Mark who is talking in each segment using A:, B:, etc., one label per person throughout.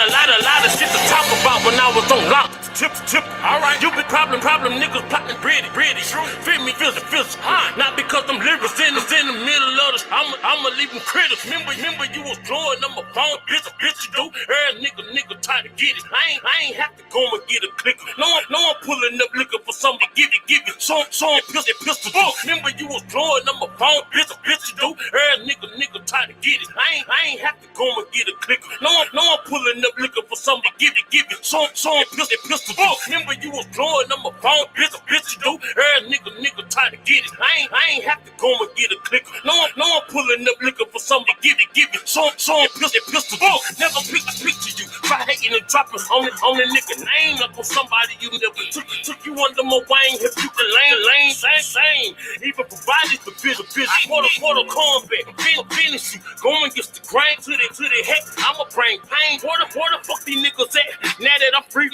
A: lot of shit to talk about when I was on lock. Tip. Alright, you be problem niggas plotting pretty. Feel me, feel not because I'm lyrics in the middle of the I'ma leave them critics. Remember you was blowing on my phone, bitch you do. Nigga try to get it. I ain't have to go and get a clicker. No one pulling up looking for something to give it. So pistol. Remember you was blowing on my phone, bitch you do. Nigga try to get it. I ain't have to go and get a clicker. No one pulling up looking for something to give it. So pistol. Remember you was blowing on my phone, bitch you do. Nigga try to get it. I ain't have to go and get a clicker. No one pulling up looking for something to give it. So pistol. Never picture you. Try hating and dropping on the nigga name up on somebody you never took you under my wing. If you can lane, same. Even provided the bitch. Quarter combat. Finish you. Going against the grain to the head. I'ma bring pain. Where the fuck these niggas at? Now that I'm free,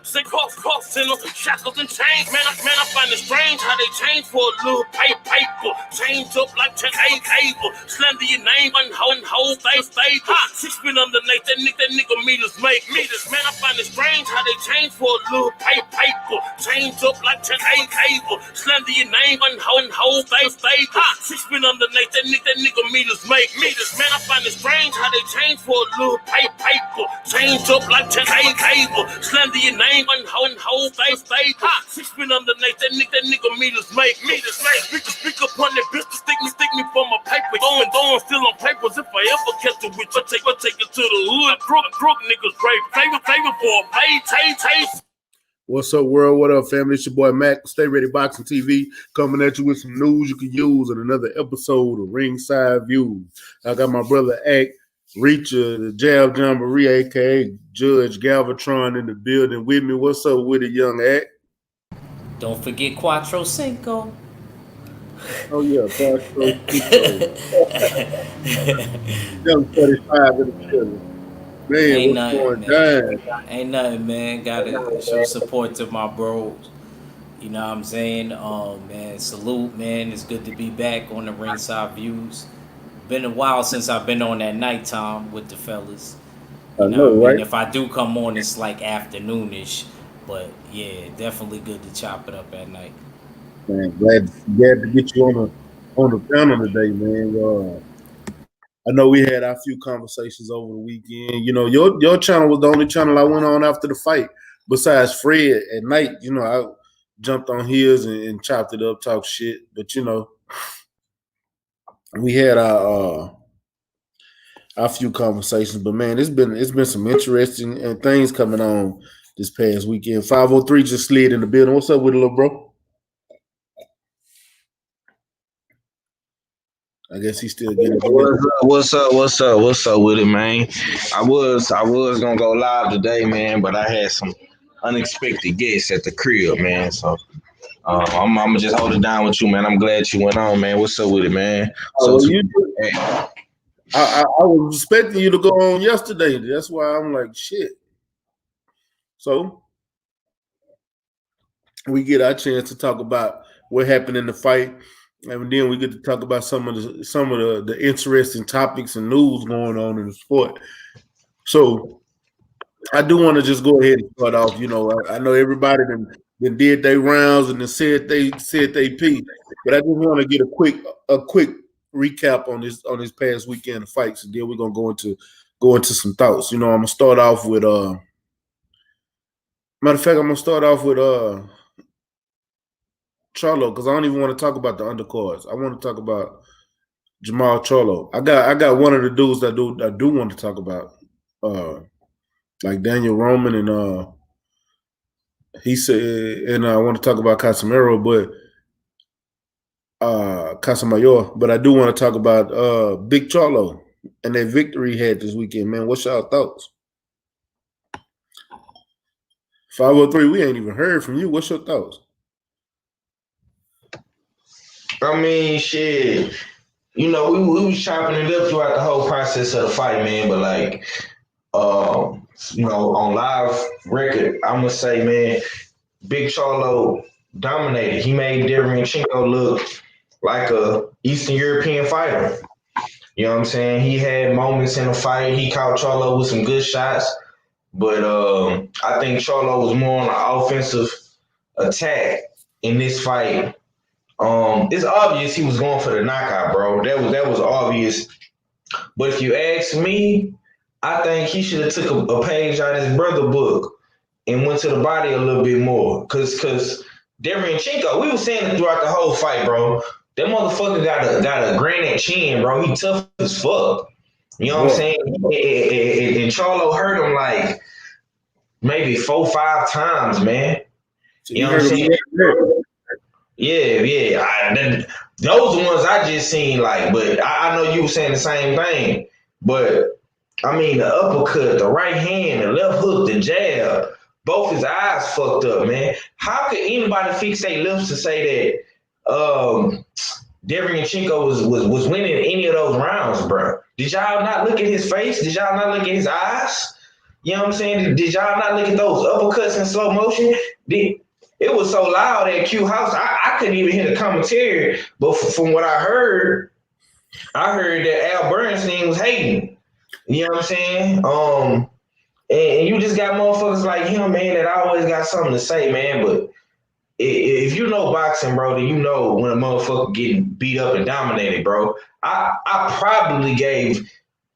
A: sick costs in them, shackles and chains. Man, I find it strange how they change for a little paper. Change up like 10 cable. Slender your name and whole face stable. 6 feet underneath that nigga meters make meters. Man, I find it strange how they change for a little paper. Change up like 10 cable. Slender your name and whole face stable. 6 feet underneath that nigga meters make meters. Man, I find it strange how they change for a little paper. Change up like 10 cable. Slender your name and whole face stable. 6 feet underneath that nigga meters make meters. Speak up on that bitch to stick me for my paper. Going still on papers. If I ever catch a witch, I take it to the hood. Crook niggas brave. Favor for a pay.
B: What's up, world? What up, family? It's your boy Mac. Stay Ready Boxing TV coming at you with some news you can use in another episode of Ringside Views. I got my brother Ack Reacher, the Jab Jamboree, aka Judge Galvatron, in the building with me. What's up with it, young Ack?
C: Don't forget Cuatro Cinco.
B: Oh yeah, Cuatro Cinco. Young 45 in the building. Man,
C: ain't
B: what's
C: nothing,
B: going
C: man.
B: down?
C: Ain't nothing, man. Gotta show support to my bros. You know what I'm saying? Man, salute, man. It's good to be back on the Ringside Views. Been a while since I've been on that nighttime with the fellas.
B: I know, right?
C: If I do come on, it's like afternoonish. But yeah, definitely good to chop it up at night.
B: Man, glad to get you on the panel today, man. I know we had our few conversations over the weekend. You know, your channel was the only channel I went on after the fight, besides Fred at night. You know, I jumped on his and chopped it up, talked shit. But you know, we had our few conversations. But man, it's been some interesting things coming on this past weekend. 503 just slid in the building. What's up with it, little bro? I guess he's still getting.
D: What's up with it, man? I was gonna go live today, man, but I had some unexpected guests at the crib, man. So I'm gonna just hold it down with you, man. I'm glad you went on, man. What's up with it, man?
B: I was expecting you to go on yesterday. That's why I'm like, shit. So we get our chance to talk about what happened in the fight. And then we get to talk about some of the interesting topics and news going on in the sport. So I do want to just go ahead and start off. You know, I know everybody then did their rounds and then said they piece, but I just want to get a quick recap on this past weekend of fights, and then we're gonna go into some thoughts. You know, I'm gonna start off with matter of fact, I'm gonna start off with Charlo, because I don't even want to talk about the undercards. I want to talk about Jermall Charlo. I got one of the dudes that I do want to talk about, like Daniel Roman, and he said, and I want to talk about Casimiro, but Casamayor, but I do want to talk about Big Charlo and that victory he had this weekend, man. What's y'all thoughts? 503, we ain't even heard from you. What's your thoughts?
D: I mean, shit. You know, we was chopping it up throughout the whole process of the fight, man. But like, you know, on live record, I'm gonna say, man, Big Charlo dominated. He made Derevyanchenko look like a Eastern European fighter. You know what I'm saying? He had moments in the fight. He caught Charlo with some good shots. But I think Charlo was more on the offensive attack in this fight. It's obvious he was going for the knockout, bro. That was obvious. But if you ask me, I think he should have took a page out of his brother book and went to the body a little bit more. Cause Derevyanchenko, we were saying it throughout the whole fight, bro. That motherfucker got a granite chin, bro. He tough as fuck. You know what I'm saying? And Charlo hurt him like maybe 4-5 times, man. You know what I'm saying? Yeah. Those ones I just seen, like, but I know you were saying the same thing. But I mean, the uppercut, the right hand, the left hook, the jab, both his eyes fucked up, man. How could anybody fix their lips to say that Derevyanchenko was winning any of those rounds, bro? Did y'all not look at his face? Did y'all not look at his eyes? You know what I'm saying? Did y'all not look at those uppercuts in slow motion? It was so loud at Q House, I couldn't even hear the commentary. But from what I heard that Al Bernstein was hating. You know what I'm saying? And you just got motherfuckers like him, man, that always got something to say, man. But if you know boxing, bro, then you know when a motherfucker getting beat up and dominated, bro. I probably gave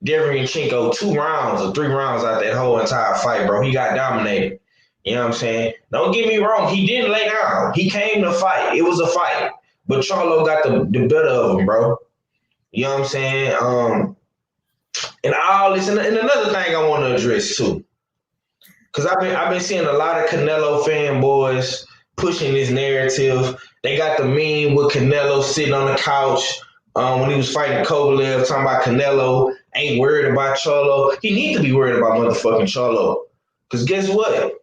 D: Derevyanchenko 2 rounds or 3 rounds out that whole entire fight, bro. He got dominated. You know what I'm saying? Don't get me wrong. He didn't lay down. He came to fight. It was a fight. But Charlo got the better of him, bro. You know what I'm saying? And all this, and another thing I want to address too, because I've been seeing a lot of Canelo fanboys pushing this narrative. They got the meme with Canelo sitting on the couch when he was fighting Kovalev, talking about Canelo ain't worried about Charlo. He need to be worried about motherfucking Charlo. Because guess what?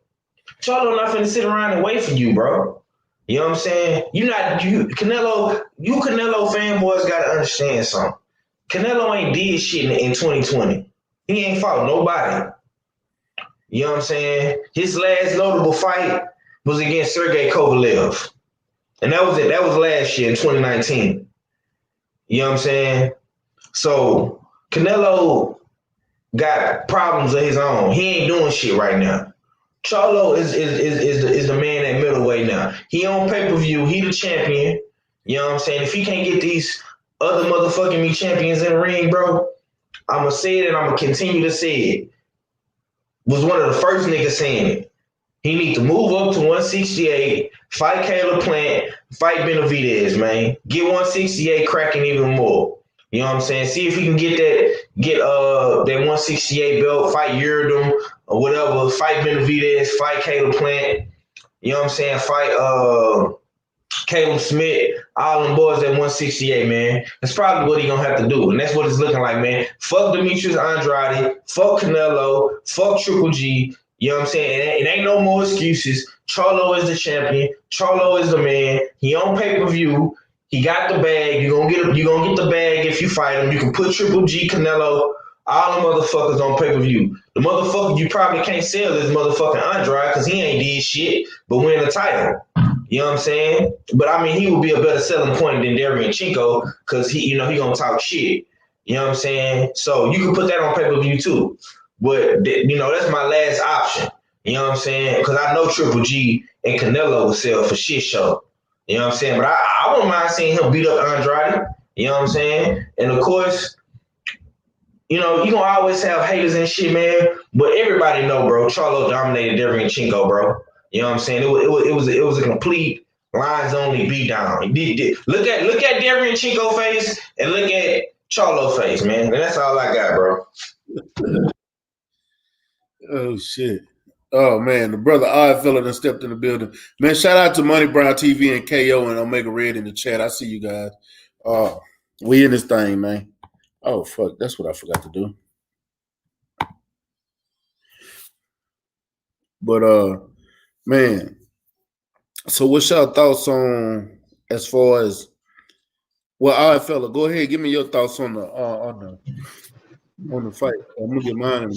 D: Charlo not finna sit around and wait for you, bro. You know what I'm saying? Canelo fanboys gotta understand something. Canelo ain't did shit in 2020. He ain't fought nobody. You know what I'm saying? His last notable fight was against Sergey Kovalev. And that was it. That was last year in 2019. You know what I'm saying? So Canelo got problems of his own. He ain't doing shit right now. Charlo is the man at middleweight now. He on pay-per-view. He the champion. You know what I'm saying? If he can't get these other motherfucking me champions in the ring, bro, I'm going to say it and I'm going to continue to say it. Was one of the first niggas saying it. He need to move up to 168, fight Caleb Plant, fight Benavidez, man. Get 168 cracking even more. You know what I'm saying? See if he can get that 168 belt, fight Yurdum or whatever, fight Benavidez, fight Caleb Plant. You know what I'm saying? Fight Caleb Smith, all them boys at 168, man. That's probably what he gonna have to do. And that's what it's looking like, man. Fuck Demetrius Andrade, fuck Canelo, fuck Triple G. You know what I'm saying? It ain't no more excuses. Charlo is the champion. Charlo is the man. He on pay-per-view. He got the bag. You gonna get the bag if you fight him. You can put Triple G, Canelo, all them motherfuckers on pay-per-view. The motherfucker you probably can't sell is motherfucking Andrade because he ain't did shit but win the title. You know what I'm saying? But I mean, he would be a better selling point than Derevyanchenko because he gonna talk shit. You know what I'm saying? So you can put that on pay-per-view too. But that's my last option. You know what I'm saying? Because I know Triple G and Canelo will sell for shit show. You know what I'm saying? But I wouldn't mind seeing him beat up Andrade. You know what I'm saying? And of course, you gonna always have haters and shit, man. But everybody know, bro, Charlo dominated Derevyanchenko, bro. You know what I'm saying? It was a complete lines only beatdown. Look at Derevyanchenko face and look at Charlo face, man. And that's all I got, bro.
B: Oh shit. Oh man, the brother Odd fella that stepped in the building. Man, shout out to Money Brown TV and KO and Omega Red in the chat. I see you guys. We in this thing, man. Oh fuck, that's what I forgot to do. But man, so what's your thoughts on as far as Odd fella, go ahead, give me your thoughts on the fight. I'm gonna get mine.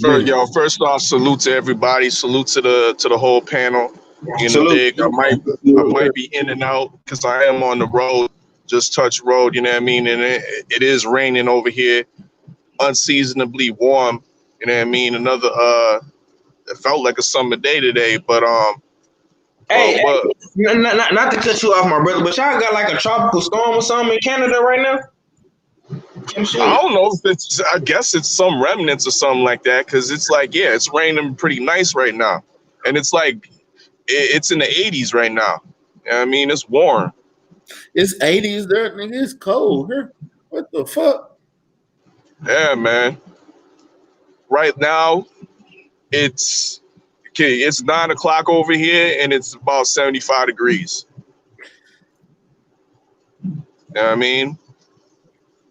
E: First off, salute to everybody. Salute to the whole panel. Dig. I might be in and out because I am on the road. Just touch road. You know what I mean? And it is raining over here, unseasonably warm. You know what I mean? Another it felt like a summer day today. But
D: Hey,
E: but
D: not to cut you off, my brother, but y'all got like a tropical storm or something in Canada right now?
E: I don't know if it's. I guess it's some remnants or something like that, because it's like, yeah, it's raining pretty nice right now, and it's like it's in the 80s right now. I mean, it's warm.
B: It's 80s there, nigga. It's cold here. What the fuck?
E: Yeah, man. Right now, it's 9 o'clock over here, and it's about 75 degrees. You know what I mean?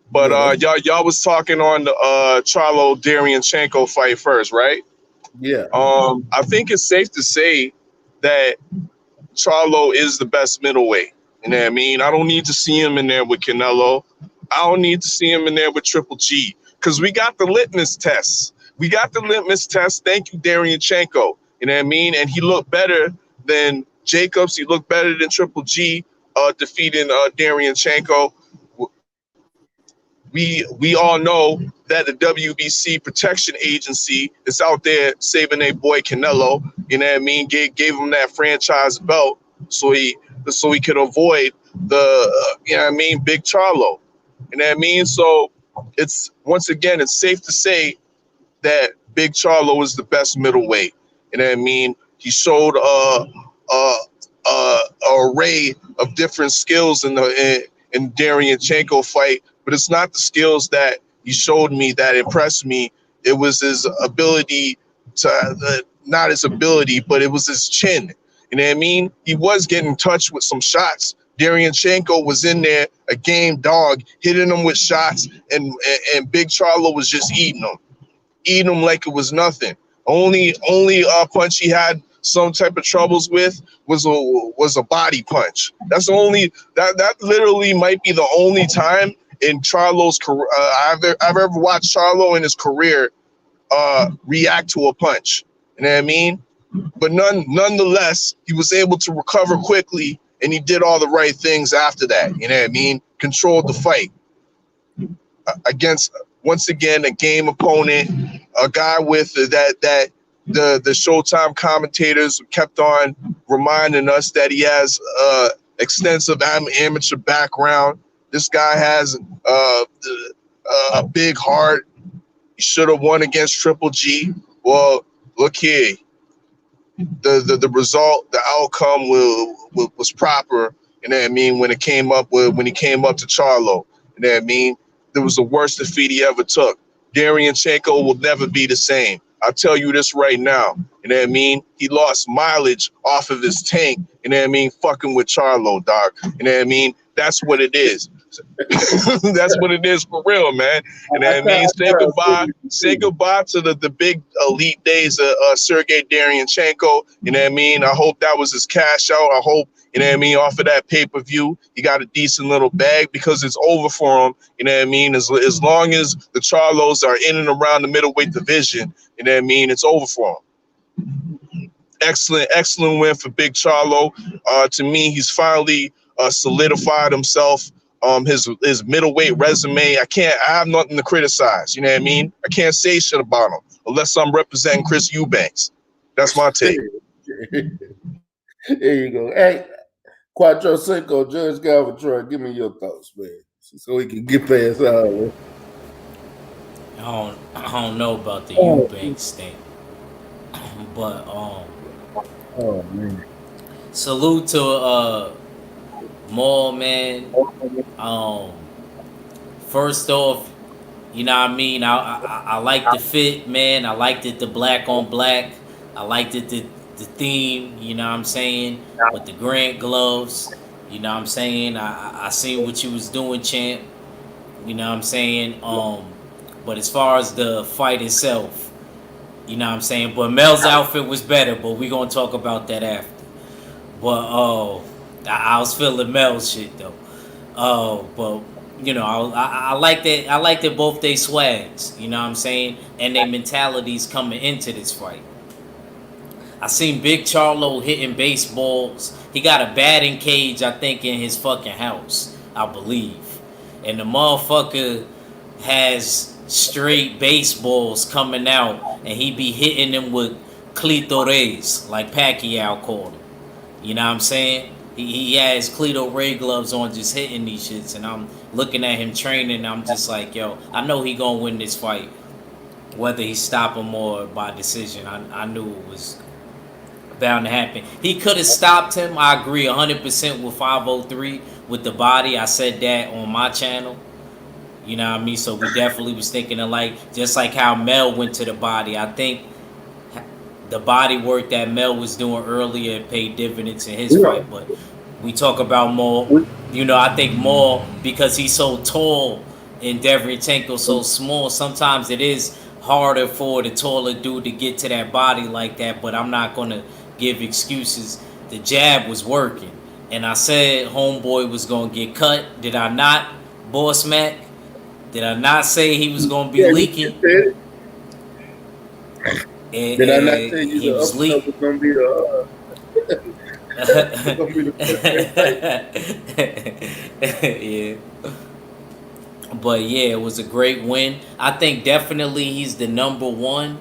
E: But y'all was talking on the Charlo Derevyanchenko fight first, right?
B: Yeah.
E: I think it's safe to say that Charlo is the best middleweight. You know what I mean? I don't need to see him in there with Canelo. I don't need to see him in there with Triple G, because we got the litmus tests. We got the litmus test. Thank you, Derevyanchenko. You know what I mean? And he looked better than Jacobs. He looked better than Triple G defeating Derevyanchenko. We all know that the WBC protection agency is out there saving their boy Canelo. You know what I mean? Gave him that franchise belt so he could avoid the you know what I mean, Big Charlo. You know what I mean? So it's, once again, it's safe to say that Big Charlo is the best middleweight. You know what I mean? He showed a array of different skills in Derevyanchenko fight, but it's not the skills that he showed me that impressed me. It was his ability to, not his ability, but it was his chin. You know what I mean? He was getting touched with some shots. Derevyanchenko was in there, a game dog, hitting him with shots, and Big Charlo was just eating him like it was nothing. Only punch he had some type of troubles with was a body punch. That's the only, that literally might be the only time in Charlo's career I've ever watched Charlo in his career react to a punch. You know what I mean? But nonetheless, he was able to recover quickly, and he did all the right things after that. You know what I mean? Controlled the fight against, once again, a game opponent, a guy with that the Showtime commentators kept on reminding us that he has extensive amateur background. This guy has a big heart. He should have won against Triple G. Well, look here. The result, the outcome was proper. You know what I mean? When he came up to Charlo, you know what I mean? There was the worst defeat he ever took. Derevyanchenko will never be the same. I'll tell you this right now. You know what I mean? He lost mileage off of his tank. You know what I mean? Fucking with Charlo, dog. You know what I mean? That's what it is. That's what it is for real, man. You know what I mean? Say goodbye to the big elite days of Sergey Derevyanchenko. You know what I mean? I hope that was his cash out. I hope, you know what I mean, off of that pay-per-view, he got a decent little bag, because it's over for him. You know what I mean? As long as the Charlos are in and around the middleweight division, you know what I mean, it's over for him. Excellent win for Big Charlo. To me, he's finally solidified himself. His middleweight resume, I have nothing to criticize. You know what I mean? I can't say shit about him unless I'm representing Chris Eubanks. That's my take.
B: There you go. Hey, Quattro Cinco, Judge Galvatron, give me your thoughts, man, so we can get past all.
C: I don't know about the Eubanks thing, but
B: oh man,
C: salute to Maul, man. First off, you know what I mean? I like the fit, man. I liked it, the black on black. I liked it, the theme, you know what I'm saying? With the Grant gloves, you know what I'm saying? I seen what you was doing, champ. You know what I'm saying? But as far as the fight itself, you know what I'm saying? But Mel's outfit was better, but we gonna talk about that after. But I was feeling Mel's shit though. But you know, I like that. I like that both they swags. You know what I'm saying, and their mentalities coming into this fight. I seen Big Charlo hitting baseballs. He got a batting cage, I think, in his fucking house, I believe, and the motherfucker has straight baseballs coming out, and he be hitting them with clitoris, like Pacquiao called him. You know what I'm saying? He has Cleto Ray gloves on, just hitting these shits, and I'm looking at him training. And I'm just like, yo, I know he gonna win this fight, whether he stop him or by decision. I knew it was bound to happen. He could have stopped him. I agree 100% with 503 with the body. I said that on my channel. You know what I mean? So we definitely was thinking of like, just like how Mel went to the body. I think the body work that Mel was doing earlier paid dividends in his fight. But we talk about Maul. You know, I think Maul, because he's so tall and Derevyanchenko so small, sometimes it is harder for the taller dude to get to that body like that. But I'm not going to give excuses. The jab was working. And I said homeboy was going to get cut. Did I not, Boss Mac? Did I not say he was going to be leaking?
B: Did I not say you was going to be the
C: yeah. But yeah, it was a great win. I think definitely he's the number one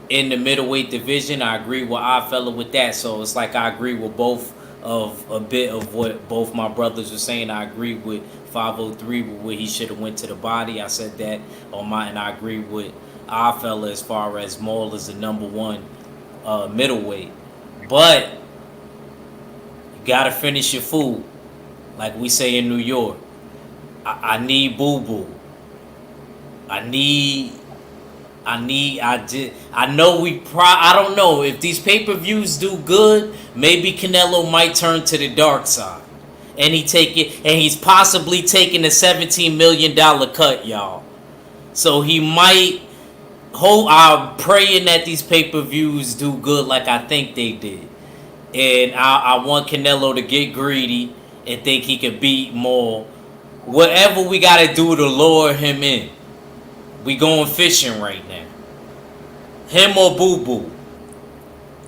C: in the middleweight division. I agree with Oddfella with that. So it's like I agree with both of a bit of what both my brothers were saying. I agree with 503 where he should have went to the body. I said that on my, and I agree with Oddfella as far as Maul is the number one middleweight. But you gotta finish your food, like we say in New York. I need Boo Boo. I don't know if these pay-per-views do good. Maybe Canelo might turn to the dark side, and he's possibly taking a $17 million cut, y'all. So he might. I'm praying that these pay-per-views do good, like I think they did, and I want Canelo to get greedy and think he can beat Maul. Whatever we gotta do to lure him in. We going fishing right now. Him or Boo Boo.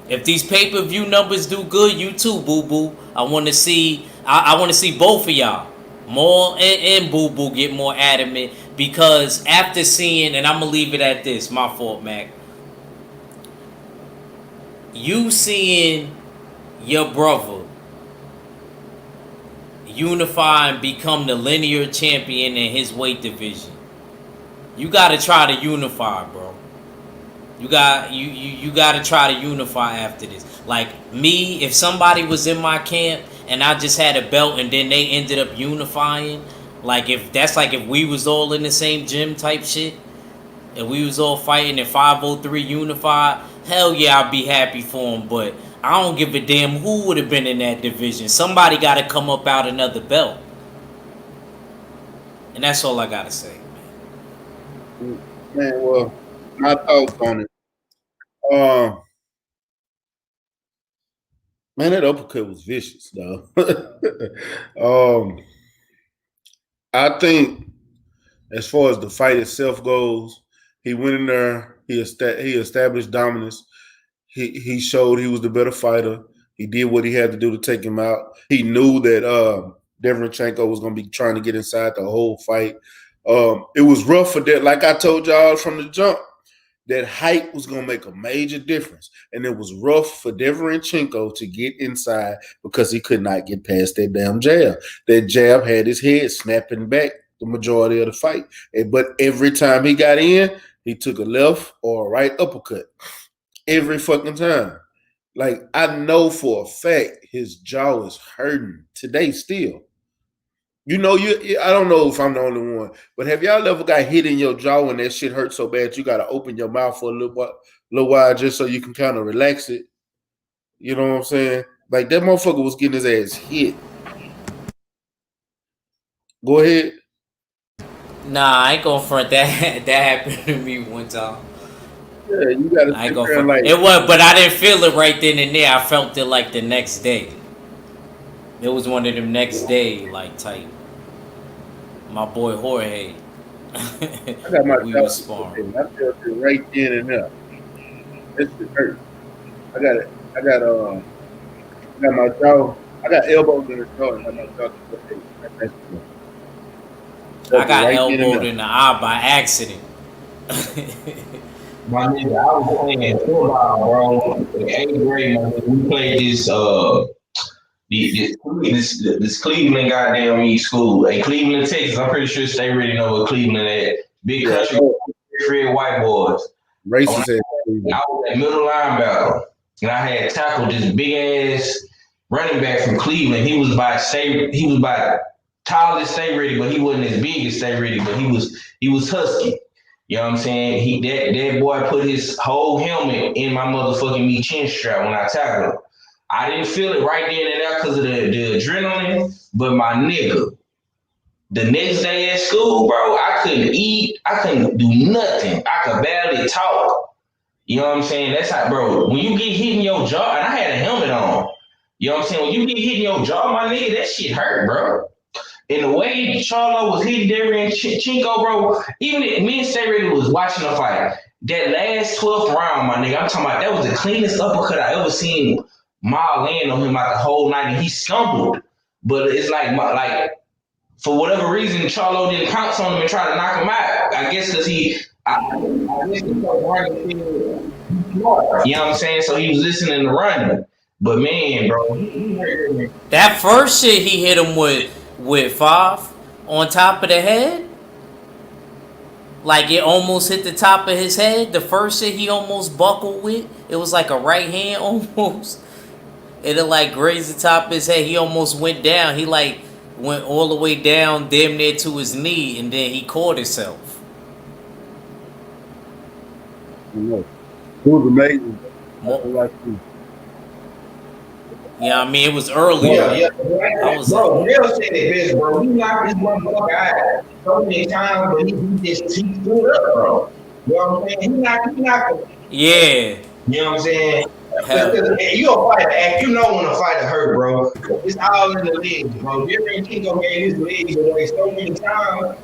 C: If these pay-per-view numbers do good, you too, Boo Boo. I want to see. I want to see both of y'all, Maul and Boo Boo, get more adamant. Because after seeing, and I'm gonna leave it at this. My fault, Mac. You seeing your brother unify and become the linear champion in his weight division. You gotta try to unify, bro. You gotta try to unify after this. Like me, if somebody was in my camp and I just had a belt and then they ended up unifying, like if we was all in the same gym type shit and we was all fighting and 503 unified, hell yeah, I'd be happy for him. But I don't give a damn who would have been in that division. Somebody got to come up out another belt. And that's all I got to say,
B: Man, well, my thoughts on it. Man, that uppercut was vicious, though. I think as far as the fight itself goes, he went in there, he established dominance. He showed he was the better fighter. He did what he had to do to take him out. He knew that Derevyanchenko was going to be trying to get inside the whole fight. It was rough for that. Like I told y'all from the jump, that height was going to make a major difference. And it was rough for Derevyanchenko to get inside because he could not get past that damn jab. That jab had his head snapping back the majority of the fight. But every time he got in, he took a left or a right uppercut. Every fucking time. Like, I know for a fact his jaw is hurting today still. You know, I don't know if I'm the only one, but have y'all ever got hit in your jaw and that shit hurts so bad you got to open your mouth for a little while just so you can kind of relax it? You know what I'm saying? Like, that motherfucker was getting his ass hit. Go ahead.
C: Nah, I ain't gonna front that. That happened to me one time.
B: Yeah, you gotta.
C: I ain't gonna front. Like, it was, but I didn't feel it right then and there. I felt it like the next day. It was one of them next day like type. My boy Jorge.
B: I got my
C: we was sparring.
B: I felt it right then and there. This shit hurt. I got my jaw. I got elbows in the jaw and my jaw.
C: I got elbowed in the eye by accident.
D: My nigga, I was playing football, bro. In 8th grade, my nigga, we played this Cleveland goddamn school. Hey, Cleveland, Texas. I'm pretty sure they already know what Cleveland at. Big country, red white boys.
B: Racist.
D: I was at middle linebacker, and I had tackled this big ass running back from Cleveland. He was by tallest state ready, but he wasn't as big as state ready, but he was husky. You know what I'm saying? That boy put his whole helmet in my motherfucking me chin strap when I tackled him. I didn't feel it right then and there because of the adrenaline, but my nigga, the next day at school, bro, I couldn't eat. I couldn't do nothing. I could barely talk. You know what I'm saying? That's how, bro, when you get hit in your jaw, and I had a helmet on, you know what I'm saying? When you get hit in your jaw, my nigga, that shit hurt, bro. And the way Charlo was hitting Darian Chinko, bro, even me and Sarah was watching the fight. That last 12th round, my nigga, I'm talking about that was the cleanest uppercut I ever seen Ma land on him out the whole night, and he stumbled. But it's like for whatever reason, Charlo didn't pounce on him and try to knock him out. I guess because you know what I'm saying? So he was listening to running. But man, bro,
C: that first shit he hit him with 5 on top of the head, like it almost hit the top of his head. The first shit he almost buckled with, it was like a right hand almost. It like grazed the top of his head. He almost went down. He like went all the way down, damn near to his knee, and then he caught himself.
B: It was amazing.
C: Yeah, I mean, it was early.
D: Yeah. I was bro, Real said it best, bro. He knocked this motherfucker out so many times, but he stood up, bro. You know what I'm saying? He knocked him.
C: Yeah.
D: You know what I'm saying? You a fighter, you know when a fighter hurt, bro. It's all in the legs, bro. Jerry and Chico gave his legs away so many times.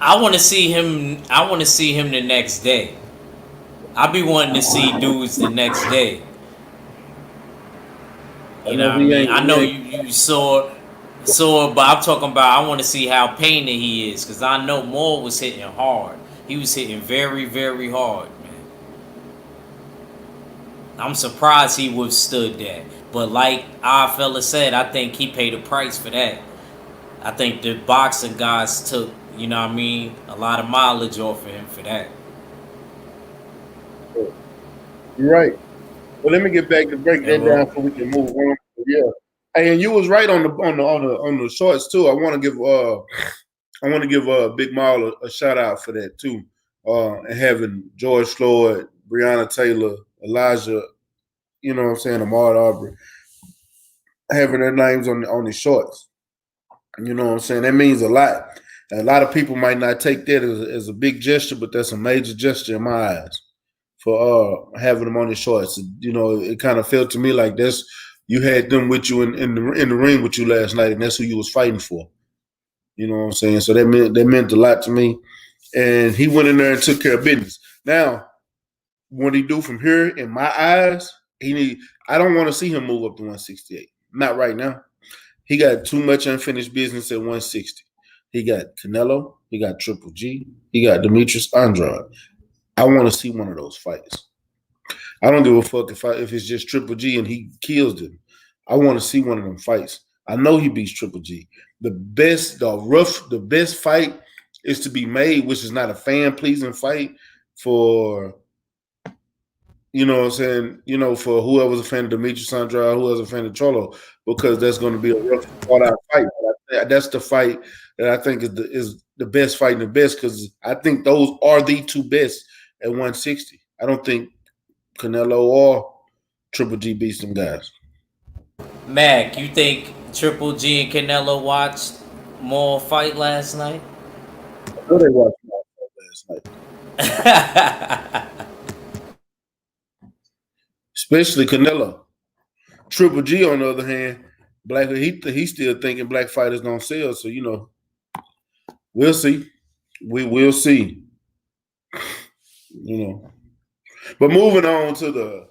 C: I want to see him. I want to see him the next day. I be wanting to see dudes the next day. You know what I mean? I know you saw, but I'm talking about I want to see how painted he is, because I know Moore was hitting hard. He was hitting very, very hard, man. I'm surprised he withstood that. But like our fella said, I think he paid a price for that. I think the boxing guys took, you know what I mean, a lot of mileage off of him for that.
B: You're right. Well, let me get back to break that down so we can move on. Yeah, and you was right on the shorts too. I want to give Big Maul a shout out for that too. And having George Floyd, Breonna Taylor, Elijah, you know what I'm saying, Ahmaud Arbery, having their names on the shorts. You know what I'm saying? That means a lot. And a lot of people might not take that as a big gesture, but that's a major gesture in my eyes for having them on the shorts. You know, it kind of felt to me like you had them with you in the ring with you last night, and that's who you was fighting for. You know what I'm saying? So that meant a lot to me. And he went in there and took care of business. Now, what he do from here, in my eyes, I don't want to see him move up to 168. Not right now. He got too much unfinished business at 160. He got Canelo. He got Triple G. He got Demetrius Andrade. I want to see one of those fights. I don't give a fuck if it's just Triple G and he kills them. I want to see one of them fights. I know he beats Triple G. The best fight is to be made, which is not a fan-pleasing fight for, you know what I'm saying, you know, for whoever's a fan of Demetrius Andrade, whoever's a fan of Charlo, because that's going to be a rough, fought-out fight. That's the fight that I think is the best fight and the best, because I think those are the two best at 160. I don't think Canelo or Triple G beats them guys.
C: Mac, you think Triple G and Canelo watched more fight last night?
B: I know they watched more fight last night. Especially Canelo. Triple G, on the other hand, he's still thinking black fighters don't sell. So, you know, we'll see. We will see. You know. But moving on to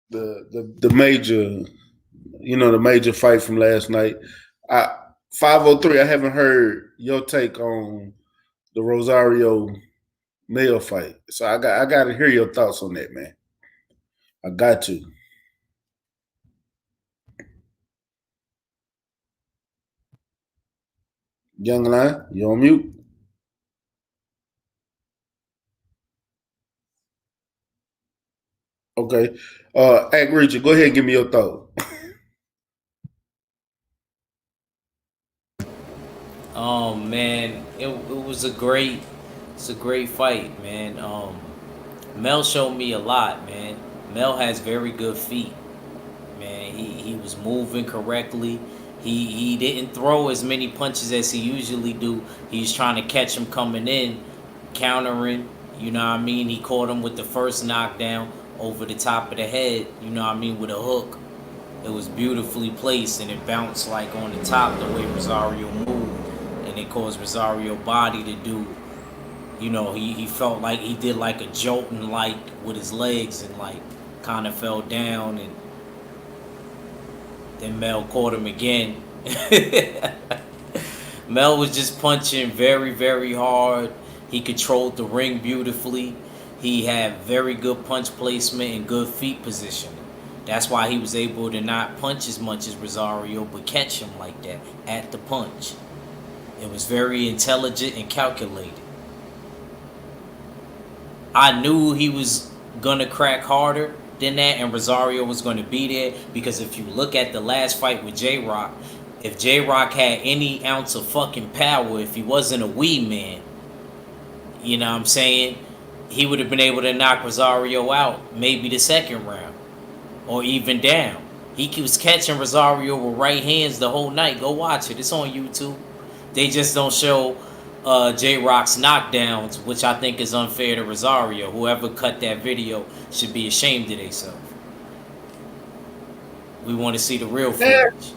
B: the major, you know, the major fight from last night. 503, I haven't heard your take on the Rosario Mel fight. So I got to hear your thoughts on that, man. I got to. Young Lion, you on mute? Okay. Act Richard, go ahead and give me your thought.
C: Man, it was a great fight, man. Mel showed me a lot, man. Mel has very good feet, man. He was moving correctly. He didn't throw as many punches as he usually do. He's trying to catch him coming in, countering. You know what I mean? He caught him with the first knockdown over the top of the head. You know what I mean? With a hook. It was beautifully placed and it bounced like on the top the way Rosario moved, and it caused Rosario body to do. You know, he felt like he did like a jolting like with his legs and like kind of fell down, and then Mel caught him again. Mel was just punching very, very hard. He controlled the ring beautifully. He had very good punch placement and good feet positioning. That's why he was able to not punch as much as Rosario, but catch him like that at the punch. It was very intelligent and calculated. I knew he was going to crack harder than that, and Rosario was going to be there, because if you look at the last fight with J-Rock, if J-Rock had any ounce of fucking power, if he wasn't a wee man, you know what I'm saying, he would have been able to knock Rosario out maybe the second round or even down. He was catching Rosario with right hands the whole night. Go watch it. It's on YouTube. They just don't show J-Rock's knockdowns, which I think is unfair to Rosario. Whoever cut that video should be ashamed of themselves. We want to see the real footage.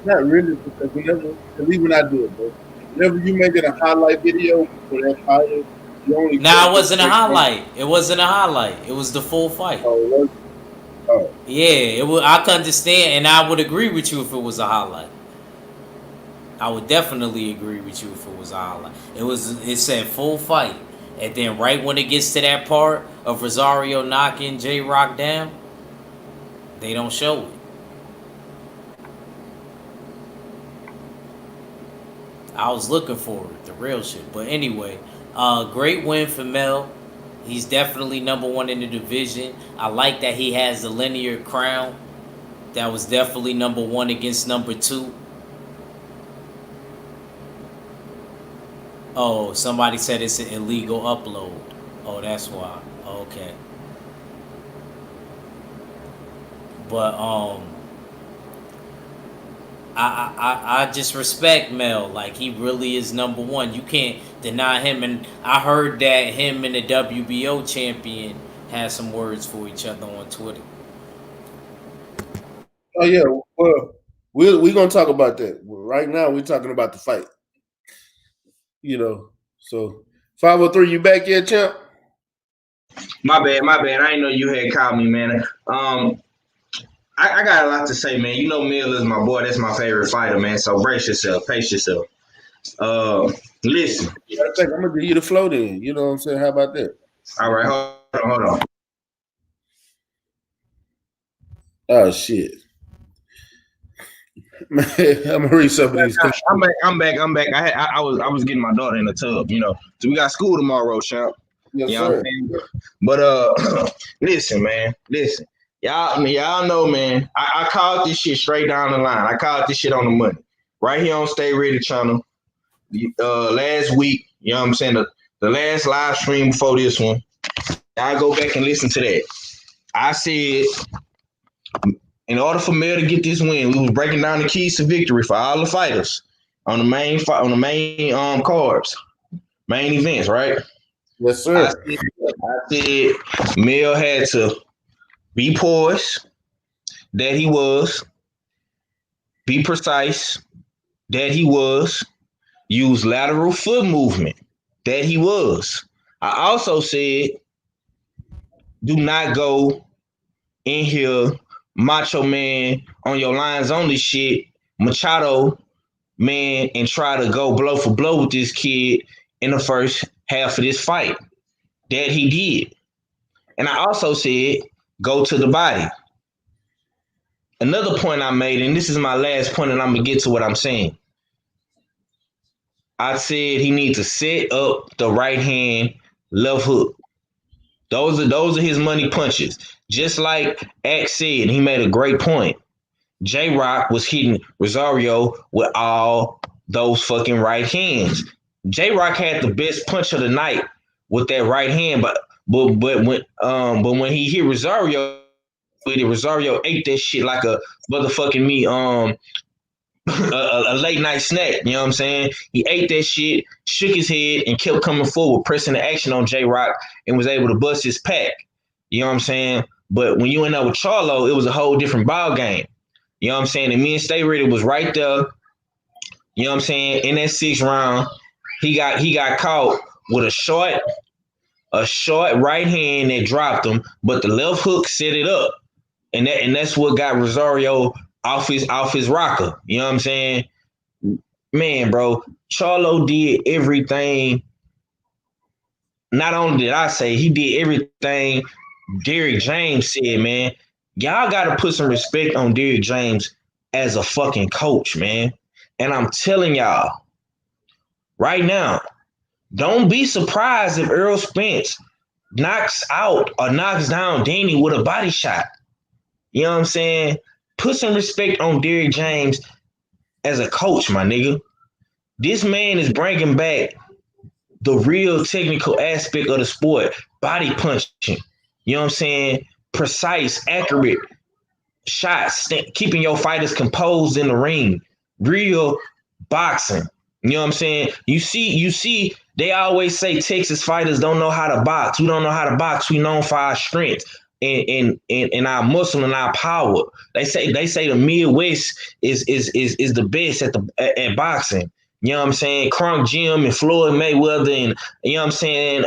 B: Not really, because even when I do it, bro, whenever you make it a highlight video for that fighter, you only.
C: Nah, it wasn't a highlight. It wasn't a highlight. It was the full fight.
B: Oh.
C: Yeah, it was. I can understand, and I would agree with you if it was a highlight. I would definitely agree with you if it was a highlight. It said full fight, and then right when it gets to that part of Rosario knocking J-Rock down, they don't show it. I was looking for it, the real shit. But anyway, great win for Mel. He's definitely number one in the division. I like that he has the linear crown. That was definitely number one against number two. Oh, somebody said it's an illegal upload. Oh, that's why. Okay. But I just respect Mel. Like, he really is number one. You can't deny him. And I heard that him and the WBO champion had some words for each other on Twitter.
B: Oh yeah, well, we're gonna talk about that. Right now, we're talking about the fight. You know, so 503, you back yet, champ?
D: My bad. I didn't know you had called me, man. I got a lot to say, man. You know, Mill is my boy. That's my favorite fighter, man. So brace yourself, pace yourself. Listen.
B: I think I'm gonna give you the flow then. You know what I'm saying? How about that?
D: All right, hold on.
B: Oh shit. Man, I'm gonna read some of these.
D: I'm back. I was getting my daughter in the tub, you know. So we got school tomorrow, champ.
B: Yes,
D: you know what I'm saying? But listen, man. Listen. Y'all know, man. I called this shit straight down the line. I called this shit on the money. Right here on Stay Ready channel. Last week, you know what I'm saying? The last live stream before this one. I go back and listen to that. I said, in order for Mel to get this win, we was breaking down the keys to victory for all the fighters on the main cards, main events, right?
B: Yes, sir.
D: I said Mel had to be poised, that he was, be precise, that he was, use lateral foot movement, that he was. I also said, do not go in here, Macho Man, on your lines only shit, Machado man, and try to go blow for blow with this kid in the first half of this fight. That he did. And I also said, go to the body. Another point I made, and this is my last point, and I'm going to get to what I'm saying. I said he needs to set up the right hand left hook. Those are his money punches. Just like Axe said, he made a great point. J-Rock was hitting Rosario with all those fucking right hands. J-Rock had the best punch of the night with that right hand, but when he hit Rosario, Rosario ate that shit like a motherfucking a late night snack. You know what I'm saying? He ate that shit, shook his head, and kept coming forward, pressing the action on J-Rock, and was able to bust his pack. You know what I'm saying? But when you end up with Charlo, it was a whole different ball game. You know what I'm saying? And me and Stay Ready was right there. You know what I'm saying? In that 6th round, he got caught with a short right hand that dropped him, but the left hook set it up. And that's what got Rosario off his rocker. You know what I'm saying? Man, bro, Charlo did everything. Not only did I say, he did everything Derrick James said, man. Y'all got to put some respect on Derrick James as a fucking coach, man. And I'm telling y'all right now, don't be surprised if Errol Spence knocks out or knocks down Danny with a body shot. You know what I'm saying? Put some respect on Derrick James as a coach, my nigga. This man is bringing back the real technical aspect of the sport, body punching. You know what I'm saying? Precise, accurate shots, keeping your fighters composed in the ring. Real boxing. You know what I'm saying? You see, they always say Texas fighters don't know how to box. We don't know how to box. We known for our strength and our muscle and our power. They say the Midwest is the best at boxing. You know what I'm saying? Kronk Jim and Floyd Mayweather and you know what I'm saying,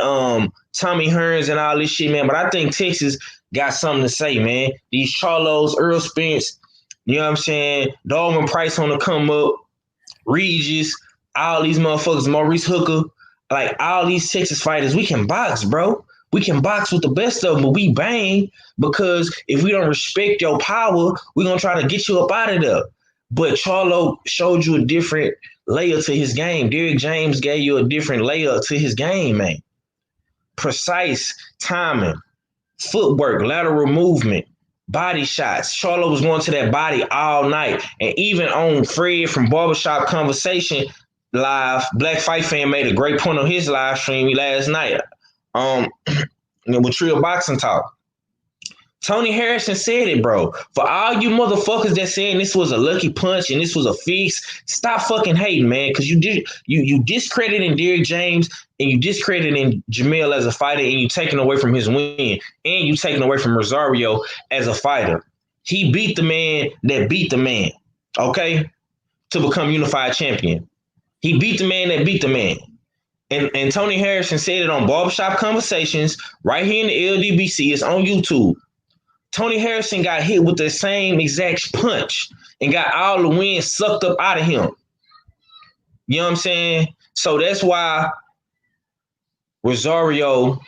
D: Tommy Hearns and all this shit, man. But I think Texas got something to say, man. These Charlos, Errol Spence, you know what I'm saying? Dalvin Price on the come up, Regis, all these motherfuckers, Maurice Hooker, like all these Texas fighters, we can box, bro. We can box with the best of them, but we bang because if we don't respect your power, we're going to try to get you up out of there. But Charlo showed you a different layer to his game. Derrick James gave you a different layer to his game, man. Precise timing, footwork, lateral movement, body shots. Charlo was going to that body all night. And even on Fred from Barbershop Conversation Live, Black Fight Fan made a great point on his live stream last night. With Trill Boxing Talk. Tony Harrison said it, bro. For all you motherfuckers that saying this was a lucky punch and this was a fix, stop fucking hating, man. Because you discrediting Derrick James and you discrediting Jamil as a fighter and you taking away from his win and you taking away from Rosario as a fighter. He beat the man that beat the man, okay, to become unified champion. He beat the man that beat the man. And Tony Harrison said it on Barbershop Conversations right here in the LDBC. It's on YouTube. Tony Harrison got hit with the same exact punch and got all the wind sucked up out of him. You know what I'm saying? So that's why Rosario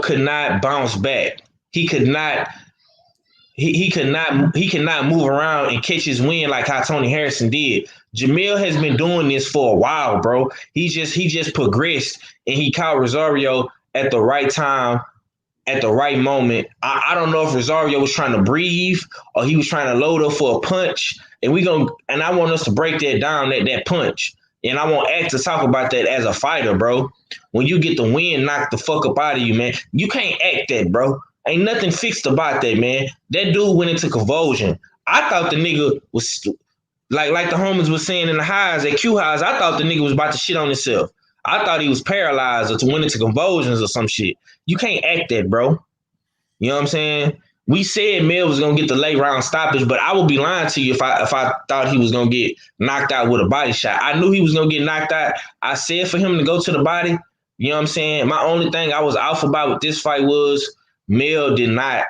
D: could not bounce back. He could not move around and catch his wind like how Tony Harrison did. Jamil has been doing this for a while, bro. He just progressed and he caught Rosario at the right time, at the right moment. I don't know if Rosario was trying to breathe or he was trying to load up for a punch. And I want us to break that down, that punch. And I want Act to talk about that as a fighter, bro. When you get the wind knocked the fuck up out of you, man, you can't act that, bro. Ain't nothing fixed about that, man. That dude went into convulsion. I thought the nigga was like the homies was saying in the highs at Q highs. I thought the nigga was about to shit on himself. I thought he was paralyzed or to went into convulsions or some shit. You can't act that, bro. You know what I'm saying? We said Mel was gonna get the late round stoppage, but I would be lying to you if I thought he was gonna get knocked out with a body shot. I knew he was gonna get knocked out. I said for him to go to the body. You know what I'm saying? My only thing I was off about with this fight was Mel did not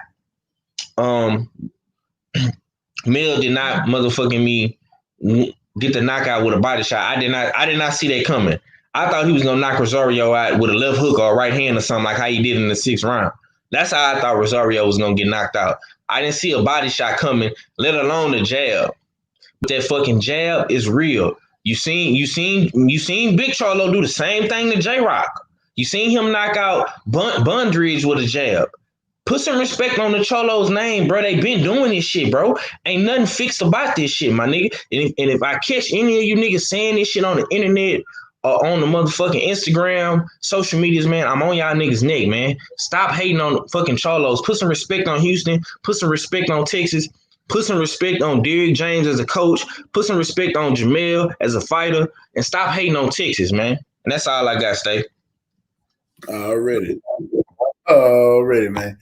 D: motherfucking me get the knockout with a body shot. I did not see that coming. I thought he was gonna knock Rosario out with a left hook or a right hand or something like how he did in the 6th round. That's how I thought Rosario was gonna get knocked out. I didn't see a body shot coming, let alone a jab. But that fucking jab is real. You seen Big Charlo do the same thing to J-Rock. You seen him knock out Bundridge with a jab. Put some respect on the Cholo's name, bro. They been doing this shit, bro. Ain't nothing fixed about this shit, my nigga. And if I catch any of you niggas saying this shit on the internet or on the motherfucking Instagram, social medias, man, I'm on y'all niggas' neck, man. Stop hating on the fucking Cholos. Put some respect on Houston. Put some respect on Texas. Put some respect on Derrick James as a coach. Put some respect on Jamel as a fighter. And stop hating on Texas, man. And that's all I got, Stay.
B: Already, man.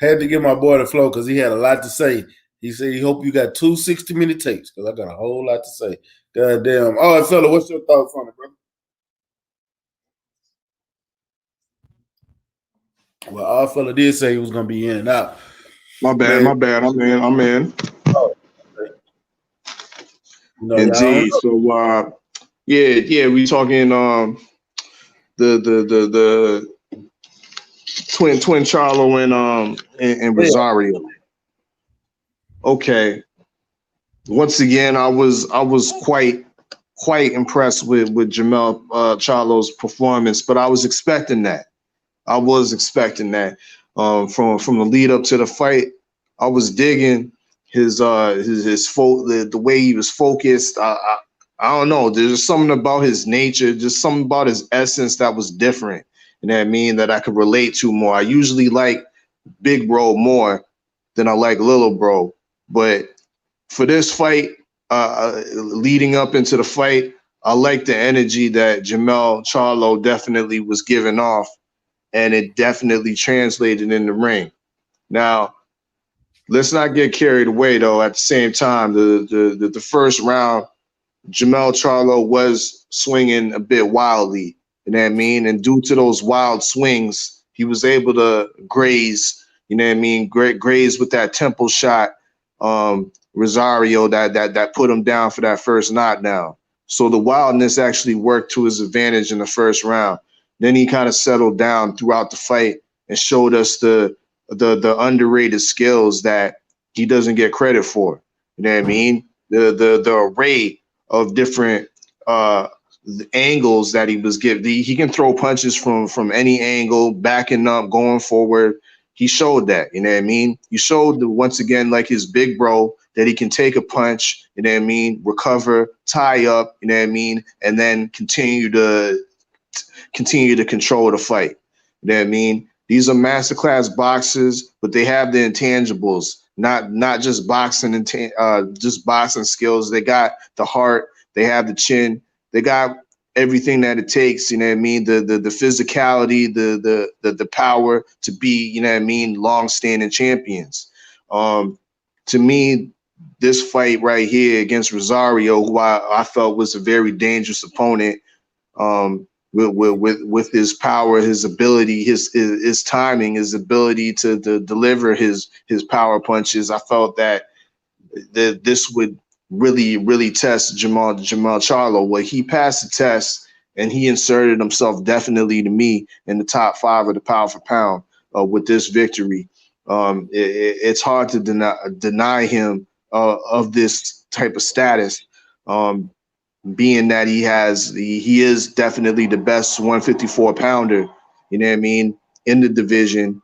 B: Had to give my boy the flow because he had a lot to say. He said he hope you got 2 60-minute takes because I got a whole lot to say. God damn. All right, fella, what's your thoughts on it, bro? Well, our fella did say he was gonna be in and out.
E: My bad. I'm in. Indeed. So yeah, we talking the twin Charlo and Rosario. Okay. Once again, I was quite impressed with Jermell Charlo's performance, but I was expecting that. From the lead up to the fight. I was digging the way he was focused. I don't know. There's just something about his nature, just something about his essence that was different. You know what I mean? That I could relate to more. I usually like Big Bro more than I like Little Bro, but for this fight, leading up into the fight, I like the energy that Jermell Charlo definitely was giving off, and it definitely translated in the ring. Now, let's not get carried away, though. At the same time, the first round, Jermell Charlo was swinging a bit wildly. You know what I mean? And due to those wild swings, he was able to graze, you know what I mean? Graze with that temple shot, Rosario that put him down for that first knockdown. So the wildness actually worked to his advantage in the first round. Then he kind of settled down throughout the fight and showed us the underrated skills that he doesn't get credit for. You know what I mean? The array of different angles that he was given. He can throw punches from any angle, backing up, going forward. He showed that, you know what I mean? He showed once again, like his Big Bro, that he can take a punch, you know what I mean, recover, tie up, you know what I mean, and then continue to control the fight. You know what I mean? These are masterclass boxers, but they have the intangibles, not just boxing and just boxing skills. They got the heart, they have the chin, they got everything that it takes, you know what I mean? The physicality, the power to be, you know what I mean, long-standing champions. To me, this fight right here against Rosario, who I felt was a very dangerous opponent, with his power, his ability, his timing, his ability to deliver his power punches, I felt that this would really test Jermell Charlo. Well, he passed the test and he inserted himself definitely to me in the top 5 of the pound for pound with this victory. It's hard to deny him of this type of status, being that he is definitely the best 154 pounder, you know what I mean, in the division.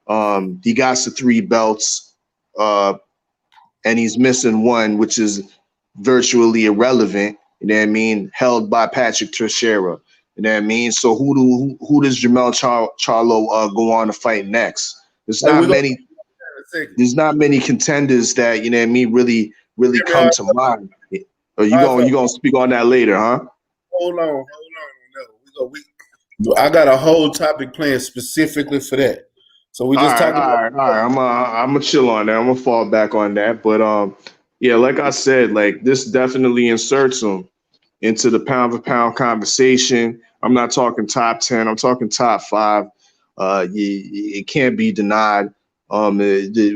E: He got the 3 belts, and he's missing 1, which is virtually irrelevant, you know what I mean, held by Patrick Teixeira, you know what I mean? So who does Jermell Charlo go on to fight next? There's not many contenders that, you know what I mean, really come to mind. Are you gonna speak on that later, huh?
B: Hold on. No. I got a whole topic planned specifically for that. So we just talking about.
E: All right. I'm gonna chill on that. I'm gonna fall back on that. But yeah, like I said, like this definitely inserts him into the pound for pound conversation. I'm not talking top 10. I'm talking top 5. It can't be denied. We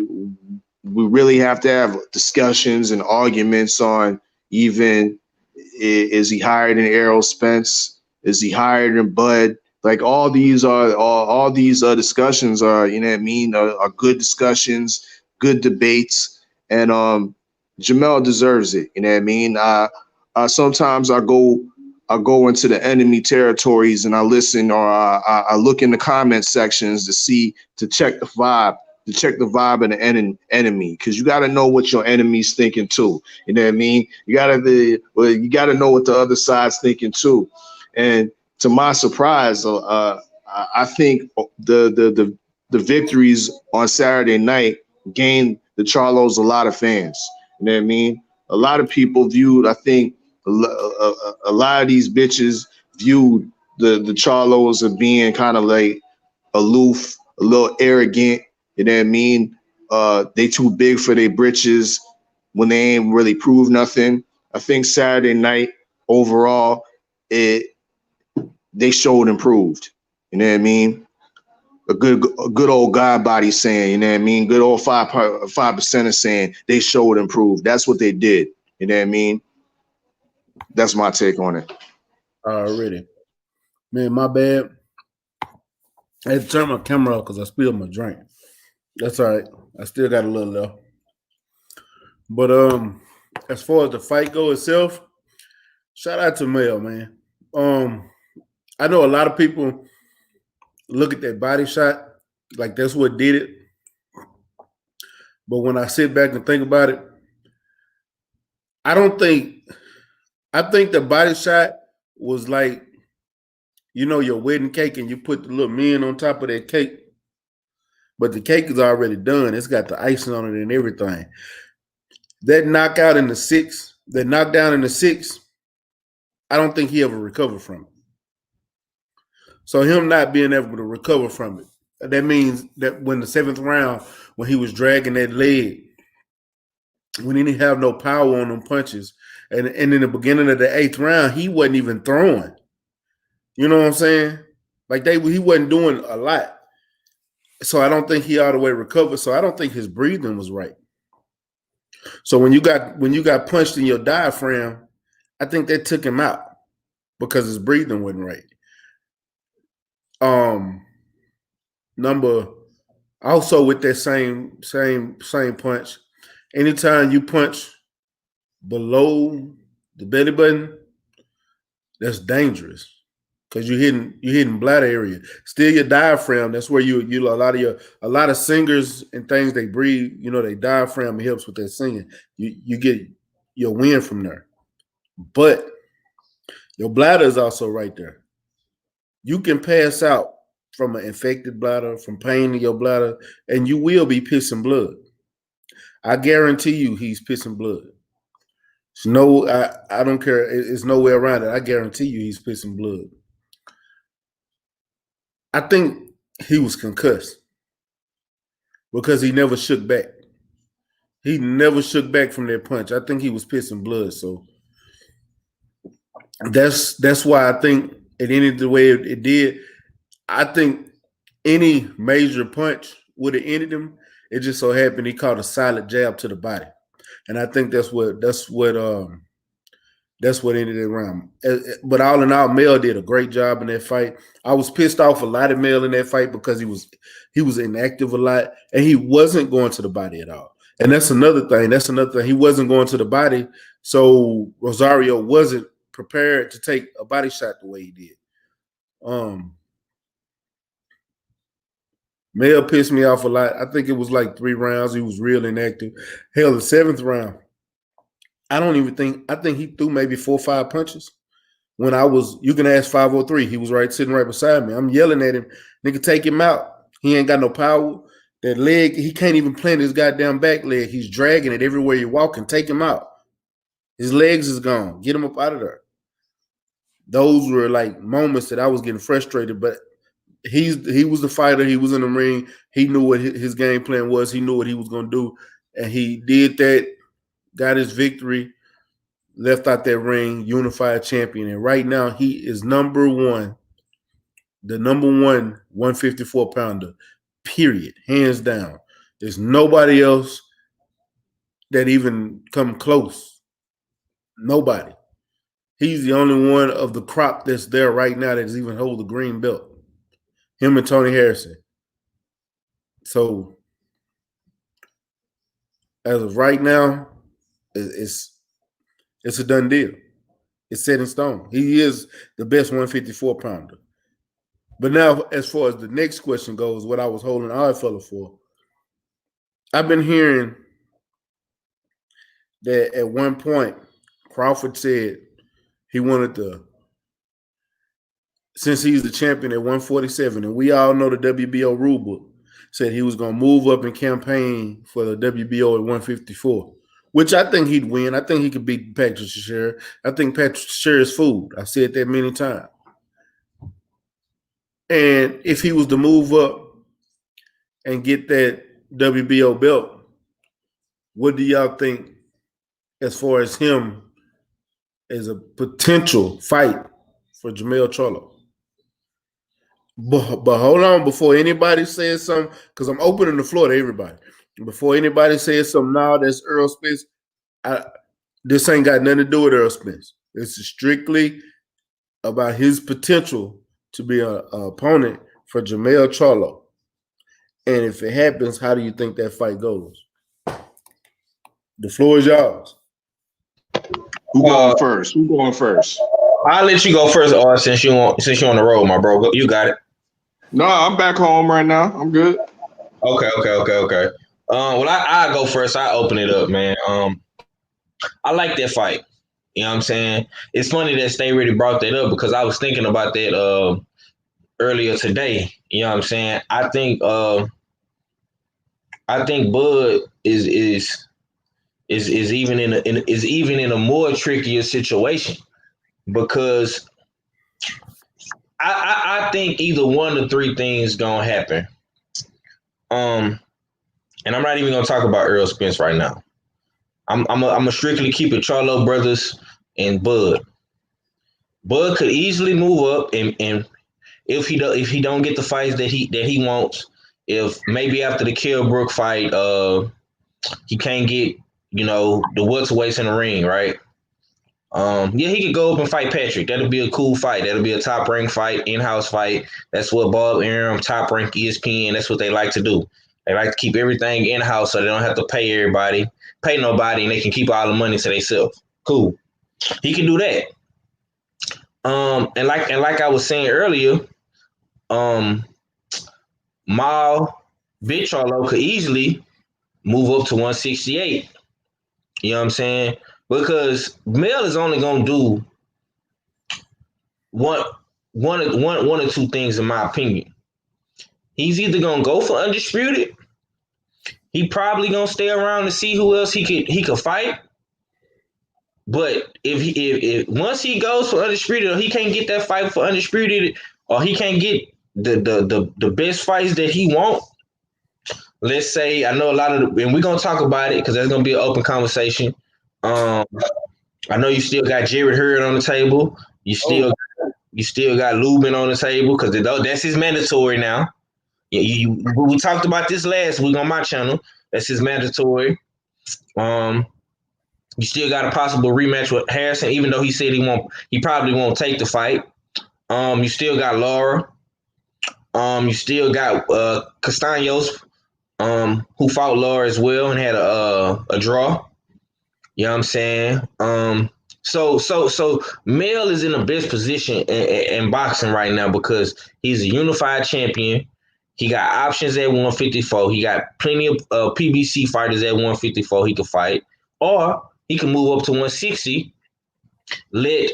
E: really have to have discussions and arguments on, even is he higher than Errol Spence? Is he higher than Bud? Like all these discussions are, you know what I mean, are good discussions, good debates, and Jamel deserves it. You know what I mean? Sometimes I go into the enemy territories and I listen, or I look in the comment sections to check the vibe of the enemy, because you got to know what your enemy's thinking too. You know what I mean? You got to know what the other side's thinking too. And to my surprise, I think the victories on Saturday night gained the Charlos a lot of fans. You know what I mean? A lot of people viewed, I think, a lot of these bitches viewed the Charlos as being kind of like aloof, a little arrogant. You know what I mean? They too big for their britches when they ain't really proved nothing. I think Saturday night overall, they showed improved. You know what I mean? A good old God body saying, you know what I mean? Good old 5% saying they showed improved. That's what they did. You know what I mean? That's my take on it.
B: Already. Man, my bad. I had to turn my camera off because I spilled my drink. That's all right. I still got a little left. But as far as the fight go itself, shout out to Mel, man. I know a lot of people look at that body shot like that's what did it. But when I sit back and think about it, I think the body shot was like, you know, your wedding cake and you put the little men on top of that cake. But the cake is already done. It's got the icing on it and everything. That knockdown in the sixth, I don't think he ever recovered from it. So him not being able to recover from it, that means that when the seventh round, when he was dragging that leg, when he didn't have no power on them punches, and in the beginning of the eighth round, he wasn't even throwing. You know what I'm saying? Like he wasn't doing a lot. So I don't think he all the way recovered. So I don't think his breathing was right. So when you got punched in your diaphragm, I think that took him out because his breathing wasn't right. Number also with that same punch, anytime you punch below the belly button, that's dangerous because you're hitting bladder area. Still your diaphragm, that's where a lot of singers and things, they breathe, you know, they diaphragm helps with that singing. You get your wind from there. But your bladder is also right there. You can pass out from an infected bladder, from pain in your bladder, and you will be pissing blood. I guarantee you he's pissing blood. I don't care. It's no way around it. I guarantee you he's pissing blood. I think he was concussed because he never shook back. He never shook back from that punch. I think he was pissing blood. So that's why I think it ended the way it did. I think any major punch would have ended him. It just so happened he caught a solid jab to the body, and I think that's what ended it around. But all in all, Mel did a great job in that fight. I was pissed off a lot of Mel in that fight because he was inactive a lot, and he wasn't going to the body at all. And that's another thing. He wasn't going to the body, so Rosario wasn't prepared to take a body shot the way he did. Mel pissed me off a lot. I think it was like 3 rounds. He was real inactive. Hell, the 7th round, I think he threw maybe 4 or 5 punches. You can ask 503. He was sitting right beside me. I'm yelling at him, nigga, take him out. He ain't got no power. That leg, he can't even plant his goddamn back leg. He's dragging it everywhere you're walking. Take him out. His legs is gone. Get him up out of there. Those were like moments that I was getting frustrated, but he was the fighter. He was in the ring. He knew what his game plan was. He knew what he was going to do, and he did that, got his victory, left out that ring, unified champion. And right now he is the number one 154-pounder, period, hands down. There's nobody else that even come close Nobody. He's the only one of the crop that's there right now that's even hold the green belt. Him and Tony Harrison. So as of right now, it's a done deal. It's set in stone. He is the best 154 pounder. But now, as far as the next question goes, what I was holding Oddfellow for, I've been hearing that at one point Crawford said he wanted to, since he's the champion at 147, and we all know the WBO rulebook, said he was going to move up and campaign for the WBO at 154, which I think he'd win. I think he could beat Patrick Teixeira. I think Patrick Teixeira is food. I've said that many times. And if he was to move up and get that WBO belt, what do y'all think as far as him as a potential fight for Jermell Charlo? But hold on, before anybody says something, because I'm opening the floor to everybody. Before anybody says something, now that's Errol Spence. This ain't got nothing to do with Errol Spence. This is strictly about his potential to be an opponent for Jermell Charlo. And if it happens, how do you think that fight goes? The floor is yours.
E: Who going first? Who going first?
D: I'll let you go first, since you're on the road, my bro. You got it.
E: No, I'm back home right now. I'm good.
D: Okay. Well, I go first. I open it up, man. I like that fight. You know what I'm saying? It's funny that Stay Ready brought that up because I was thinking about that earlier today. You know what I'm saying? I think Bud is even in a more trickier situation because I think either one of three things gonna happen. And I'm not even gonna talk about Errol Spence right now. I'm gonna strictly keep it Charlo brothers and Bud. Bud could easily move up, and if he don't get the fights that he wants, if maybe after the Kell Brook fight, he can't get the welterweights in the ring, right? He could go up and fight Patrick. That'll be a cool fight. That'll be a top ranked fight, in-house fight. That's what Bob Arum, top ranked ESPN. That's what they like to do. They like to keep everything in-house so they don't have to pay nobody, and they can keep all the money to themselves. Cool. He can do that. And like I was saying earlier, Mal Big Charlo could easily move up to 168. You know what I'm saying? Because Mel is only gonna do one or two things, in my opinion. He's either gonna go for undisputed. He probably gonna stay around to see who else he could fight. But if once he goes for undisputed, or he can't get that fight for undisputed, or he can't get the best fights that he wants. Let's say, I know a lot of and we're gonna talk about it because there's gonna be an open conversation. I know you still got Jared Hurd on the table. You still got Lubin on the table because that's his mandatory now. We talked about this last week on my channel. That's his mandatory. You still got a possible rematch with Harrison, even though he said he probably won't take the fight. You still got Laura. You still got Castaños, who fought Laura as well and had a draw. You know what I'm saying? So Mel is in the best position in boxing right now because he's a unified champion. He got options at 154. He got plenty of PBC fighters at 154 he could fight. Or he can move up to 160, let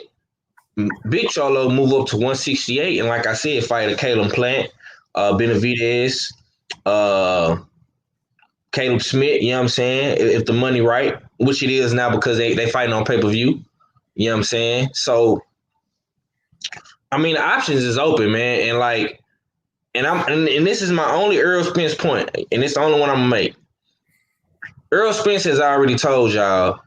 D: Big Charlo move up to 168, and like I said, fight a Caleb Plant, Benavidez, Caleb Smith, you know what I'm saying? If the money right, which it is now because they fighting on pay-per-view. You know what I'm saying? So, I mean, the options is open, man. And this is my only Errol Spence point, and it's the only one I'm gonna make. Errol Spence has already told the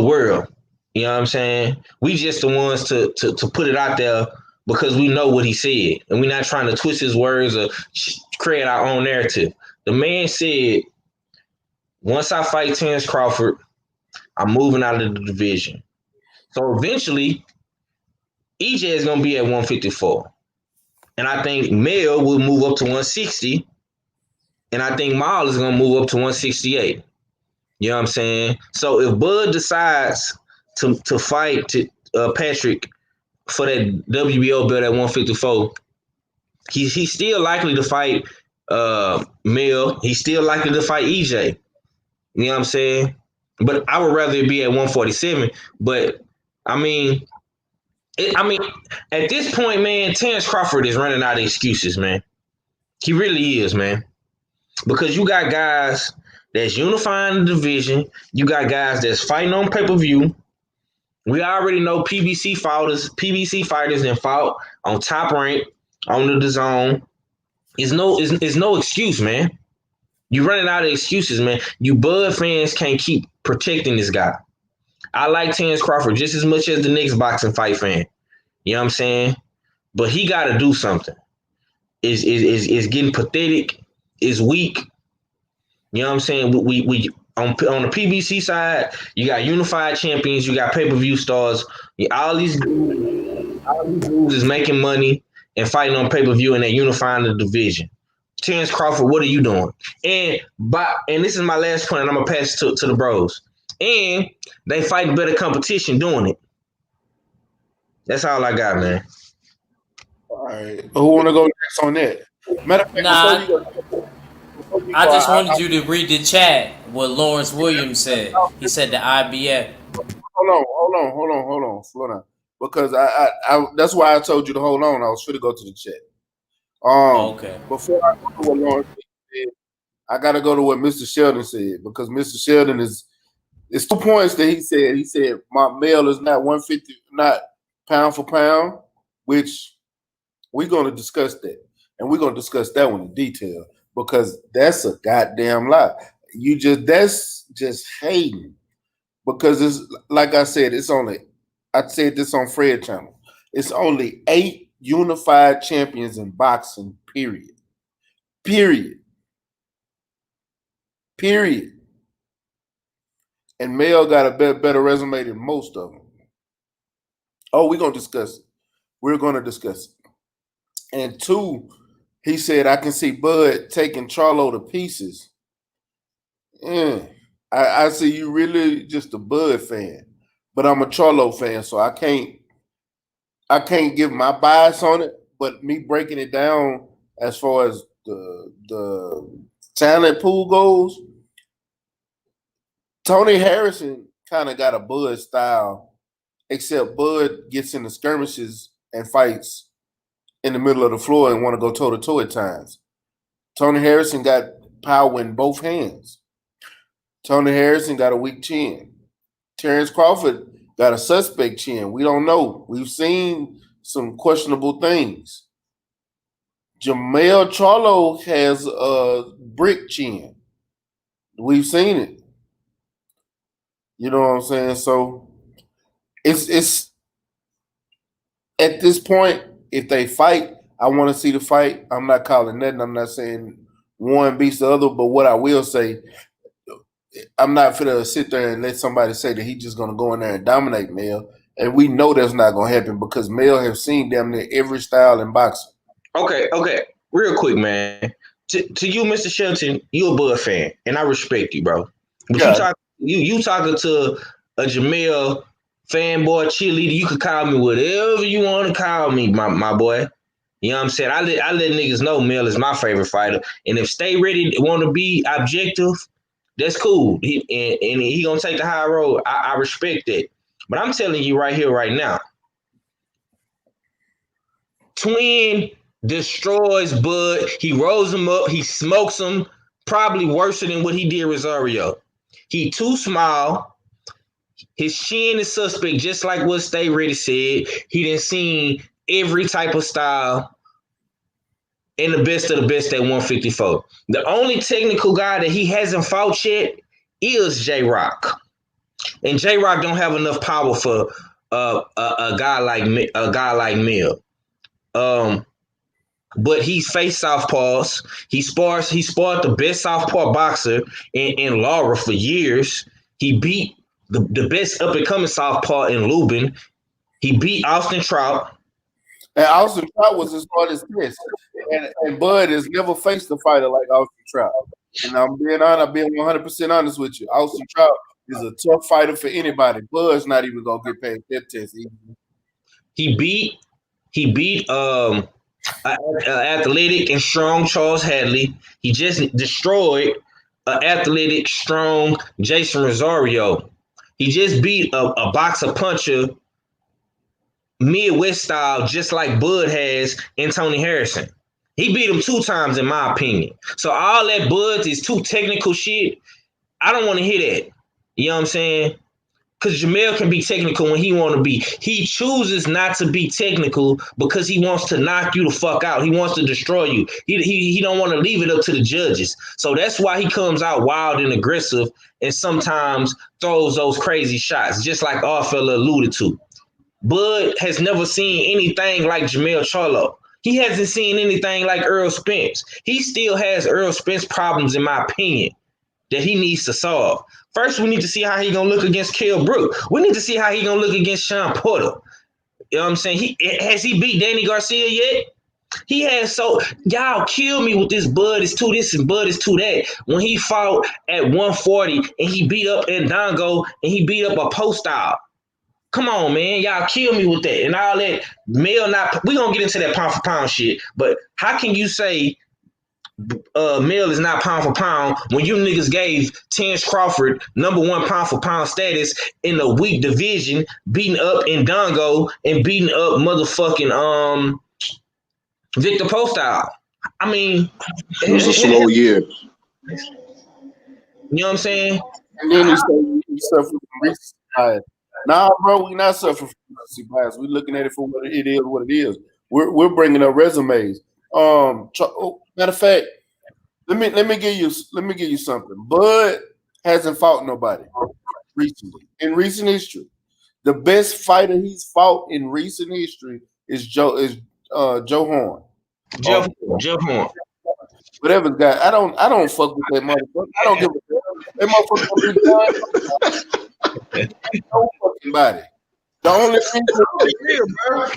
D: world, you know what I'm saying? We just the ones to put it out there because we know what he said, and we're not trying to twist his words or create our own narrative. The man said, once I fight Terence Crawford, I'm moving out of the division. So eventually, EJ is gonna be at 154, and I think Mel will move up to 160, and I think Maul is gonna move up to 168. You know what I'm saying? So if Bud decides to fight Patrick for that WBO belt at 154, he's still likely to fight Mel. He's still likely to fight EJ. You know what I'm saying? But I would rather it be at 147. But I mean, at this point, man, Terrence Crawford is running out of excuses, man. He really is, man. Because you got guys that's unifying the division. You got guys that's fighting on pay-per-view. We already know PBC fighters that fought on Top Rank, on the DAZN. It's no excuse, man. You're running out of excuses, man. You Bud fans can't keep protecting this guy. I like Terrence Crawford just as much as the next boxing fight fan. You know what I'm saying? But he got to do something. It's getting pathetic. It's weak. You know what I'm saying? We on the PBC side, you got unified champions, you got pay-per-view stars. All these dudes is making money and fighting on pay-per-view, and they're unifying the division. Terrence Crawford, what are you doing? And this is my last point, and I'm gonna pass it to the bros. And they fight better competition doing it. That's all I got, man.
B: All right. Who want to go next on that? Matter of fact,
C: I just wanted you to read the chat. What Lawrence Williams said. He said the IBF.
B: Hold on. Slow down. Because I that's why I told you to hold on. I was finna go to the chat.
C: Okay.
B: Before I go to what Lawrence said, I gotta go to what Mr. Sheldon said, because Mr. Sheldon it's 2 points that he said. He said my Mel is not 150, not pound for pound, which we're gonna discuss that. And we're gonna discuss that one in detail, because that's a goddamn lie. That's just hating. Because it's like I said, I said this on Fred channel. It's only 8 unified champions in boxing, period. And Mel got a better resume than most of them. Oh, we're going to discuss it. We're going to discuss it. And 2, he said, I can see Bud taking Charlo to pieces. I see you really just a Bud fan. But I'm a Charlo fan, so I can't give my bias on it. But me breaking it down as far as the talent pool goes, Tony Harrison kind of got a Bud style, except Bud gets in the skirmishes and fights in the middle of the floor and want to go toe-to-toe at times. Tony Harrison got power in both hands. Tony Harrison got a weak chin. Terrence Crawford got a suspect chin. We don't know. We've seen some questionable things. Jermell Charlo has a brick chin. We've seen it. You know what I'm saying? So it's at this point, if they fight, I want to see the fight. I'm not calling nothing. I'm not saying one beats the other, but what I will say, I'm not finna sit there and let somebody say that he's just gonna go in there and dominate Mel. And we know that's not gonna happen, because Mel have seen damn near every style in boxing.
D: Okay. Real quick, man. To you, Mr. Shelton, you a Bud fan, and I respect you, bro. But
B: Yeah.
D: you talking to a Jermell fanboy cheerleader. You could call me whatever you want to call me, my boy. You know what I'm saying? I let niggas know Mel is my favorite fighter. And if Stay Ready want to be objective, that's cool. He gonna take the high road. I respect that. But I'm telling you right here, right now, Twin destroys Bud. He rolls him up. He smokes him, probably worse than what he did Rosario. He too small. His chin is suspect, just like what Stay Ready said. He done seen every type of style and the best of the best at 154. The only technical guy that he hasn't fought yet is J-Rock. And J-Rock don't have enough power for a guy like Mel. But he's faced southpaws. He sparred the best southpaw boxer in Laura for years. He beat the best up and coming southpaw in Lubin. He beat Austin Trout.
B: And Austin Trout was as hard as this. And Bud has never faced a fighter like Austin Trout. And I'm being honest, I'm being 100% honest with you. Austin Trout is a tough fighter for anybody. Bud's not even gonna get past that test.
D: He beat athletic and strong Charles Hadley. He just destroyed athletic, strong Jason Rosario. He just beat a boxer puncher, Midwest style, just like Bud has in Tony Harrison. He beat him 2 times, in my opinion. So all that Bud is too technical shit. I don't want to hear that. You know what I'm saying? Because Jamel can be technical when he want to be. He chooses not to be technical because he wants to knock you the fuck out. He wants to destroy you. He don't want to leave it up to the judges. So that's why he comes out wild and aggressive and sometimes throws those crazy shots, just like our fella alluded to. Bud has never seen anything like Jamel Charlo. He hasn't seen anything like Earl Spence. He still has Earl Spence problems, in my opinion, that he needs to solve. First, we need to see how he gonna look against Kell Brook. We need to see how he gonna look against Sean Porter. You know what I'm saying? Has he beat Danny Garcia yet? He has. So y'all kill me with this Bud is to this and Bud is to that. When he fought at 140 and he beat up Ndongo and he beat up a post-style. Come on, man. Y'all kill me with that. And all that Mel we gonna get into that pound for pound shit, but how can you say Mel is not pound for pound when you niggas gave Terence Crawford #1 pound for pound status in the weak division, beating up Ndongo and beating up motherfucking Victor Postile? I mean,
E: It was a slow year.
D: You know what I'm saying?
B: And then he said he suffered from recency bias. Nah, bro, we not suffering from recency bias. We looking at it for what it is. We're bringing up resumes. Matter of fact, let me give you something. Bud hasn't fought nobody recently in recent history. The best fighter he's fought in recent history is Joe Horn.
D: Jeff Horn.
B: Whatever guy. I don't fuck with that motherfucker. I don't give a damn. That motherfucker no fucking body. The only thing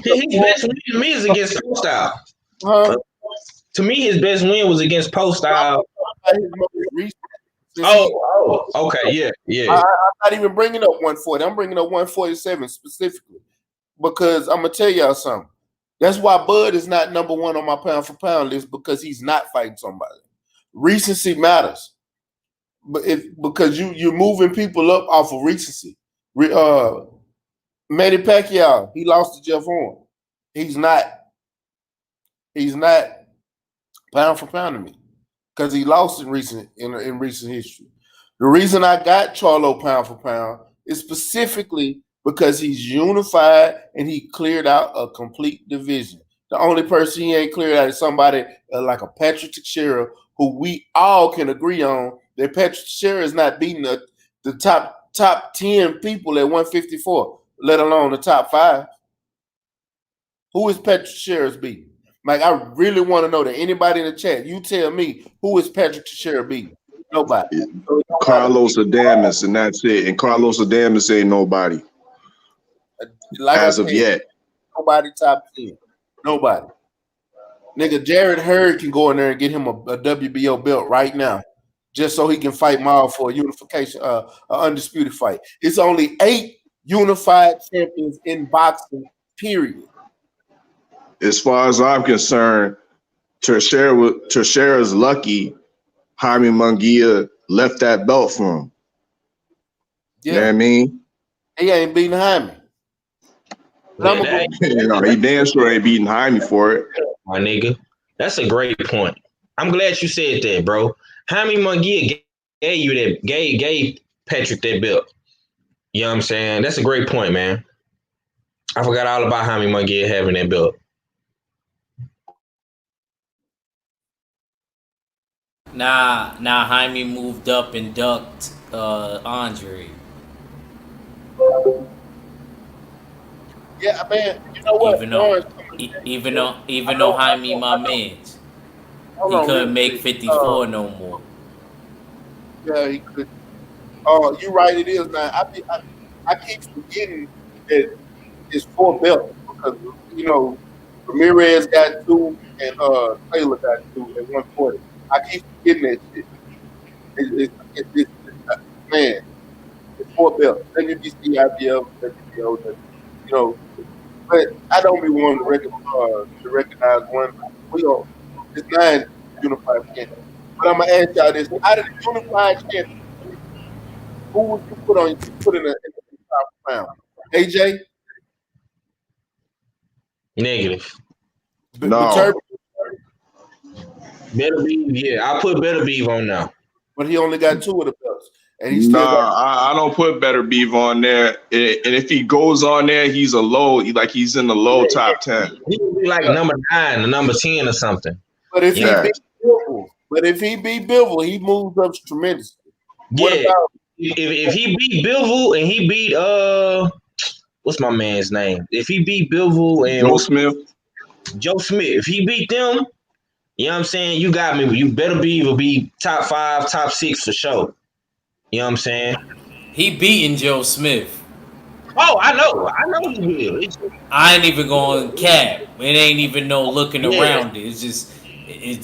D: his best win to me is against Postile. To me, his best win was against Postile. Oh, okay, yeah.
B: I'm not even bringing up 140. I'm bringing up 147 specifically because I'm gonna tell y'all something. That's why Bud is not #1 on my pound for pound list, because he's not fighting somebody. Recency matters, but because you're moving people up off of recency. Manny Pacquiao, he lost to Jeff Horn. He's not pound for pound to me because he lost in recent history. The reason I got Charlo pound for pound is specifically because he's unified and he cleared out a complete division. The only person he ain't cleared out is somebody like a Patrick Teixeira, who we all can agree on that Patrick Teixeira is not beating the top 10 people at 154, let alone the top 5. Who is Patrick Teixeira's beating? Like, I really want to know that. Anybody in the chat, you tell me, who is Patrick Teixeira beating? Nobody.
E: Carlos Adames, and that's it. And Carlos Adames ain't nobody.
B: Like
E: as of yet.
B: Nobody top 10. Nobody. Nigga, Jared Hurd can go in there and get him a WBO belt right now, just so he can fight Maul for a unification, an undisputed fight. It's only 8 unified champions in boxing, period.
E: As far as I'm concerned, Teixeira's lucky Jaime Munguia left that belt for him.
B: Yeah.
E: You know what I mean?
B: He ain't beating Jaime.
E: He damn sure ain't beating Jaime for it.
D: My nigga, that's a great point. I'm glad you said that, bro. Jaime Munguia gave Patrick that belt. You know what I'm saying? That's a great point, man. I forgot all about Jaime Munguia having that belt.
C: Nah, Jaime moved up and ducked Andre.
B: Yeah, man. You know what?
C: Even though Jaime my man's, he couldn't make 54 no more.
B: Yeah, he could. Oh, you're right. It is now. I keep forgetting that it's 4 belts because Ramirez got 2 and Taylor got 2 at 140. I keep forgetting that shit. Man, it's 4 belts. WBC, IBF, WBO, but I don't be wanting to recognize one. We don't. It's 9 unified champions. But I'm gonna ask y'all this: out of the unified champions, who would you put in the top round? AJ?
F: Negative.
E: No.
F: Better Beef, yeah. I put Better Beef on now.
B: But he only got 2 of the belts. And he still
E: I don't put Better Beef on there. And if he goes on there, he's he's in the low top 10.
F: He would be like number 9 or number 10 or something.
B: But if he beat Bivol, he moves up tremendously.
F: Yeah. If he beat Bivol and he beat what's my man's name? If he beat Bivol and Joe Smith, if he beat them, you know what I'm saying? You got me. You Better Beef will be top 5, top 6 for sure. You know what I'm saying?
C: He beating Joe Smith.
F: Oh, I know he will.
C: I ain't even going cap. It ain't even no looking around it. It's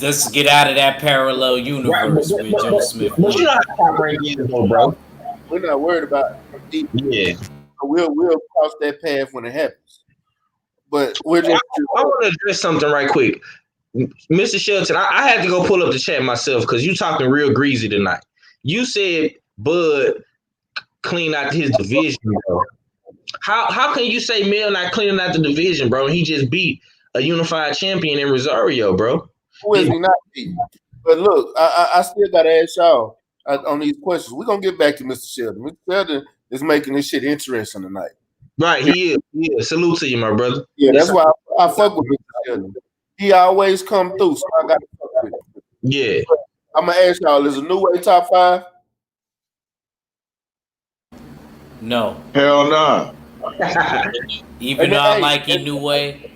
C: just get out of that parallel universe with Joe Smith.
F: But you know how top rank is, bro.
B: We're not worried about it.
F: Yeah.
B: So we'll cross that path when it happens. But we're just.
F: I want to address something right quick. Mr. Shelton, I had to go pull up the chat myself because you talking real greasy tonight. You said Bud clean out his division, bro. How can you say Mill not cleaning out the division, bro? He just beat a unified champion in Rosario, bro.
B: Who is he not beating? But look, I still got to ask y'all on these questions. We're going to get back to Mr. Sheldon. Mr. Sheldon is making this shit interesting tonight.
F: Right, he is. Yeah, salute to you, my brother.
B: Yeah, that's why I fuck with Mr. Sheldon. He always come through, so I got to fuck with him.
F: Yeah.
B: But I'm going to ask y'all, is a New Way top 5?
C: No.
E: Hell no.
C: Even though I like a New Way.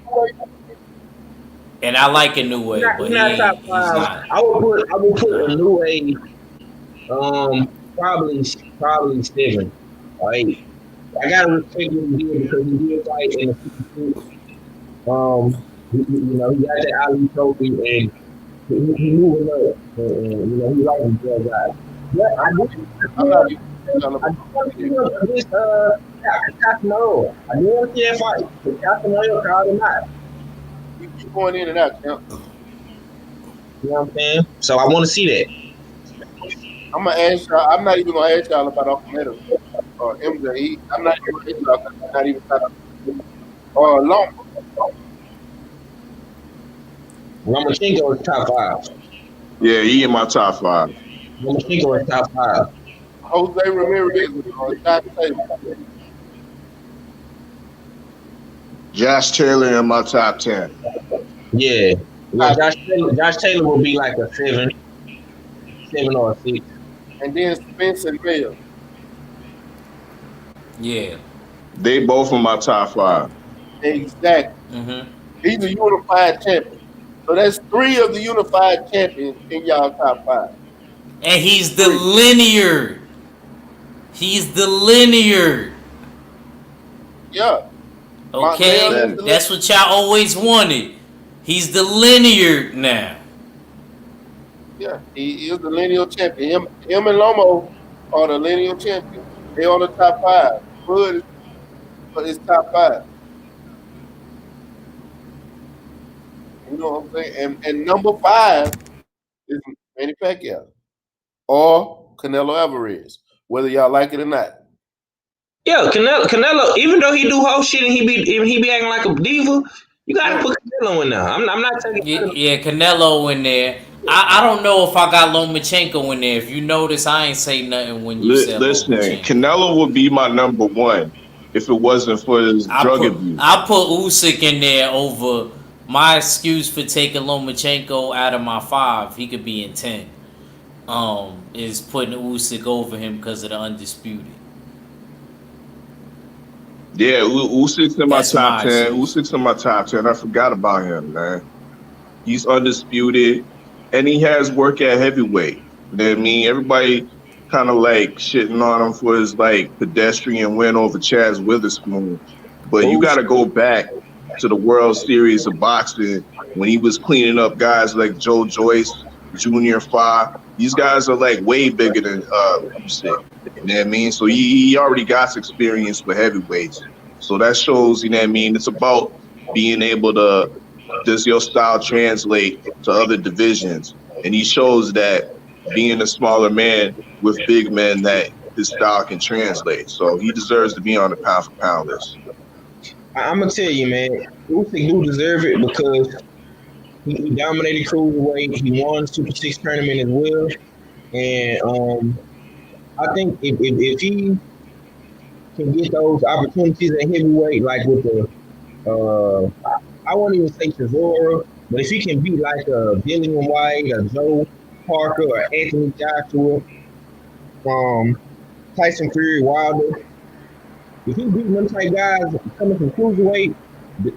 C: And I like a New Way, but he's not.
F: I would put a New Way probably 7 or 8. I gotta respect him here because he did fight in the 52. He got that Ali trophy and he moving up. And he like his guys. But I do want to see this Casanova. I do want to see that fight. The Casanova crowd or not.
B: You keep going in and out, Champ.
F: You know what I'm saying? So I want to see that.
B: I'm gonna ask y'all. I'm not even gonna ask y'all about Almeida or MJ. I'm not even gonna ask y'all because I'm not even talking or Long.
F: Lomachenko is top 5.
E: Yeah, he in my top 5.
F: Lomachenko is top 5.
B: Jose Ramirez or Josh Taylor.
E: Josh Taylor in my top 10.
F: Yeah. Josh Taylor will be like a 7 or a 6.
B: And then Spence and Bell.
C: Yeah.
E: They both in my top 5.
B: Exactly.
C: Mm-hmm.
B: He's a unified champion. So that's 3 of the unified champions in y'all top 5.
C: And he's the linear. He's the linear.
B: Yeah.
C: Okay? That's what y'all always wanted. He's the linear now.
B: Yeah, he is the lineal champion. Him and Lomo are the lineal champions. They're on the top 5. Bud is top 5. You know what I'm saying? And number 5 is Manny Pacquiao or Canelo Alvarez, whether y'all like it or not.
F: Yeah, Canelo, even though he do whole shit and he be acting like a diva, you gotta put Canelo in there. I'm not taking
C: Canelo in there. I don't know if I got Lomachenko in there. If you notice, I ain't say nothing when you said
E: Listen, Canelo would be my number 1 if it wasn't for his drug abuse.
C: I put Usyk in there over. My excuse for taking Lomachenko out of my 5, he could be in 10. Is putting Usyk over him because of the undisputed.
E: Yeah, Usyk's in my top 10.
C: excuse.
E: Usyk's in my top 10. I forgot about him, man. He's undisputed, and he has work at heavyweight. You know what I mean? Everybody kind of like shitting on him for his like pedestrian win over Chaz Witherspoon. But you got to go back to the World Series of boxing when he was cleaning up guys like Joe Joyce, Junior Fa. These guys are like way bigger than Usyk. You know what I mean? So he already got experience with heavyweights. So that shows, you know what I mean? It's about being able to, does your style translate to other divisions? And he shows that being a smaller man with big men, that his style can translate. So he deserves to be on the pound for pound list.
F: I'm gonna tell you, man, Usyk do deserve it because he dominated cruiserweight. He won the Super 6 tournament as well, and I think if he can get those opportunities at heavyweight, like with the I won't even say Chisora, but if he can beat like a Dillian White, a Joe Parker, or Anthony Joshua, Tyson Fury, Wilder. If he beat them type guys coming from cruiserweight,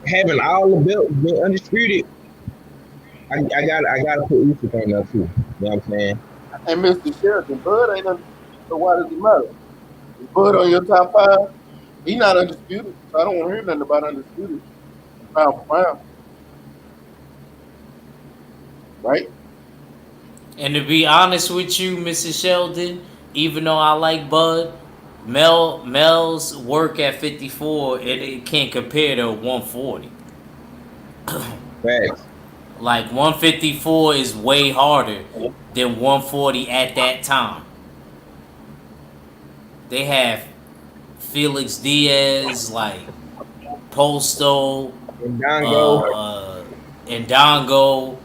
F: having all the belts, being undisputed, I gotta put Usyk on there too. You know what I'm saying?
B: And Mr. Sheridan, Bud ain't undisputed, so why does it matter? Is Bud on your top 5? He's not undisputed, so I don't want to hear nothing about undisputed. Pound for pound. Right?
C: And to be honest with you, Mrs. Sheldon, even though I like Bud, Mel's work at 54, it can't compare to 140.
F: Facts.
C: Like 154 is way harder than 140 at that time. They have Felix Diaz, like Posto, and Dongo.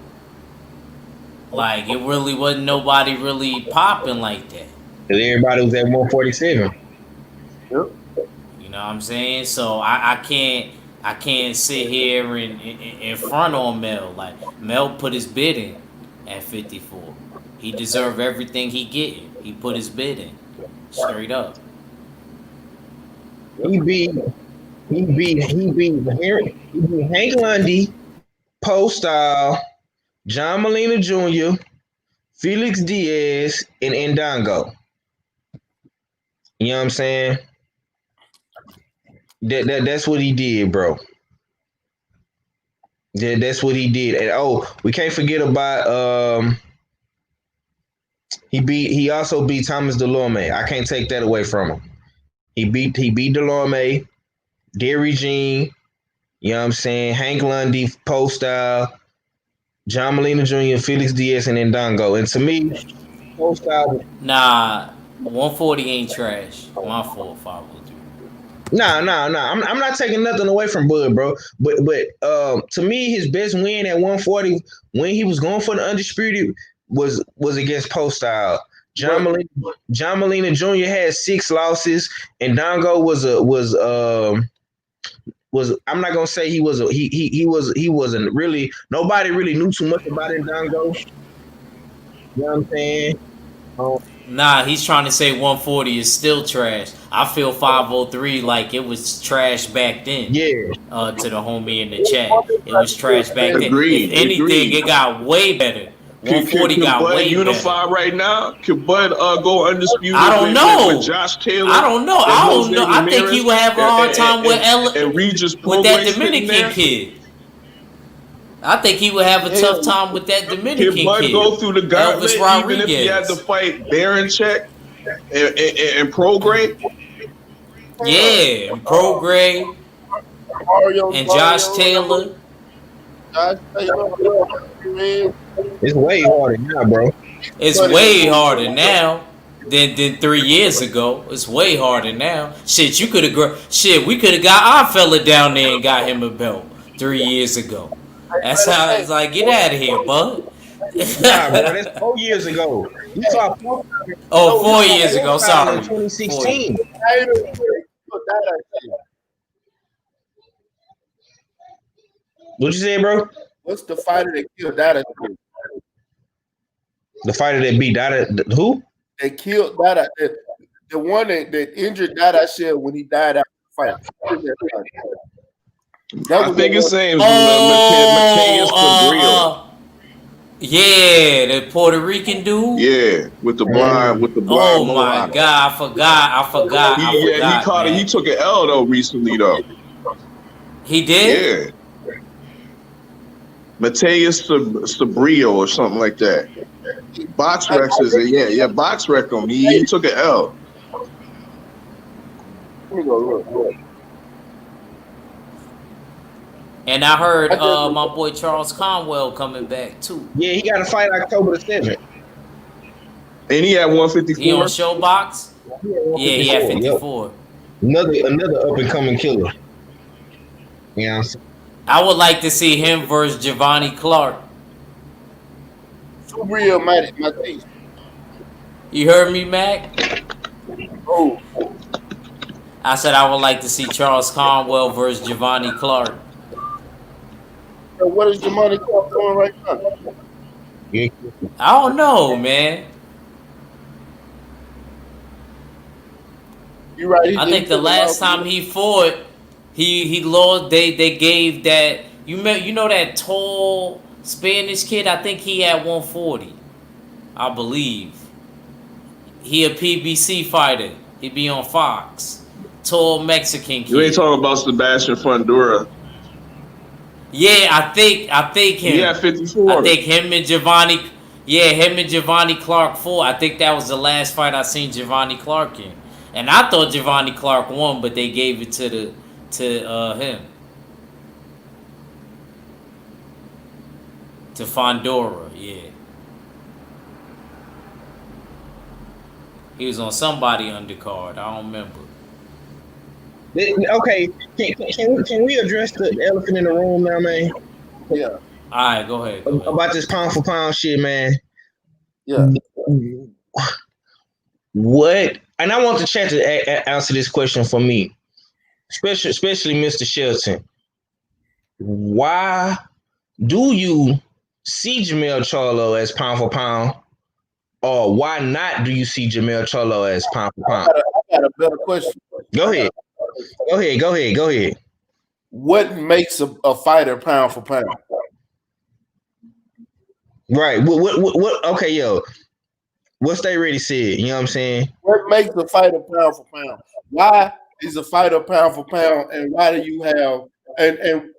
C: Like it really wasn't nobody really popping like that.
F: Because everybody was at 147.
C: You know what I'm saying? So I can't sit here in front on Mel. Like Mel put his bid in at 54. He deserved everything he getting. He put his bid in. Straight up.
F: He beat Hank Lundy, Postal, John Molina Jr., Felix Diaz, and Ndongo. You know what I'm saying? That's what he did, bro. That's what he did. And we can't forget about he also beat Thomas Delorme. I can't take that away from him. He beat Delorme, Derry Jean, you know what I'm saying, Hank Lundy, Postal, John Molina Jr., Felix Diaz, and Ndongo. And to me, Postal.
C: Nah, 140 ain't trash. My fault, 503.
F: Nah. I'm not taking nothing away from Bud, bro. But to me, his best win at 140 when he was going for the undisputed was against Postal. John Molina Jr. had 6 losses, and Dongo was I'm not gonna say he wasn't really, nobody really knew too much about it, Dongo. You know what I'm saying?
C: Nah, he's trying to say 140 is still trash. I feel 503 like it was trash back then.
F: Yeah.
C: To the homie in the chat, it was trash back then.
E: Agreed,
C: If anything,
E: agreed.
C: It got way better. 140
E: can
C: got
E: Bud
C: way
E: unify
C: better.
E: right now? Can Bud go undisputed?
C: I don't know.
E: With Josh Taylor.
C: I don't know. I think he would have a hard time
E: and Regis
C: with that
E: Prograis
C: Dominican kid. I think he would have a tough time with that Dominican
E: Can Bud
C: kid.
E: go through the gauntlet
C: Elvis
E: even if he had to fight Baranchek and Prograis?
C: Yeah, and Prograis and Josh Taylor.
F: It's way harder now, bro.
C: It's way harder now than 3 years ago. It's way harder now. Shit, we could have got our fella down there and got him a belt 3 years ago. That's how it's like, get out of here, bud.
F: Nah, bro, that's 4 years ago. You saw 4
C: years ago. Sorry.
F: 2016. What you say, bro?
B: What's the fighter that killed Dada?
F: The fighter that beat Dada, who?
B: They killed Dada. The one that injured Dada Shell when he died after the fight.
E: I think his name's Mateus Prograis.
C: Yeah, the Puerto Rican dude.
E: Yeah, with the blind
C: Oh my
E: mulatto.
C: God, I
E: He
C: forgot,
E: caught it. He
C: man.
E: took an L though recently though.
C: He did?
E: Yeah, Mateus Sabrillo or something like that. Box Rex is it? Yeah. Box Rex him. He took an L.
B: Let me go look.
C: And I heard my boy Charles Conwell coming back too.
F: Yeah, he got a fight October the 7th.
E: And he had 154.
C: He on Showbox? Yeah, he had 54.
F: Yep. Another up and coming killer. Yeah,
C: I would like to see him versus Giovanni Clark.
B: Too real, my thing.
C: You heard me, Mac?
B: Oh,
C: I said I would like to see Charles Conwell versus Giovanni Clark.
B: so what is Jamani Clark doing right now?
F: yeah.
C: I don't know, man.
B: You right?
C: I think the last time he fought, he lost. They gave that you know that tall Spanish kid. I think he had 140. I believe he a PBC fighter. He be on Fox. Tall Mexican kid.
E: You ain't talking about Sebastian Fundora.
C: Yeah, I think him.
E: He had 54.
C: I think him and Giovanni. Yeah, him and Giovanni Clark fought. I think that was the last fight I seen Giovanni Clark in. And I thought Giovanni Clark won, but they gave it to him. To Fundora, yeah. He was on somebody undercard. I don't remember.
F: Okay, can we address the elephant in the room now, man?
B: Yeah,
C: All right, go ahead.
F: About this pound for pound shit, man.
B: yeah.
F: What? And I want the chat to answer this question for me, especially Mr. Shelton. Why do you see Jermell Charlo as pound for pound, or why not do you see Jermell Charlo as pound for pound?
B: I got a better question.
F: Go ahead.
B: What makes a fighter pound for pound?
F: Right. What? Okay, yo. What Stay Ready said. You know what I'm saying?
B: What makes a fighter pound for pound? Why is a fighter pound for pound, and why do you have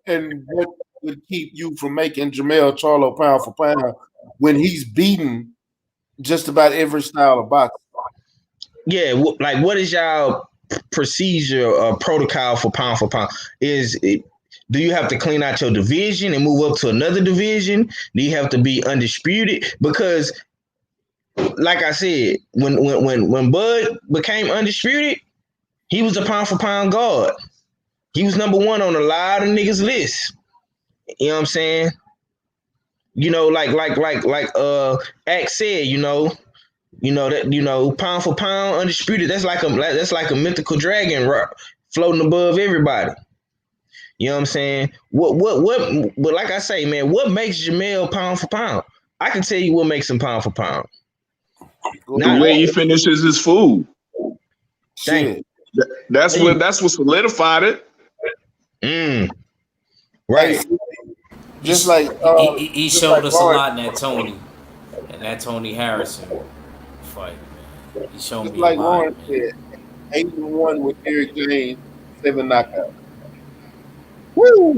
B: and what would keep you from making Jermell Charlo pound for pound when he's beaten just about every style of boxing?
F: Yeah. Like, what is y'all procedure or protocol for pound? Do you have to clean out your division and move up to another division? Do you have to be undisputed? Because, like I said, when Bud became undisputed, he was a pound for pound guard. He was number one on a lot of niggas' list. You know what I'm saying? You know, like Axe said, pound for pound undisputed. That's like a mythical dragon floating above everybody. You know what I'm saying? What? But like I say, man, what makes Jermell pound for pound? I can tell you what makes him pound for pound.
E: The way he finishes his food.
B: Shit.
E: That's what solidified it.
F: Right.
B: Just like
C: he showed us a lot in that Tony Harrison fight. Man. He showed
B: just
C: me
B: like
C: a lot.
B: Lawrence said, 8-1 with Eric James, 7 knockouts.
F: Woo!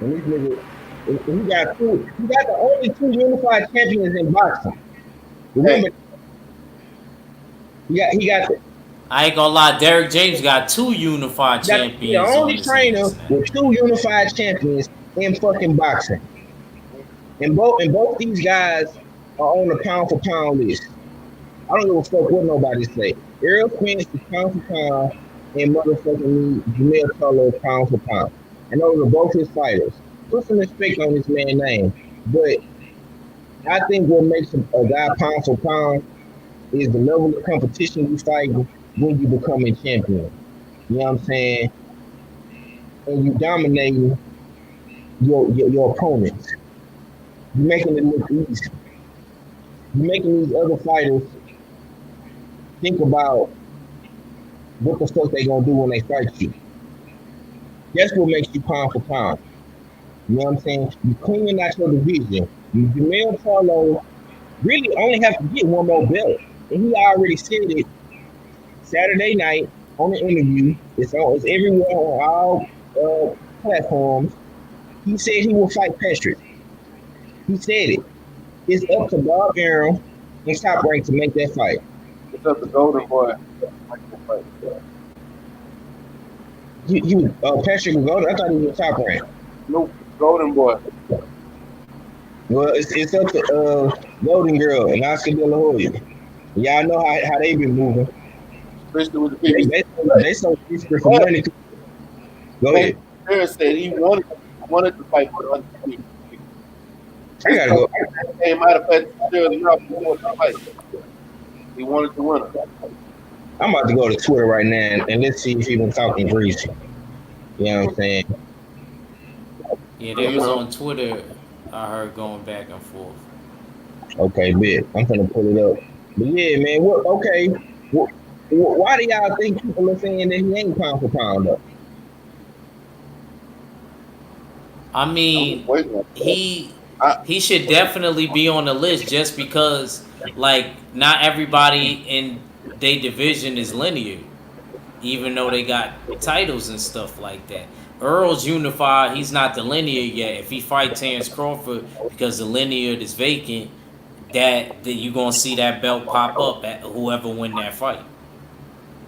F: And this nigga, he got the only 2 unified champions in boxing. Remember, he got the,
C: I ain't gonna lie, Derek James got 2 unified champions.
F: the only trainer with 2 unified champions in fucking boxing. And both these guys are on the pound for pound list. I don't give a fuck what nobody say. Errol Spence is pound for pound, and motherfucking Jermell Charlo pound for pound. And those are both his fighters. Put some respect on this man's name. But I think what makes a guy pound for pound is the level of competition you fight when you become a champion. You know what I'm saying? And you dominating your opponents. You're making it look easy. You're making these other fighters think about what the fuck they gonna do when they fight you. That's what makes you pound for pound. You know what I'm saying? You cleaning out your division. Jamel Charlo really only have to get one more belt. And he already said it Saturday night on the interview. It's everywhere on all platforms. He said he will fight Patrick. He said it. It's up to Bob Arum and Top Rank to make that fight.
B: It's up to Golden Boy.
F: Patrick was Golden. I thought he was Top Rank.
B: Nope, Golden Boy.
F: Well, it's up to Golden Girl and Oscar De La Hoya. Y'all know how they been moving.
B: Especially with the people.
F: They so desperate for money. Go ahead.
B: Harris said he wanted to fight for the undisputed.
F: I gotta go.
B: He might have had to fight. He wanted to win it.
F: I'm about to go to Twitter right now and let's see if he been talking greasy. You know what I'm saying?
C: Yeah, they was on Twitter. I heard going back and forth.
F: Okay, bet. I'm gonna pull it up. But yeah, man. Why do y'all think people are saying that he ain't pound for pound up?
C: I mean, he should definitely be on the list just because, like, not everybody in their division is linear, even though they got titles and stuff like that. Earl's unified. He's not the linear yet. If he fight Terrence Crawford because the linear is vacant, that you're going to see that belt pop up at whoever win that fight.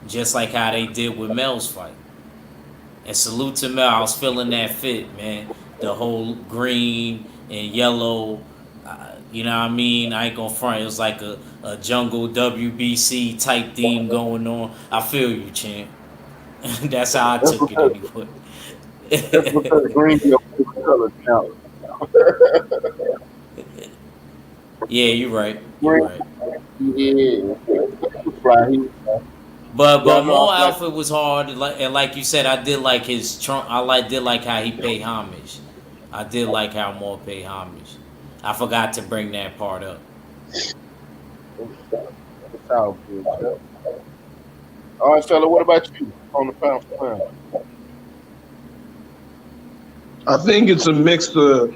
C: Just like how they did with Mel's fight. And salute to Mel. I was feeling that fit, man. The whole green and yellow, you know what I mean? I ain't gonna front. It was like a jungle WBC type theme going on. I feel you, champ. That's how I took it anyway.
B: That's because green is your color now.
C: Yeah, you're right. You're right.
B: Yeah.
C: But Mo outfit was hard, and like you said, I did like his trunk. Did like how he paid homage. I did like how Mo paid homage. I forgot to bring that part up.
B: All right, fella. What about you on the pound for pound?
E: I think it's a mix of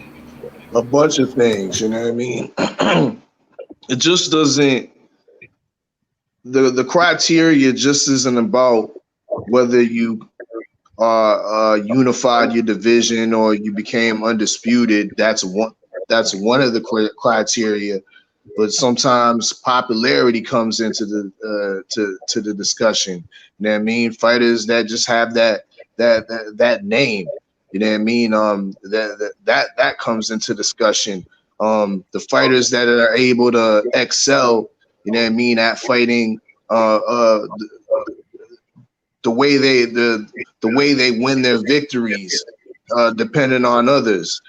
E: a bunch of things. You know what I mean? It just doesn't. The criteria just isn't about whether you unified your division or you became undisputed. That's one of the criteria. But sometimes popularity comes into the to the discussion. You know what I mean? Fighters that just have that name. You know what I mean? That comes into discussion. The fighters that are able to excel, you know what I mean, at fighting, the way they win their victories, depending on others.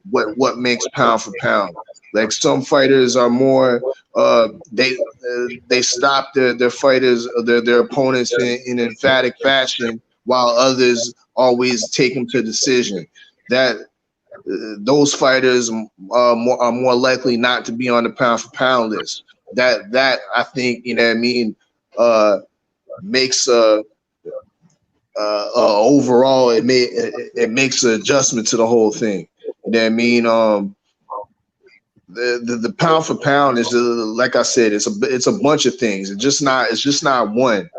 E: What makes pound for pound? Like some fighters are more they stop their fighters, their opponents in emphatic fashion, while others always take them to decision. That those fighters are more likely not to be on the pound for pound list. That I think, you know what I mean, makes overall it makes an adjustment to the whole thing. You know what I mean? The pound for pound is like I said, it's a bunch of things. It's just not one.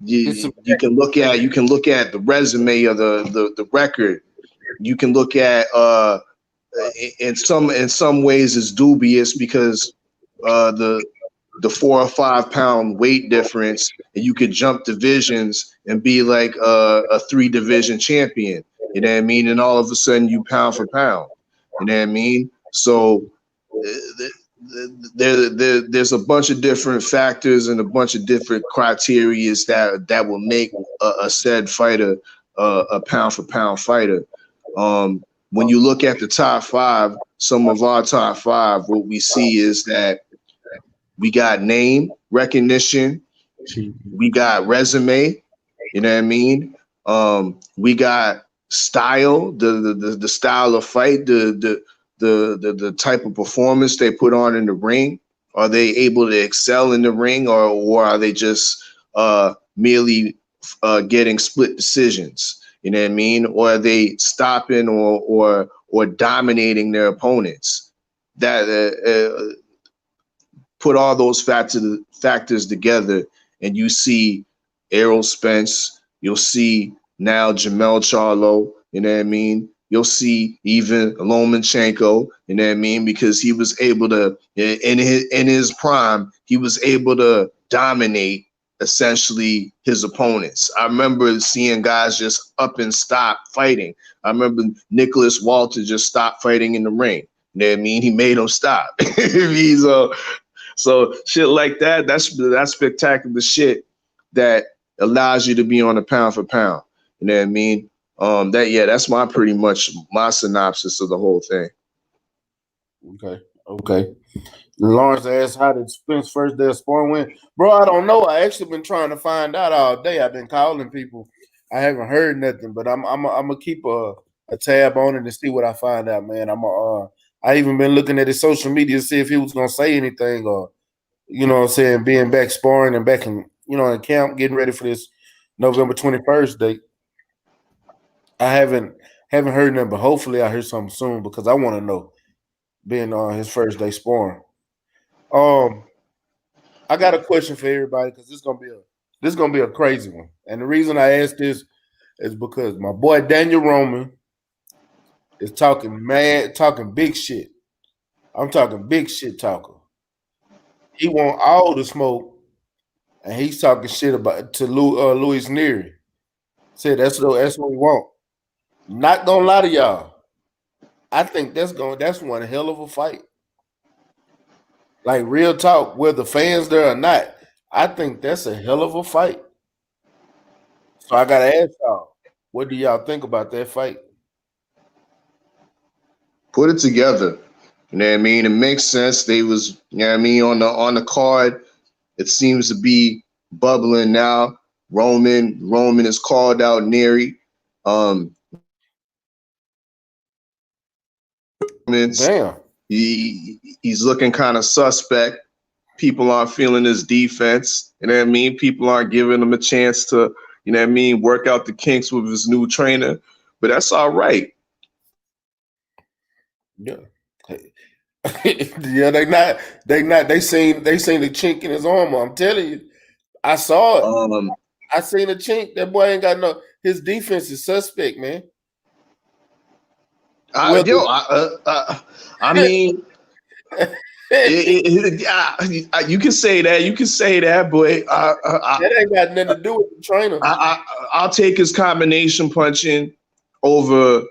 E: You can look at the resume or the record. You can look at in some ways it's dubious because the 4 or 5 pound weight difference, and you could jump divisions and be like a 3 division champion. You know what I mean? And all of a sudden you pound for pound. You know what I mean? So there's a bunch of different factors and a bunch of different criteria that will make a said fighter a pound for pound fighter. When you look at the top 5, some of our top 5, what we see is that we got name recognition, we got resume, you know what I mean? We got style, the style of fight, the type of performance they put on in the ring. Are they able to excel in the ring, or are they just merely getting split decisions? You know what I mean? Or are they stopping or or dominating their opponents. That put all those factors together, and you see Errol Spence, you'll see now Jamel Charlo, you know what I mean? You'll see even Lomachenko, you know what I mean? Because he was able to, in his prime, he was able to dominate essentially his opponents. I remember seeing guys just up and stop fighting. I remember Nicholas Walter just stopped fighting in the ring. You know what I mean? He made him stop. So shit like that, that's spectacular shit that allows you to be on a pound for pound. You know what I mean? That's pretty much my synopsis of the whole thing.
B: Okay. Lawrence asked, how did Spence first day of sparring win? Bro, I don't know. I actually been trying to find out all day. I've been calling people. I haven't heard nothing, but I'm gonna keep a tab on it and see what I find out, man. I even been looking at his social media to see if he was gonna say anything, or you know what I'm saying, being back sparring and back in, you know, in camp, getting ready for this November 21st date. I haven't heard nothing, but hopefully I hear something soon because I want to know, being on his first day sparring. I got a question for everybody because this is gonna be a crazy one. And the reason I asked this is because my boy Daniel Roman is talking big shit. I'm talking big shit talker. He want all the smoke, and he's talking shit about to Luis Nery. Said that's what we want. Not gonna lie to y'all. I think that's one hell of a fight. Like real talk, whether fans there or not, I think that's a hell of a fight. So I gotta ask y'all, what do y'all think about that fight?
E: Put it together. You know what I mean? It makes sense. They was, you know what I mean, on the card. It seems to be bubbling now. Roman has called out Nery.
B: Damn.
E: He's looking kind of suspect. People aren't feeling his defense. You know what I mean? People aren't giving him a chance to, you know what I mean, work out the kinks with his new trainer. But that's all right.
B: Yeah. Yeah, they seen the chink in his armor. I'm telling you. I saw it. I seen a chink. That boy ain't got his defense is suspect, man.
E: I mean, you can say that. You can say that, but
B: that ain't got nothing to do with the trainer.
E: I'll take his combination punching over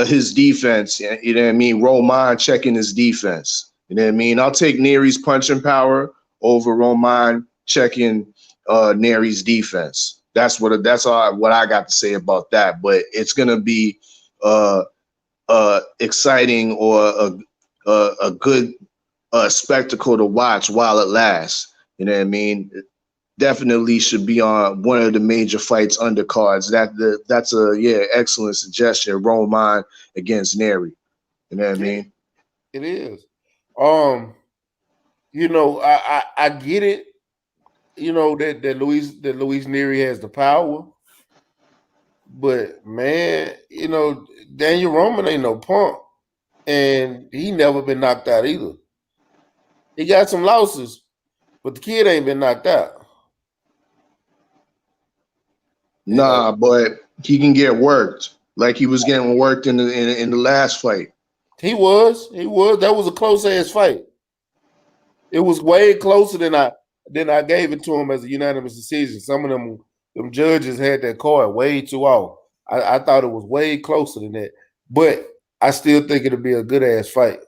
E: his defense. You know what I mean? Roman checking his defense. You know what I mean? I'll take Nery's punching power over Roman checking Nery's defense. That's what I got to say about that. But it's gonna be exciting or a good spectacle to watch while it lasts. You know what I mean? It definitely should be on one of the major fights undercards. That's excellent suggestion. Roman against Nery. You know what I mean?
B: It is. You know, I get it. You know that Luis Nery has the power. But man, you know, Daniel Roman ain't no punk. And he never been knocked out either. He got some losses, but the kid ain't been knocked out.
E: Nah, but he can get worked like he was getting worked in the last fight.
B: He was. That was a close ass fight. It was way closer than I gave it to him as a unanimous decision. Some of them judges had that card way too off. I thought it was way closer than that, but I still think it'll be a good ass fight.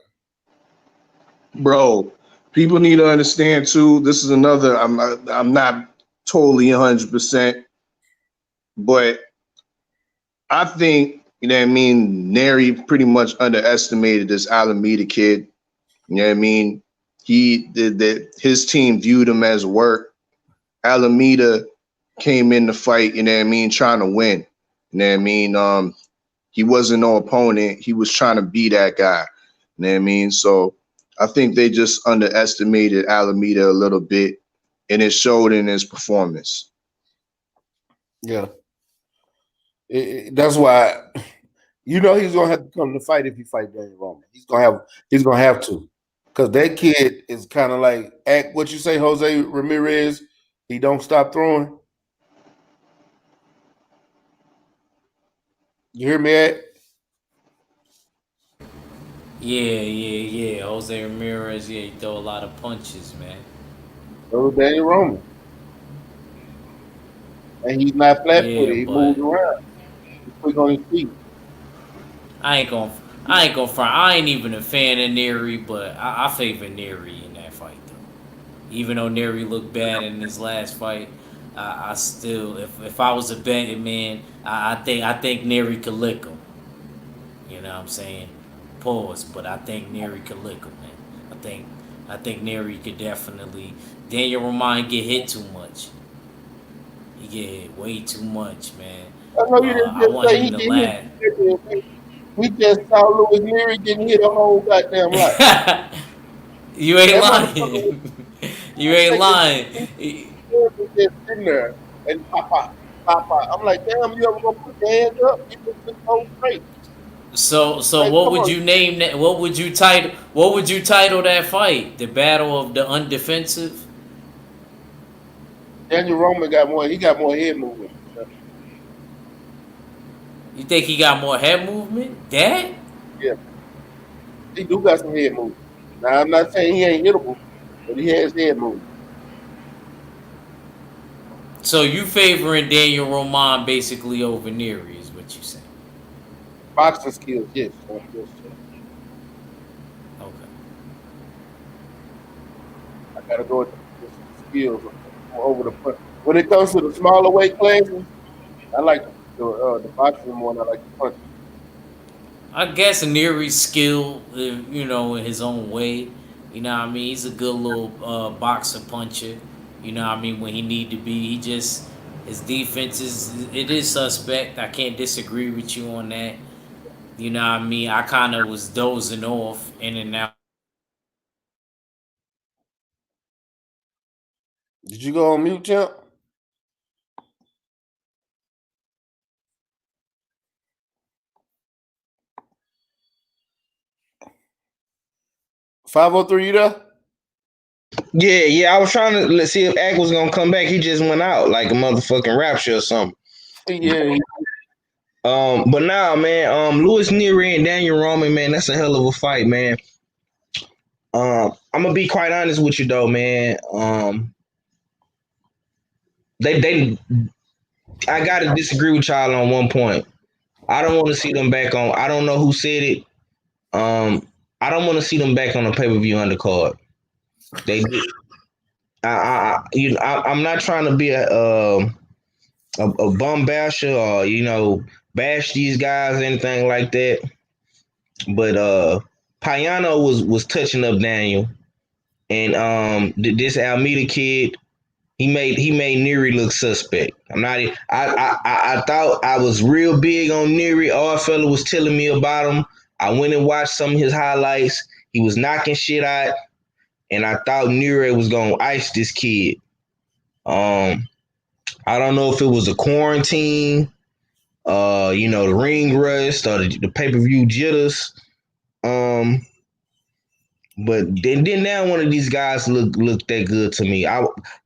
E: Bro, people need to understand too. This is another. I'm not totally 100%, but I think, you know what I mean, Nery pretty much underestimated this Alameda kid. You know what I mean? His team viewed him as work. Alameda came in the fight, you know what I mean, trying to win. You know what I mean? He wasn't no opponent. He was trying to be that guy. You know what I mean? So I think they just underestimated Alameda a little bit, and it showed in his performance.
B: Yeah. That's why You know he's gonna have to come to fight if he fight Daniel Roman. He's gonna have to. Because that kid is kind of like act what you say, Jose Ramirez. He don't stop throwing. You hear me at?
C: Yeah. Jose Ramirez, yeah, he throw a lot of punches, man.
B: So Daniel Roman. And he's not flat
C: Yeah,
B: footed. He
C: but
B: moves around. He's quick on his feet.
C: I ain't gonna front. I ain't even a fan of Neri, but I favor Neri in that fight though. Even though Neri looked bad in his last fight, I still, if I was a betting man, I think Neri could lick him. You know what I'm saying? Pause, but I think Neri could lick him, man. I think Neri could definitely. Daniel Roman get hit too much. He get hit way too much, man.
B: I know you didn't
C: I
B: just
C: want
B: say he
C: him to
B: get
C: laugh.
B: hit. We just saw Louis Leary getting hit a whole goddamn lot.
C: You ain't
B: That motherfucker
C: lying. You ain't lying.
B: was just sitting there and pop. I'm like, damn, you ever gonna put your hands up? You just been so straight.
C: So
B: Like,
C: what
B: come
C: would
B: on.
C: you name that? What would you title that fight? The Battle of the Undefensive?
B: Daniel Roman got more. He got more head movement.
C: You think he got more head movement? That?
B: Yeah, he do got some head movement. Now I'm not saying he ain't hittable, but he has head movement.
C: So you favoring Daniel Roman basically over Neri is what you saying?
B: Boxing skills, yes.
C: Okay.
B: I gotta go with the skills over the punch. When it comes to the smaller weight classes, I like the boxing one. I like the punch.
C: I guess Neri's skill, you know, in his own way. You know what I mean? He's a good little boxer puncher. You know what I mean? When he need to be, his defense is suspect. I can't disagree with you on that. You know what I mean? I kind of was dozing off in and out.
B: Did you go on mute, champ? $503, you there?
F: Yeah. I was trying to let's see if Ack was gonna come back. He just went out like a motherfucking rapture or something.
B: Yeah.
F: But now, man, Louis Neri and Daniel Roman, man, that's a hell of a fight, man. I'm gonna be quite honest with you though, man. They I gotta disagree with y'all on one point. I don't want to see them back on. I don't know who said it. I don't want to see them back on the pay-per-view undercard. They did. I'm not trying to be a bum basher or bash these guys or anything like that. But Payano was touching up Daniel, and this Almeida kid, he made Neri look suspect. I thought I was real big on Neri. All fella was telling me about him. I went and watched some of his highlights. He was knocking shit out, and I thought Neri was gonna ice this kid. I don't know if it was a quarantine, the ring rust or the pay-per-view jitters. But then now one of these guys look that good to me.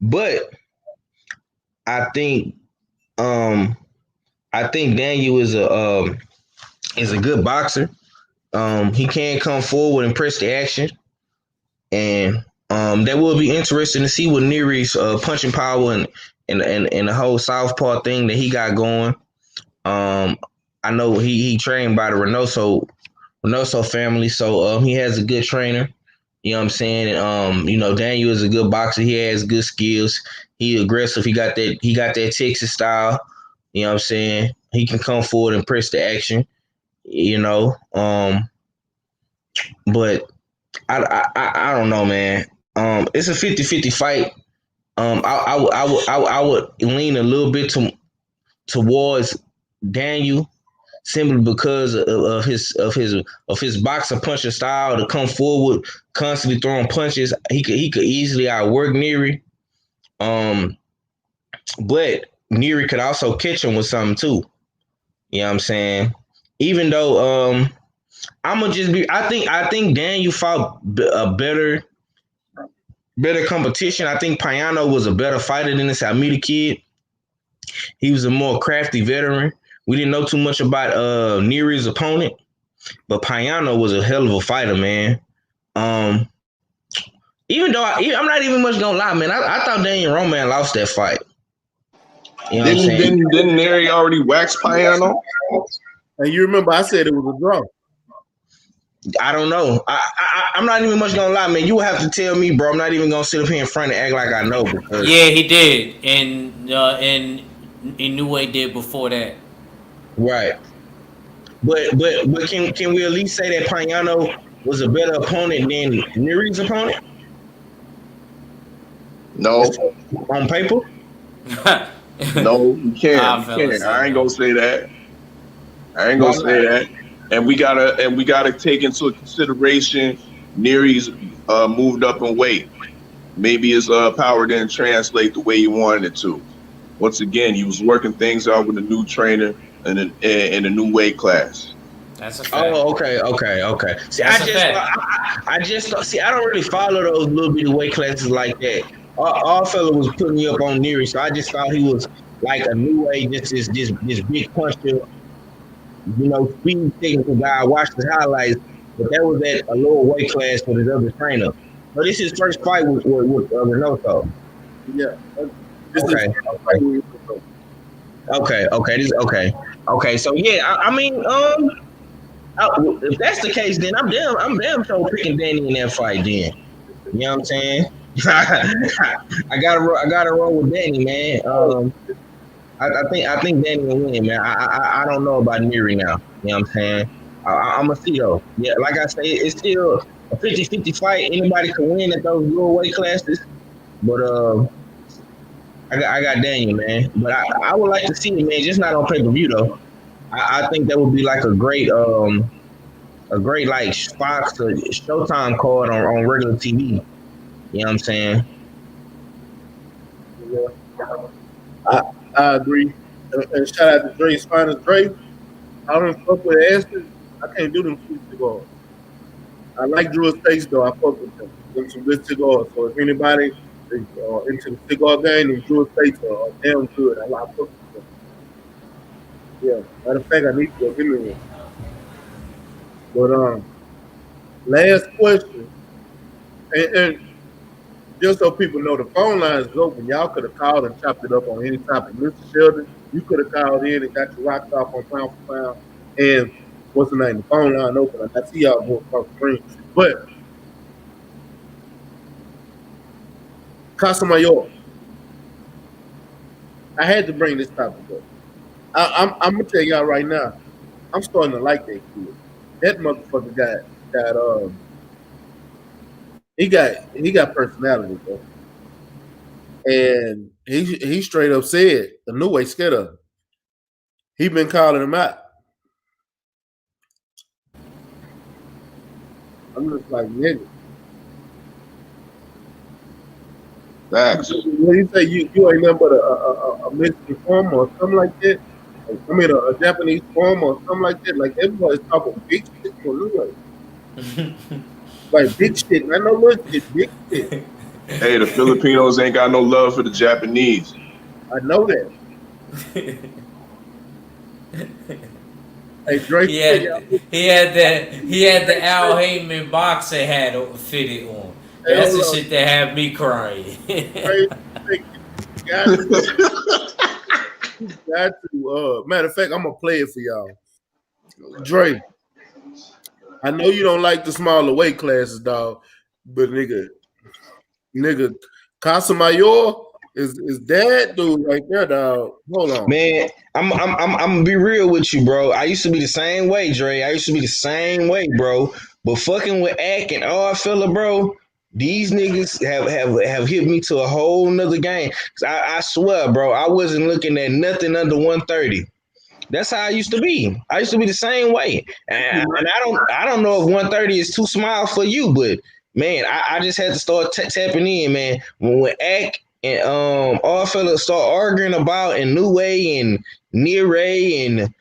F: But I think Daniel is a good boxer. He can come forward and press the action, and that will be interesting to see what Neri's punching power and the whole southpaw thing that he got going. I know he trained by the Reynoso family, so he has a good trainer. You know what I'm saying? And, Daniel is a good boxer. He has good skills. He aggressive. He got that Texas style. You know what I'm saying? He can come forward and press the action. But I don't know, man. It's a 50-50 fight. I would lean a little bit towards Daniel simply because of his boxer punching style to come forward, constantly throwing punches. He could easily outwork Neri. But Neri could also catch him with something too. You know what I'm saying? even though I'm gonna just be. I think Daniel fought a better competition. I think Payano was a better fighter than this Almeida kid. He was a more crafty veteran. We didn't know too much about Neri's opponent, but Payano was a hell of a fighter, man. Even though I'm not even much gonna lie, man. I thought Daniel Roman lost that fight. You know what I'm saying?
E: Didn't Neri already wax Payano?
B: And you remember I said it was a draw.
F: I don't know. I'm not even much gonna lie, man. You will have to tell me, bro. I'm not even gonna sit up here in front and act like I know. Because
C: Yeah, he did, and Inoue did before that.
F: right. But can we at least say that Payano was a better opponent than Neri's opponent
E: No,
F: on paper?
E: no, you can't. I ain't gonna say that. And we gotta take into consideration Neri's moved up in weight. Maybe his power didn't translate the way he wanted it to. Once again, he was working things out with a new trainer and in a new weight class.
C: That's a fact.
F: Oh, okay. See, I don't really follow those little bitty weight classes like that. All fella was putting me up on Neri, so I just thought he was like a new way, just this big puncher, speed technical guy. I watched his highlights, but that was at a lower weight class for his other trainer. So this is his first fight with Reynoso.
B: Yeah.
F: Okay. So yeah, I mean, if that's the case, then I'm damn sure picking Danny in that fight. Then, you know what I'm saying? I gotta roll with Danny, man. I think Danny will win, man. I don't know about Neri now. You know what I'm saying? I'm gonna see though. Yeah, like I say, it's still a 50-50 fight. Anybody can win at those lower weight classes, but I got Daniel, man. But I would like to see it, man. Just not on pay-per-view though. I think that would be like a great like Fox or Showtime card on regular TV. You know what I'm saying?
B: Yeah. I agree. And shout out to Dre's Finest Dre. I don't fuck with Aston. I can't do them sweet cigars. I like Drew Estates though. I fuck with them. Them some good cigars. So if anybody is into the cigar game, then Drew Estates are damn good. I fuck with them. Yeah. Matter of fact, I need to go give me one. But last question. And just so people know, the phone line is open. Y'all could have called and chopped it up on any topic. Mr. Sheldon, you could have called in and got your rocks off on pound for pound. And what's the name? The phone line open. I see y'all go across the screen. But Casa Mayor, I had to bring this topic up. I'm gonna tell y'all right now, I'm starting to like that kid. That motherfucker got he got personality, bro. And he straight up said the new way scared of him. He been calling him out. I'm just like, nigga.
E: Facts.
B: What do you say? You ain't nothing but a Mexican farmer or something like that? I mean, a Japanese farmer or something like that. Like, everybody's talking big shit for new way. Like, big shit. I know little shit, big shit.
E: Hey, the Filipinos ain't got no love for the Japanese.
B: I know that. Hey, Drake.
C: He had the Al Heyman boxer hat fitted on. That's the shit that had me crying.
B: Got to. Matter of fact, I'm gonna play it for y'all. Drake, I know you don't like the smaller weight classes, dog, but nigga, Casa Mayor is that dude right there, dog. Hold on,
F: man. I'm gonna be real with you, bro. I used to be the same way, Dre. I used to be the same way, bro. But fucking with Ack and Fella, bro, these niggas have hit me to a whole nother game. I swear, bro, I wasn't looking at nothing under 130. That's how I used to be. I used to be the same way. And I don't know if 130 is too small for you, but man, I just had to start tapping in, man. When Ack and all fellas start arguing about Inoue and Nere and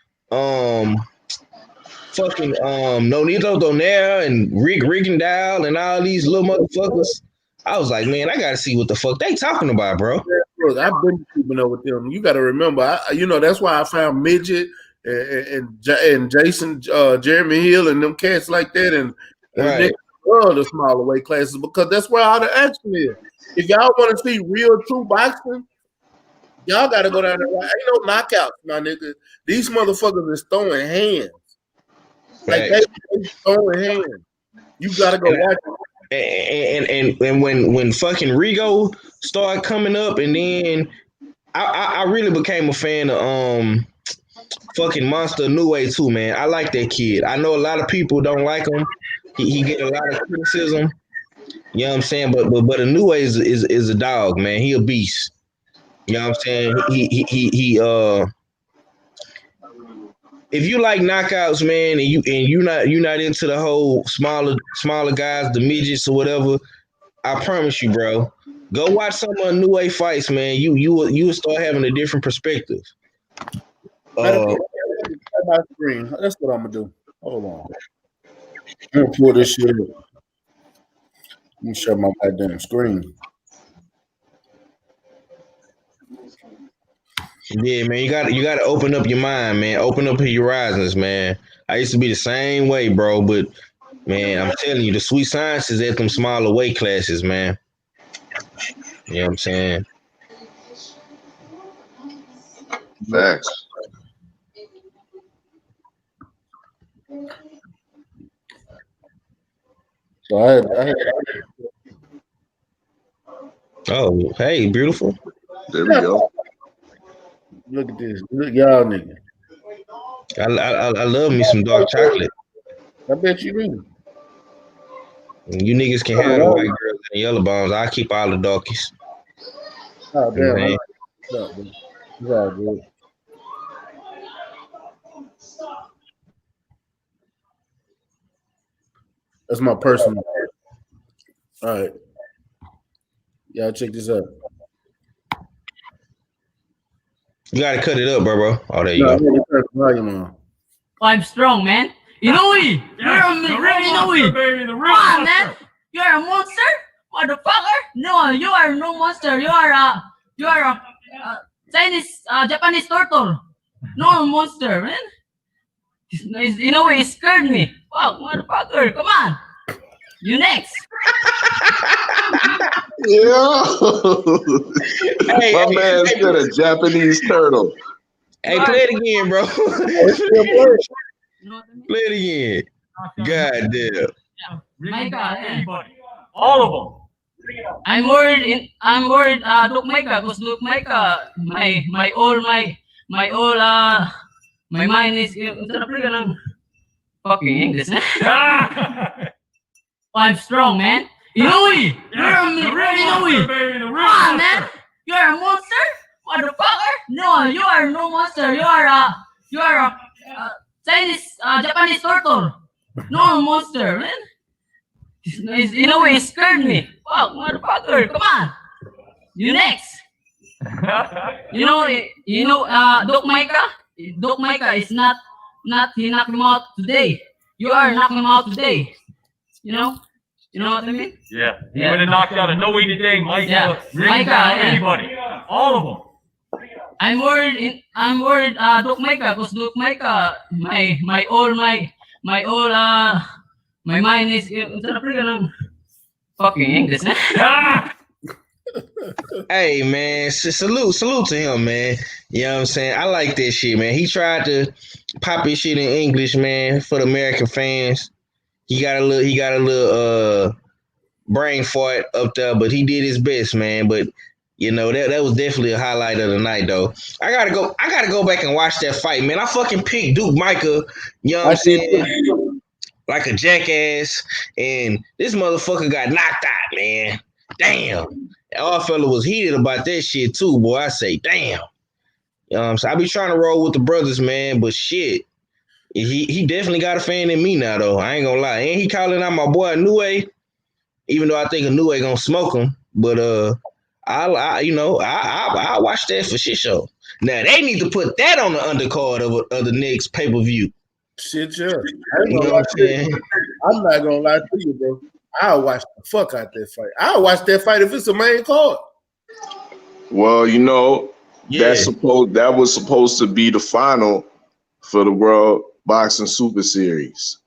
F: fucking Nonito Donaire and Rick Rickendale and all these little motherfuckers. I was like, man, I gotta see what the fuck they talking about, bro.
B: Look, I've been keeping up with them. You got to remember, that's why I found Midget and Jason, Jeremy Hill, and them cats like that, and they love the smaller weight classes because that's where all the action is. If y'all want to see real true boxing, y'all got to go down there. Ain't no knockouts, my nigga. These motherfuckers is throwing hands. Like they throwing hands. You got to go watch it.
F: And when fucking Rigo started coming up, and then I really became a fan of fucking Monster Inoue too, man. I like that kid. I know a lot of people don't like him. He get a lot of criticism. You know what I'm saying? But Inoue is a dog, man. He a beast. You know what I'm saying? He if you like knockouts, man, and you're not into the whole smaller guys, the midgets or whatever, I promise you, bro, go watch some of Inoue fights, man. You will start having a different perspective.
B: My screen. That's what I'm gonna do. Hold on. I'm gonna pull this shit up. Let me share my goddamn screen.
F: Yeah, man, you got to open up your mind, man. Open up your horizons, man. I used to be the same way, bro, but man, I'm telling you, the sweet science is at them smaller weight classes, man. You know what I'm saying?
E: Facts.
B: So I had
F: Oh, hey, beautiful.
E: There we go.
B: look at this. Look, y'all nigga.
F: I love me some dark chocolate.
B: I bet you do.
F: You niggas can have the white girls and the yellow bones. I keep all the darkies.
B: Oh damn.
F: Man.
B: It's all good. It's all good. That's my personal. All right. Y'all check this out.
F: You gotta cut it up, bro. Oh, there you
B: No, I
F: go.
B: had to turn the volume on.
G: I'm strong, man. Inoue! You're a real Inoue! Come on, man! You're a monster? Motherfucker! No, you are no monster. You are a Chinese, Japanese turtle. No monster, man. Inoue scared me. Fuck, motherfucker! Come on! You next.
E: Yeah.
F: Hey,
E: My
F: hey,
E: man
F: hey,
E: said a Japanese turtle.
F: Hey, play it again, bro.
G: You know what I mean?
F: Play it again. God damn.
G: My God, anybody. All of them. I'm worried. Duke Micah, because Duke Micah, my mind is fucking English. I'm strong, man. Inoue, you're a real Inoue. Come on, man. You're a monster, motherfucker. No, you are no monster. You are a Chinese, Japanese turtle. No monster, man. Inoue scared me. Fuck, motherfucker. Come on. You next. Duke Micah is not he knocked him out today. You are knocking him out today. You know what I mean?
H: Yeah, he would have knocked out a Inoue today, Micah,
G: Yeah.
H: Micah, anybody, all of them.
G: I'm worried. Duke Micah, because Duke Micah, my mind is fucking English.
F: Hey, man, salute to him, man. You know what I'm saying? I like that shit, man. He tried to pop his shit in English, man, for the American fans. He got a little brain fart up there, but he did his best, man. But you know, that was definitely a highlight of the night, though. I gotta go back and watch that fight, man. I fucking picked Duke Micah, you know what I'm saying, like a jackass, and this motherfucker got knocked out, man. Damn. Our fella was heated about that shit too, boy. I say, damn. You know what I'm saying? I be trying to roll with the brothers, man, but shit. He definitely got a fan in me now, though. I ain't gonna lie. And he calling out my boy Inoue, even though I think Inoue gonna smoke him. But I watch that for shit show. Now they need to put that on the undercard of the next pay-per-view.
B: Shit, yeah.
F: You know what I'm saying?
B: I'm not gonna lie to you, bro. I'll watch the fuck out that fight. I'll watch that fight if it's a main card.
E: Well, you know,
F: Yeah.
E: that was supposed to be the final for the World Boxing Super Series.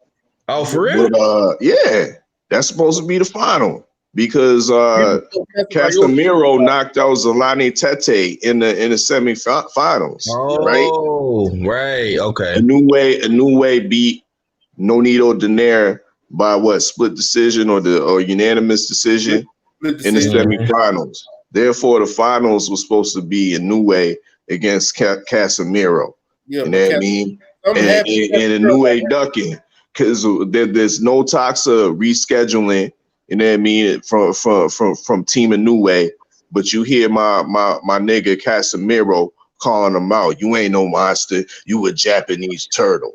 F: Oh, for real?
E: But yeah, that's supposed to be the final because Casemiro knocked out Zolani Tete in the semifinals.
F: Oh, right. Okay.
E: A new way beat Nonito Donaire by what, split decision or unanimous decision in the semifinals. Therefore, the finals was supposed to be a new way against Casemiro.
B: Yeah,
E: you know what I mean? And a new way ducking because there's no talks of rescheduling. You know what I mean? From Team Inoue, but you hear my nigga Casemiro calling him out. You ain't no monster. You a Japanese turtle.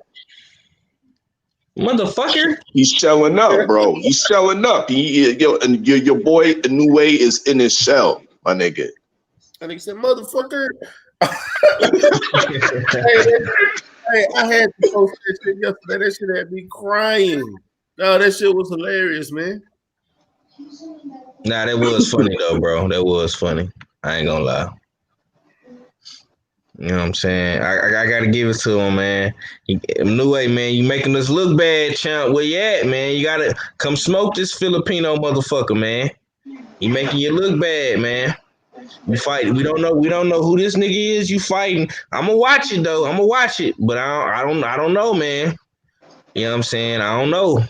F: Motherfucker.
E: He's shelling up, bro. He's shelling up. And your boy Inoue is in his shell, my nigga.
B: And he said, motherfucker. Hey, I had to post that shit yesterday. That shit had me crying. No, that shit was hilarious, man.
F: Nah, that was funny though, bro. That was funny. I ain't gonna lie. You know what I'm saying? I gotta give it to him, man. New way, man. You making us look bad, champ. Where you at, man? You gotta come smoke this Filipino motherfucker, man. You making you look bad, man. You fight. We don't know who this nigga is. You fighting. I'ma watch it though. I'ma watch it, but I don't know, man. You know what I'm saying? I don't know.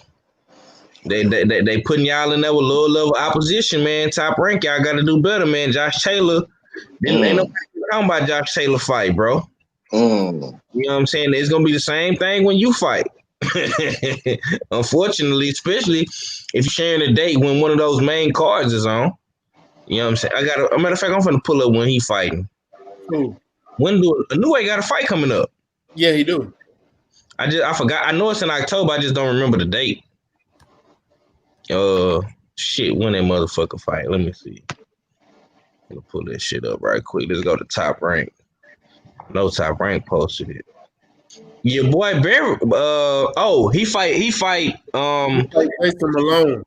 F: They putting y'all in there with low level opposition, man. Top rank, y'all got to do better, man. Josh Taylor. Ain't nobody talking about Josh Taylor fight, bro. You know what I'm saying? It's gonna be the same thing when you fight. Unfortunately, especially if you're sharing a date when one of those main cards is on. You know what I'm saying? A matter of fact, I'm finna pull up when he fighting.
B: Who?
F: When do Inoue got a fight coming up?
B: Yeah, he do.
F: I forgot. I know it's in October. I just don't remember the date. Shit, when that motherfucker fight? Let me see. I'm gonna pull this shit up right quick. Let's go to Top Rank. No, Top Rank posted it. Your boy Barry. He fight.
B: He fight Jason Malone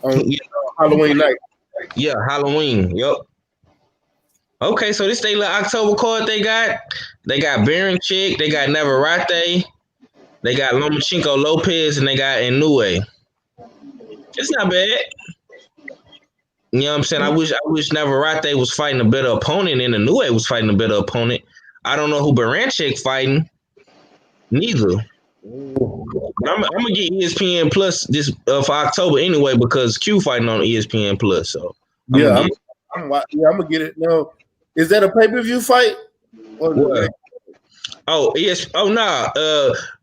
B: on Halloween night.
F: Yeah, Halloween. Yep. Okay, so this they little October card they got. They got Baron Chick. They got Navarrete. They got Lomachenko Lopez, and they got Inoue. It's not bad. You know what I'm saying? I wish Navarrete was fighting a better opponent and Inoue was fighting a better opponent. I don't know who Baranchik fighting. Neither. But I'm gonna get ESPN Plus this for October anyway because Q fighting on ESPN Plus. So
B: I'm gonna get it. No, is that a pay-per-view fight?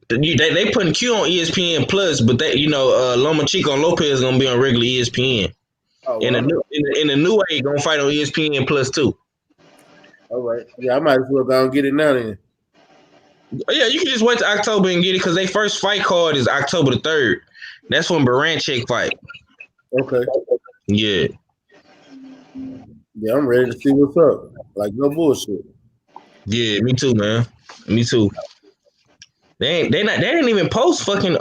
F: They putting Q on ESPN Plus, but Lomachenko and Lopez is gonna be on regular ESPN. In the new way, gonna fight on ESPN Plus too.
B: All right. Yeah, I might as well go and get it now then.
F: Yeah, you can just wait till October and get it because their first fight card is October the 3rd. That's when Baranchik fight.
B: Okay.
F: Yeah.
B: Yeah, I'm ready to see what's up. Like no bullshit.
F: Yeah, me too, man. Me too. They didn't even post fucking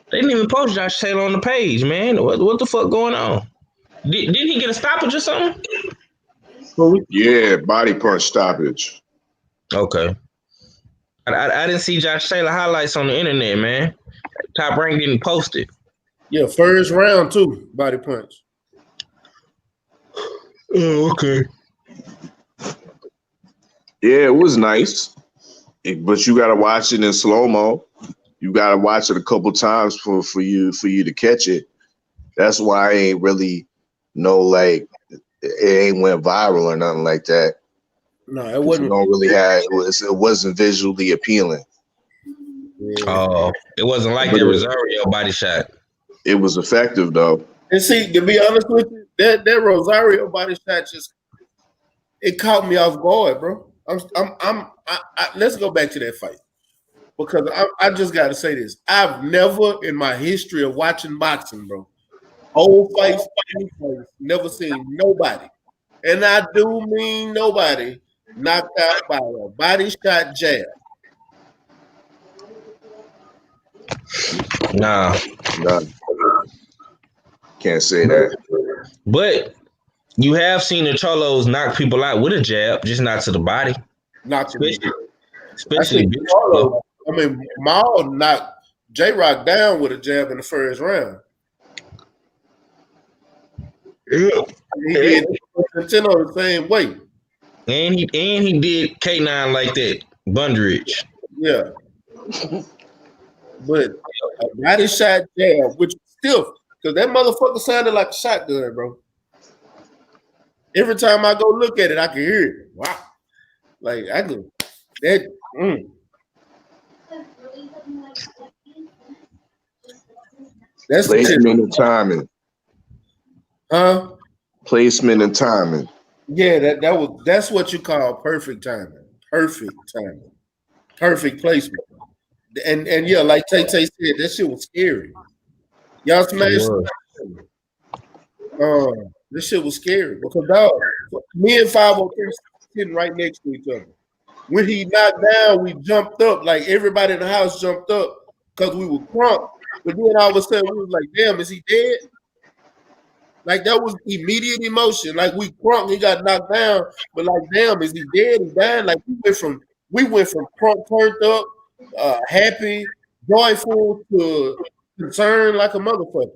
F: they didn't even post Josh Taylor on the page, man. What the fuck going on? Didn't he get a stoppage or something?
E: Yeah, body punch stoppage.
F: Okay. I didn't see Josh Taylor highlights on the internet, man. Top Rank didn't post it.
B: Yeah, first round too, body punch.
F: Oh, okay.
E: Yeah, it was nice. But you gotta watch it in slow-mo. You gotta watch it a couple times for you to catch it. That's why I ain't really it ain't went viral or nothing like that.
B: No, it wasn't.
E: It wasn't visually appealing.
B: Yeah.
F: Oh, it wasn't like that Rosario body shot.
E: It was effective though.
B: And see, to be honest with you, that Rosario body shot it caught me off guard, bro. Let's go back to that fight because I just got to say this. I've never in my history of watching boxing, bro, whole fights, never seen nobody, and I do mean nobody, knocked out by a body shot jab.
F: Nah,
I: Nah, can't say that.
F: but you have seen the Cholos knock people out with a jab, just not to the body.
B: Not to me.
F: Especially big
B: Cholo. I mean, Maul knocked J-Rock down with a jab in the first round.
F: Yeah.
B: He did Centeno the same way.
F: And he did K9 like that, Bundridge.
B: Yeah. But a body shot jab, which still, because that motherfucker sounded like a shotgun, bro. Every time I go look at it, I can hear it. Wow. Like, I go, that, That's
I: placement and timing.
B: Huh?
I: Placement and timing.
B: Yeah, that's what you call perfect timing. Perfect timing. Perfect placement. And yeah, like Tay Tay said, that shit was scary. Y'all smashed. This shit was scary because dog, me and 503 sitting right next to each other. When he knocked down, we jumped up, like everybody in the house jumped up because we were crunk. But then all of a sudden we was like, damn, is he dead? Like that was immediate emotion. Like we crunk, he got knocked down, but like, damn, is he dead? He died. Like we went from crunk turned up, happy, joyful to concerned like a motherfucker.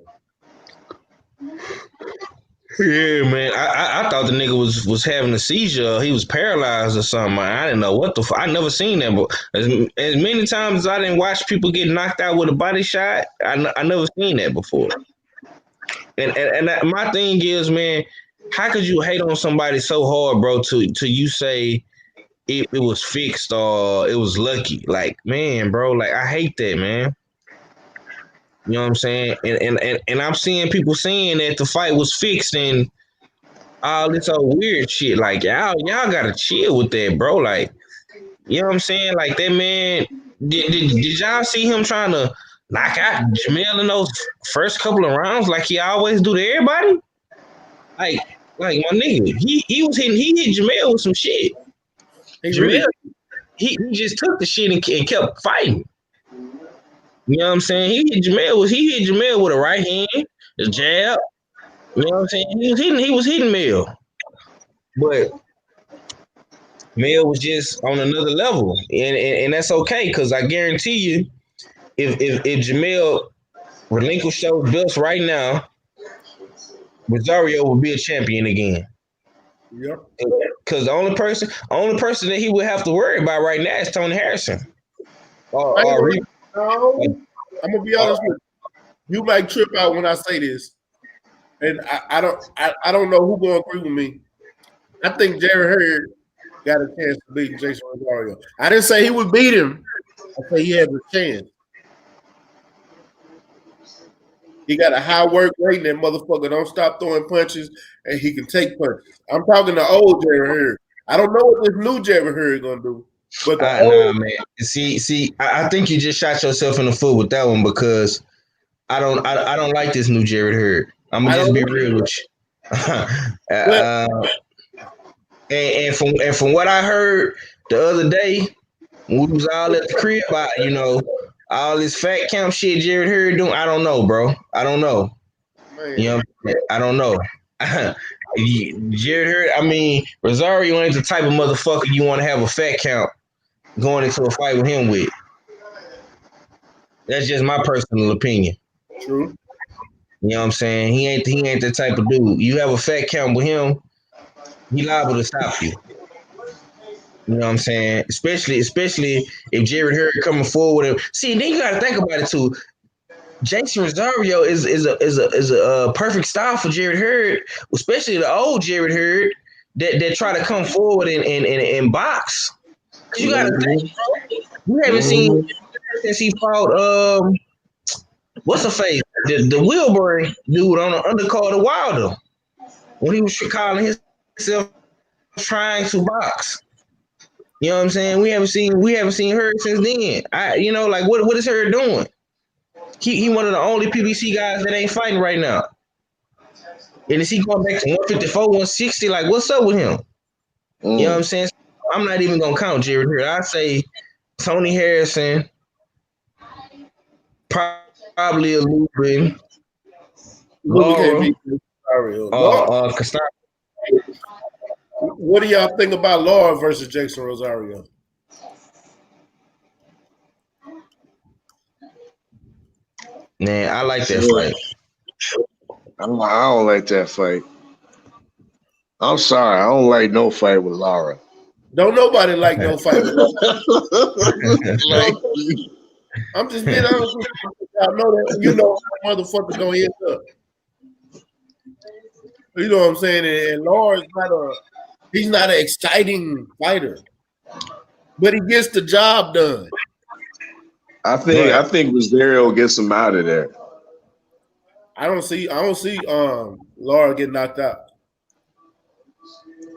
F: Yeah, man. I thought the nigga was having a seizure. He was paralyzed or something. I didn't know what the fuck. I never seen that. But as many times as I didn't watch people get knocked out with a body shot, I never seen that before. And my thing is, man, how could you hate on somebody so hard, bro, to you say it was fixed or it was lucky? Like, man, bro, like I hate that, man. You know what I'm saying? And I'm seeing people saying that the fight was fixed and all this old weird shit. Like, y'all gotta chill with that, bro. Like, you know what I'm saying? Like that man, did y'all see him trying to knock out Jamel in those first couple of rounds like he always do to everybody? Like my nigga, he hit Jamel with some shit. Jamel, he just took the shit and kept fighting. You know what I'm saying? He hit Jamel with a right hand, a jab. You know what I'm saying? He was hitting Mel. But Mel was just on another level. And that's okay, because I guarantee you, if Jamel relinquished those belts right now, Rosario will be a champion again.
B: Yep.
F: Because the only person that he would have to worry about right now is Tony Harrison.
B: No, I'm gonna be honest with you. You might trip out when I say this, and I don't know who's gonna agree with me. I think Jarrett Hurd got a chance to beat Jason Rosario. I didn't say he would beat him. I say he has a chance. He got a high work rate, and that motherfucker don't stop throwing punches, and he can take punches. I'm talking to old Jarrett Hurd. I don't know what this new Jarrett Hurd gonna do. But
F: nah, man. See, I think you just shot yourself in the foot with that one because I don't like this new Jarrett Hurd. I'm gonna just be real with you. And from what I heard the other day, when we was all at the crib, all this fat camp shit Jarrett Hurd doing, I don't know, bro. I don't know. Man. You know, I don't know. Jarrett Hurd, I mean, Rosario ain't the type of motherfucker you want to have a fat count going into a fight with him with. That's just my personal opinion.
B: True.
F: You know what I'm saying? He ain't the type of dude. You have a fat count with him, he liable to stop you. You know what I'm saying? Especially if Jarrett Hurd coming forward. See, then you got to think about it too. Jason Rosario is a perfect style for Jarrett Hurd, especially the old Jarrett Hurd that try to come forward and box. You got to think, bro. You haven't seen since he fought what's the face? The Wilburn dude on the undercard of Wilder when he was calling himself trying to box. You know what I'm saying? We haven't seen Hurd since then. What is Hurd doing? He one of the only PBC guys that ain't fighting right now. And is he going back to 154, 160? Like, what's up with him? You know what I'm saying? I'm not even gonna count Jarrett Hurd. I say Tony Harrison Probably a Lubin.
B: Lubin can't
F: Laura.
B: beat Rosario. Laura,
F: Castaño.
B: what do y'all think about Laura versus Jason Rosario?
F: Man, I like that fight.
I: I don't like that fight. I'm sorry, I don't like no fight with Laura.
B: Don't nobody like no fight with Laura.
I: Like,
B: I'm just being honest with you. Y'all know that. You know how motherfucker gonna end up. You know what I'm saying? And Laura's he's not an exciting fighter, but he gets the job done.
I: I think Rosario gets him out of there.
B: I don't see Laura get knocked out.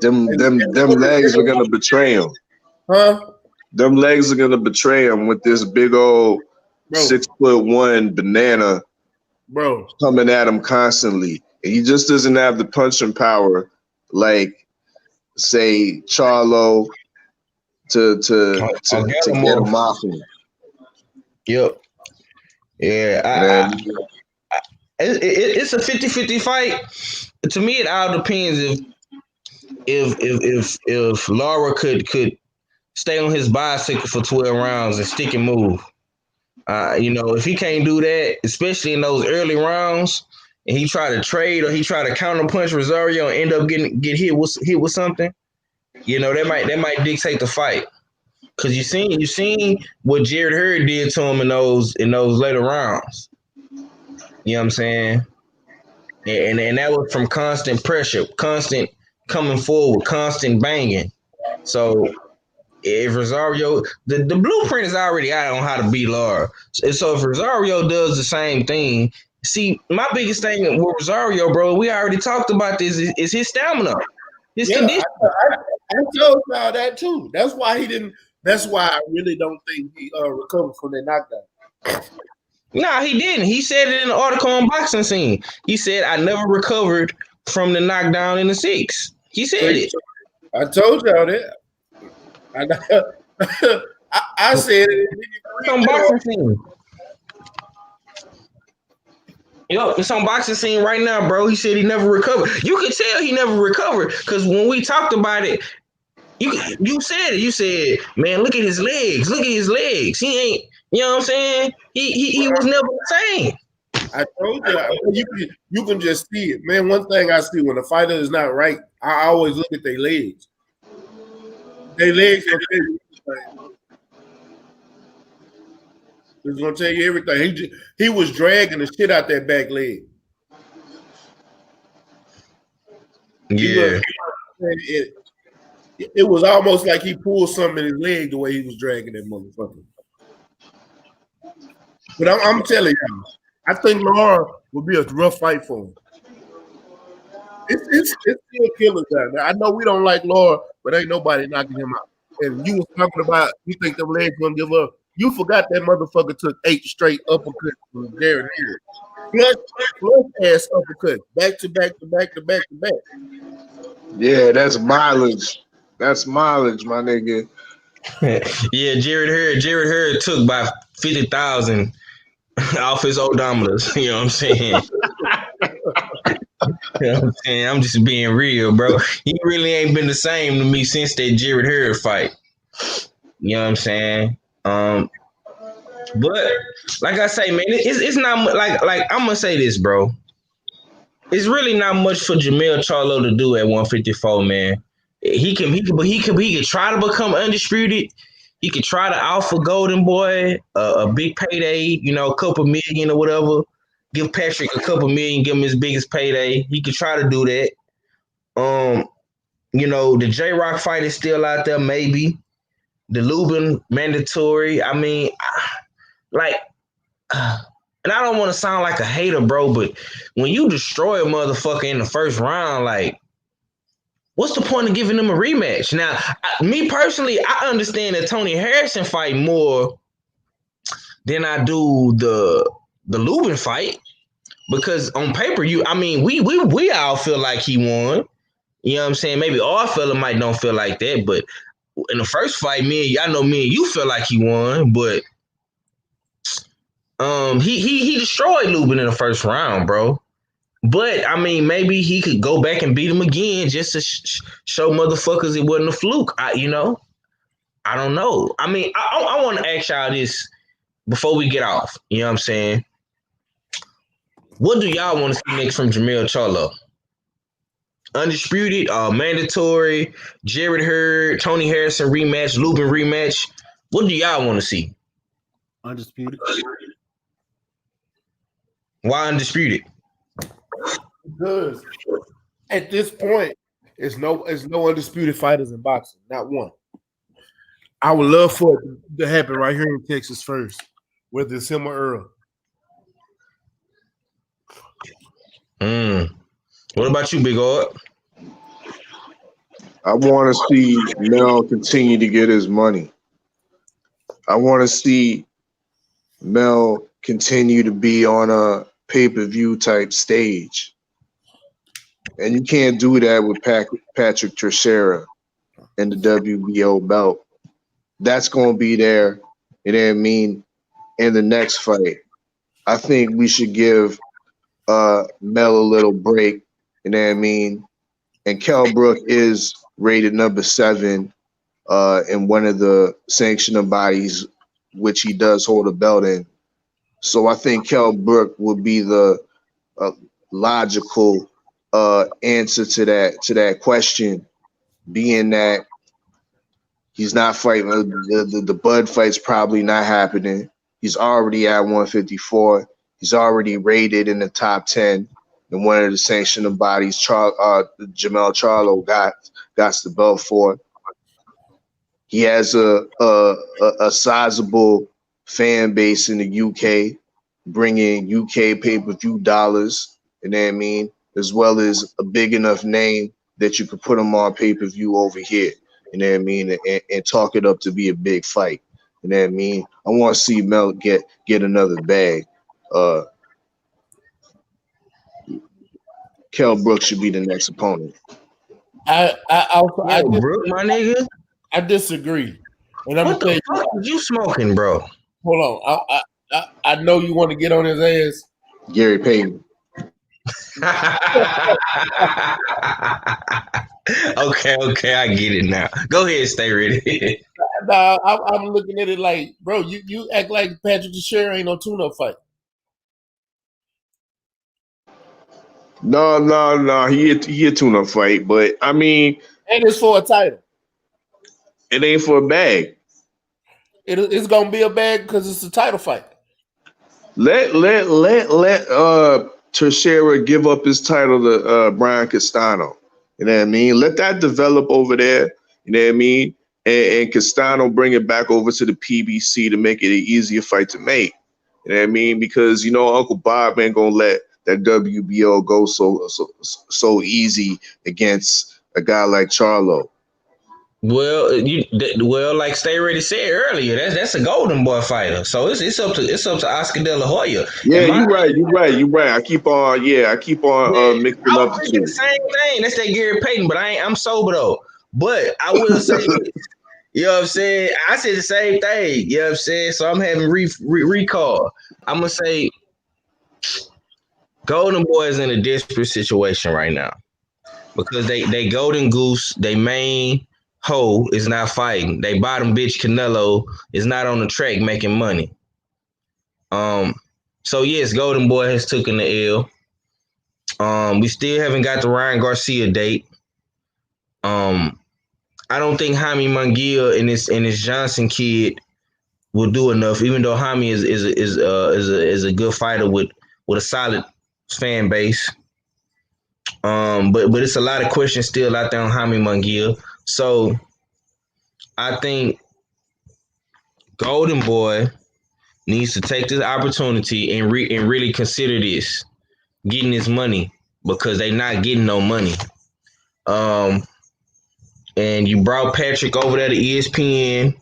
I: Them legs are gonna betray him.
B: Huh?
I: Them legs are gonna betray him with this big old 6'1" banana,
B: bro,
I: coming at him constantly. And he just doesn't have the punching power like, say, Charlo to get him off him.
F: Yep. Yeah. It's a 50-50 fight. To me, it all depends if Laura could stay on his bicycle for 12 rounds and stick and move. If he can't do that, especially in those early rounds, and he try to trade or he try to counter punch Rosario and end up get hit with something, that might dictate the fight. Cause you seen what Jarrett Hurd did to him in those later rounds. You know what I'm saying? And that was from constant pressure, constant coming forward, constant banging. So if Rosario, the blueprint is already out on how to beat Laura. So if Rosario does the same thing, see, my biggest thing with Rosario, bro, we already talked about this, is his stamina, his condition.
B: I told y'all that too. That's why he didn't. That's why I really don't think he recovered from that knockdown.
F: Nah, he didn't. He said it in the article on Boxing Scene. He said, I never recovered from the knockdown in the 6. He said it.
B: I told y'all that. I said it.
F: It's on Boxing Scene. Yo, it's on Boxing Scene right now, bro. He said he never recovered. You could tell he never recovered because when we talked about it, you said it. You said, man, look at his legs. Look at his legs. He ain't, you know what I'm saying? He was never the same.
B: I told you, you can just see it. Man, one thing I see when a fighter is not right, I always look at their legs. Their legs are everything. It's gonna tell you everything. He was dragging the shit out that back leg.
F: Yeah.
B: It was almost like he pulled something in his leg the way he was dragging that motherfucker. But I'm telling you, I think Laura would be a rough fight for him. It's still killers out there. I know we don't like Laura, but ain't nobody knocking him out. And you was talking about you think them legs gonna give up. You forgot that motherfucker took 8 straight uppercuts from Jarrett Hurd. Plus ass uppercuts, back to back to back to back to back.
I: Yeah, that's mileage. That's mileage, my nigga.
F: Yeah, Jarrett Hurd took about 50,000 off his odometers. You know what I'm saying? You know what I'm saying? I'm just being real, bro. He really ain't been the same to me since that Jarrett Hurd fight. You know what I'm saying? But like I say, man, it's not like I'm gonna say this, bro. It's really not much for Jermell Charlo to do at 154, man. He can try to become undisputed. He could try to offer Golden Boy a big payday, a couple million or whatever. Give Patrick a couple million, give him his biggest payday. He could try to do that. The J-Rock fight is still out there, maybe. The Lubin mandatory. I mean, and I don't want to sound like a hater, bro, but when you destroy a motherfucker in the first round, like, what's the point of giving them a rematch? Now, me personally, I understand the Tony Harrison fight more than I do the Lubin fight, because on paper, we all feel like he won. You know what I'm saying? Maybe our fella might don't feel like that, but in the first fight, me and you feel like he won, but He destroyed Lubin in the first round, bro. But I mean, maybe he could go back and beat him again just to show motherfuckers it wasn't a fluke. I don't know. I mean, I want to ask y'all this before we get off. You know what I'm saying? What do y'all want to see next from Jermell Charlo? Undisputed, mandatory, Jarrett Hurd, Tony Harrison rematch, Lubin rematch. What do y'all want to see?
B: Undisputed.
F: Why undisputed?
B: Because at this point, it's no undisputed fighters in boxing, not one. I would love for it to happen right here in Texas first, whether it's him or Earl.
F: What about you, Big Art?
I: I want to see Mel continue to get his money. I want to see Mel continue to be on a pay-per-view type stage. And you can't do that with Patrick Teixeira and the WBO belt. That's going to be there, you know what I mean, in the next fight. I think we should give Mel a little break, you know what I mean? And Kell Brook is rated number 7 in one of the sanctioning bodies, which he does hold a belt in. So I think Kell Brook would be the logical answer to that question, being that he's not fighting. The Bud fight's probably not happening. He's already at 154. He's already rated in the top 10 in one of the sanctioning bodies. Jermell Charlo got the belt for. He has a sizable fan base in the UK, bringing UK pay-per-view dollars, you know what I mean, as well as a big enough name that you could put him on pay-per-view over here, you know what I mean, and talk it up to be a big fight, you know what I mean. I want to see Mel get another bag. Kell Brook should be the next opponent.
B: Brooke,
F: my nigga.
B: I disagree. And I'm
F: what the fuck is you smoking, bro?
B: Hold on. I know you want to get on his ass.
I: Gary Payton.
F: Okay, I get it now. Go ahead, stay ready.
B: Nah, I'm looking at it like, bro, you act like Patrick Teixeira ain't no tune-up fight.
I: No. He a tune-up fight, but I mean,
B: and it's for a title.
I: It ain't for a bag.
B: It's gonna be a bag because it's a title fight.
I: Let Teixeira give up his title to Brian Castano. You know what I mean? Let that develop over there. You know what I mean? And Castano bring it back over to the PBC to make it an easier fight to make. You know what I mean? Because you know Uncle Bob ain't gonna let that WBO go so easy against a guy like Charlo.
F: Well, like Stay Ready said earlier, that's a Golden Boy fighter. So it's up to Oscar De La Hoya.
I: Yeah, you're right. I keep on mixing up the two.
F: Same thing. That's that Gary Payton, but I'm sober though. But I will say, you know what I'm saying? I said the same thing. You know what I'm saying? So I'm having recall. I'm gonna say Golden Boy is in a desperate situation right now because they Golden Goose, they main hoe is not fighting. They bottom bitch Canelo is not on the track making money. So yes, Golden Boy has taken the L. We still haven't got the Ryan Garcia date. I don't think Jaime Munguia and this Johnson kid will do enough, even though Jaime is a good fighter with a solid fan base. But it's a lot of questions still out there on Jaime Munguia. So I think Golden Boy needs to take this opportunity and really consider this, getting this money, because they not getting no money. And you brought Patrick over there to ESPN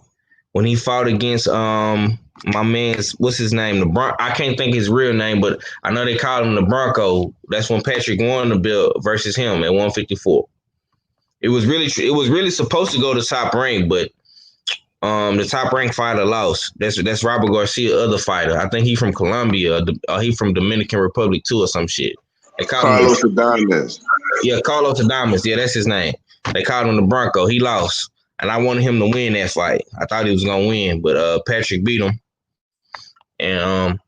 F: when he fought against my man's, what's his name? I can't think his real name, but I know they call him the Bronco. That's when Patrick won the belt versus him at 154. It was really supposed to go to Top Rank, but The top ranked fighter lost. That's Robert Garcia, other fighter. I think he from Colombia. He from Dominican Republic too, or some shit. They called
I: Carlos
F: him
I: Adames.
F: Yeah, Carlos Adames. Yeah, that's his name. They called him the Bronco. He lost, and I wanted him to win that fight. I thought he was gonna win, but Patrick beat him. And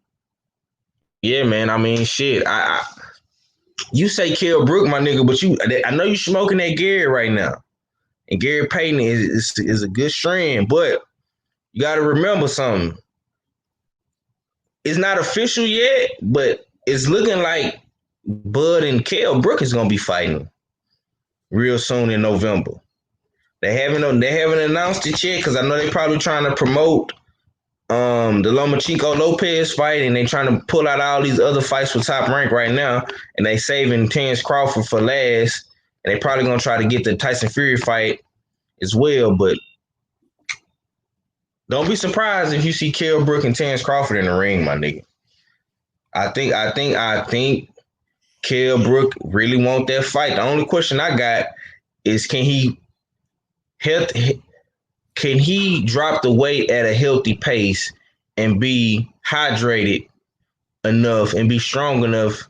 F: yeah, man. I mean, shit. You say Kell Brook, my nigga, but I know you smoking that Gary right now. And Gary Payton is a good strand, but you got to remember something. It's not official yet, but it's looking like Bud and Kell Brook is gonna be fighting real soon in November. They haven't announced it yet because I know they're probably trying to promote the Lomachenko Lopez fight, and they trying to pull out all these other fights for Top Rank right now, and they saving Terrence Crawford for last. And they probably gonna try to get the Tyson Fury fight as well, but don't be surprised if you see Kell Brook and Terrence Crawford in the ring, my nigga. I think Kell Brook really want that fight. The only question I got is can he drop the weight at a healthy pace and be hydrated enough and be strong enough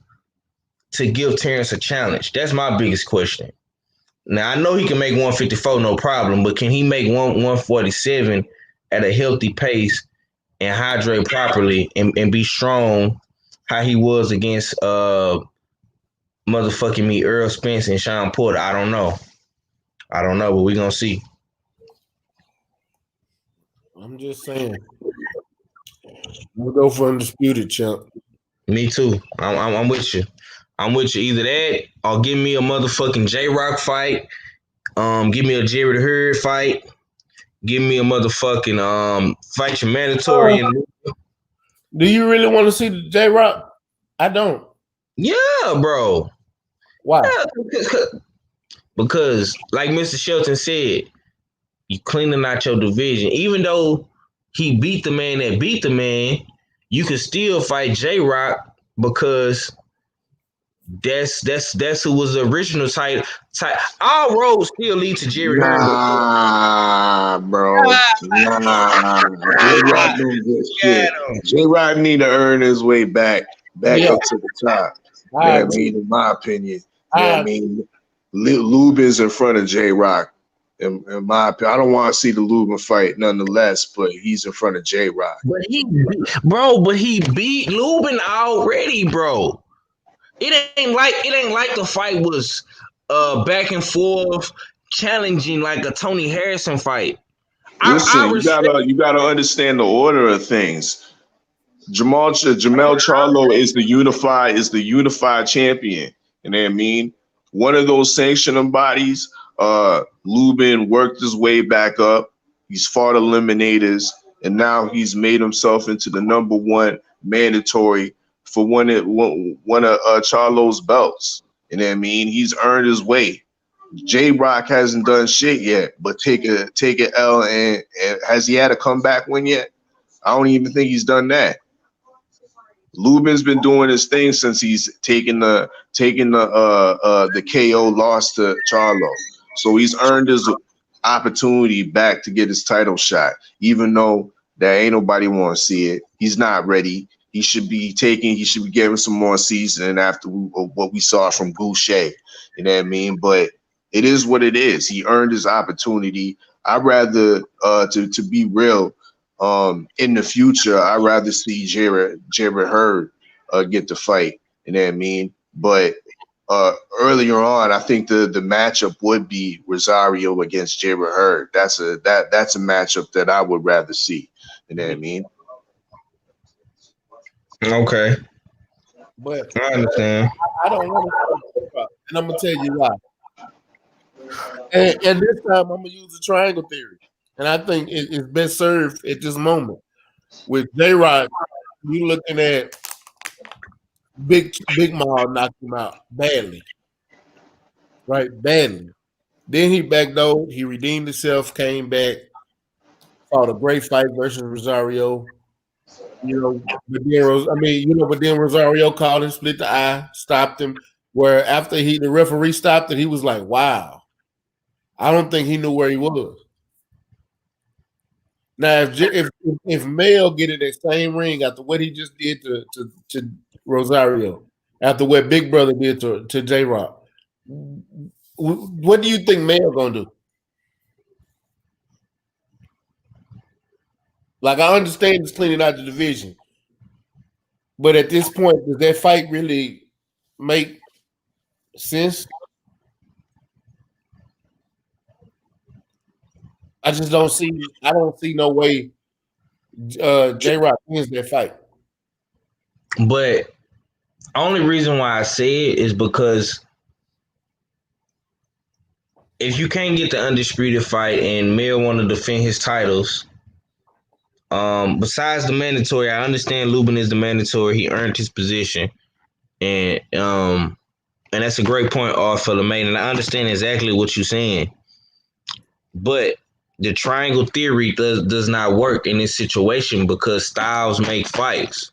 F: to give Terrence a challenge? That's my biggest question. Now, I know he can make 154, no problem, but can he make 147 at a healthy pace and hydrate properly and be strong how he was against Earl Spence and Sean Porter? I don't know, but we're going to see.
B: I'm just saying. We'll go for undisputed, champ.
F: Me too. I'm with you. Either that or give me a motherfucking J-Rock fight. Give me a Jerry the Herd fight. Give me a motherfucking fight your mandatory.
B: Do you really want to see the J-Rock? I don't.
F: Yeah, bro.
B: Why?
F: Yeah, because like Mr. Shelton said, you cleaning out your division. Even though he beat the man that beat the man, you can still fight J-Rock because that's who was the original title. All roads still lead to Jerry Hearn.
I: Nah, bro. Nah. J-Rock don't get shit. J-Rock need to earn his way back up to the top. I mean, in my opinion. I mean, Lubin's in front of J-Rock. In my opinion, I don't want to see the Lubin fight nonetheless, but he's in front of J-Rock.
F: But he beat Lubin already, bro. It ain't like the fight was back and forth challenging like a Tony Harrison fight.
I: Listen, you gotta understand the order of things. Jamel Charlo is the unified champion. You know what I mean? One of those sanctioning bodies, Lubin worked his way back up. He's fought eliminators, and now he's made himself into the number one mandatory for one of Charlo's belts. You know what I mean? He's earned his way. J-Rock hasn't done shit yet, but take an L, and has he had a comeback win yet? I don't even think he's done that. Lubin's been doing his thing since he's taken the KO loss to Charlo. So he's earned his opportunity back to get his title shot, even though that ain't nobody want to see it. He's not ready. He should be given some more seasoning after what we saw from Goucher. You know what I mean? But it is what it is. He earned his opportunity. I'd rather, to be real, in the future, I'd rather see Jared Hurd get the fight. You know what I mean? But earlier on, I think the matchup would be Rosario against Jared Hurd. That's a matchup that I would rather see. You know what I mean?
F: Okay.
B: But
F: I understand.
B: I don't want to, and I'm gonna tell you why. And this time I'm gonna use the triangle theory, and I think it's best served at this moment with J-Rock. You looking at Big Maul knocked him out badly, right? Badly. Then he backdoored. He redeemed himself, came back, fought a great fight versus Rosario. But then Rosario called him, split the eye, stopped him. Where after the referee stopped it, he was like, "Wow." I don't think he knew where he was. Now, if Mel get in that same ring after what he just did to Rosario, after what Big Brother did to J Rock, what do you think Mel gonna do? Like, I understand it's cleaning out the division, but at this point, does that fight really make sense? I just don't see. I don't see no way J Rock wins that fight.
F: But only reason why I say it is because if you can't get the undisputed fight and Mel want to defend his titles, besides the mandatory, I understand Lubin is the mandatory. He earned his position, and that's a great point off for LeMay, and I understand exactly what you're saying. But the triangle theory does not work in this situation because styles make fights.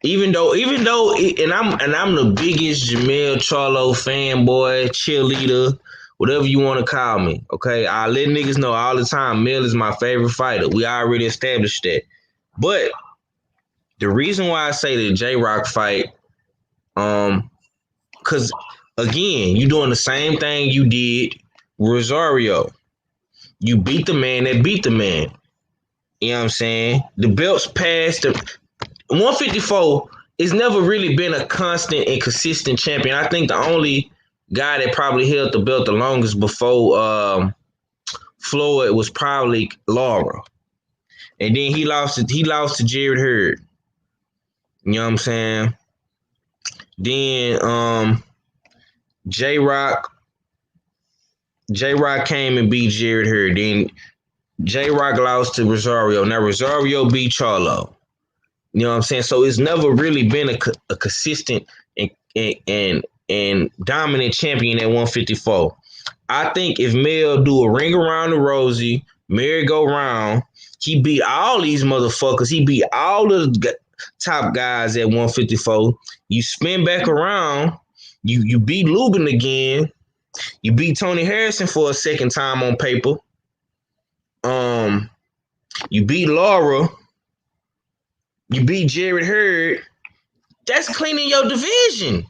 F: Even though, and I'm the biggest Jamel Charlo fanboy, cheerleader, whatever you want to call me. Okay, I let niggas know all the time. Mel is my favorite fighter. We already established that. But the reason why I say the J Rock fight, because again, you doing the same thing you did with Rosario. You beat the man that beat the man. You know what I'm saying? The belts passed. 154 has never really been a constant and consistent champion. I think the only guy that probably held the belt the longest before Floyd was probably Lara. And then he lost to Jared Hurd. You know what I'm saying? Then J Rock came and beat Jared Hurd. Then J Rock lost to Rosario. Now Rosario beat Charlo. You know what I'm saying? So it's never really been a consistent and dominant champion at 154. I think if Mel do a ring around the Rosie, merry-go-round, he beat all these motherfuckers. He beat all the top guys at 154. You spin back around, you beat Lubin again. You beat Tony Harrison for a second time on paper. You beat Lara. You beat Jared Hurd. That's cleaning your division.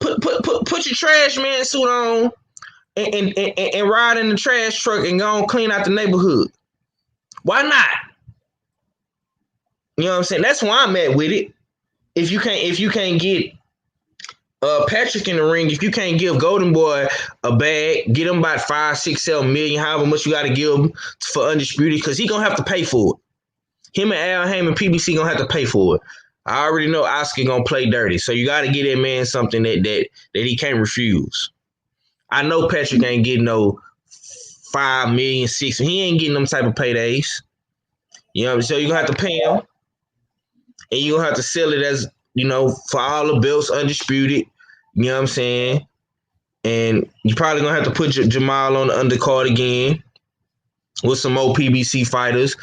F: Put your trash man suit on and ride in the trash truck and go and clean out the neighborhood. Why not? You know what I'm saying? That's why I'm at with it. If you can't get Patrick in the ring, if you can't give Golden Boy a bag, get him about 5, 6, 7 million, however much you got to give him for Undisputed, because he gonna have to pay for it. Him and Al Heyman, PBC gonna have to pay for it. I already know Oscar gonna play dirty, so you got to get that man something that he can't refuse. I know Patrick ain't getting no 5 million, 6. He ain't getting them type of paydays. You know, so you gonna have to pay him, and you gonna have to sell it as, you know, for all the belts Undisputed. You know what I'm saying? And you probably gonna have to put Jamal on the undercard again with some more PBC fighters.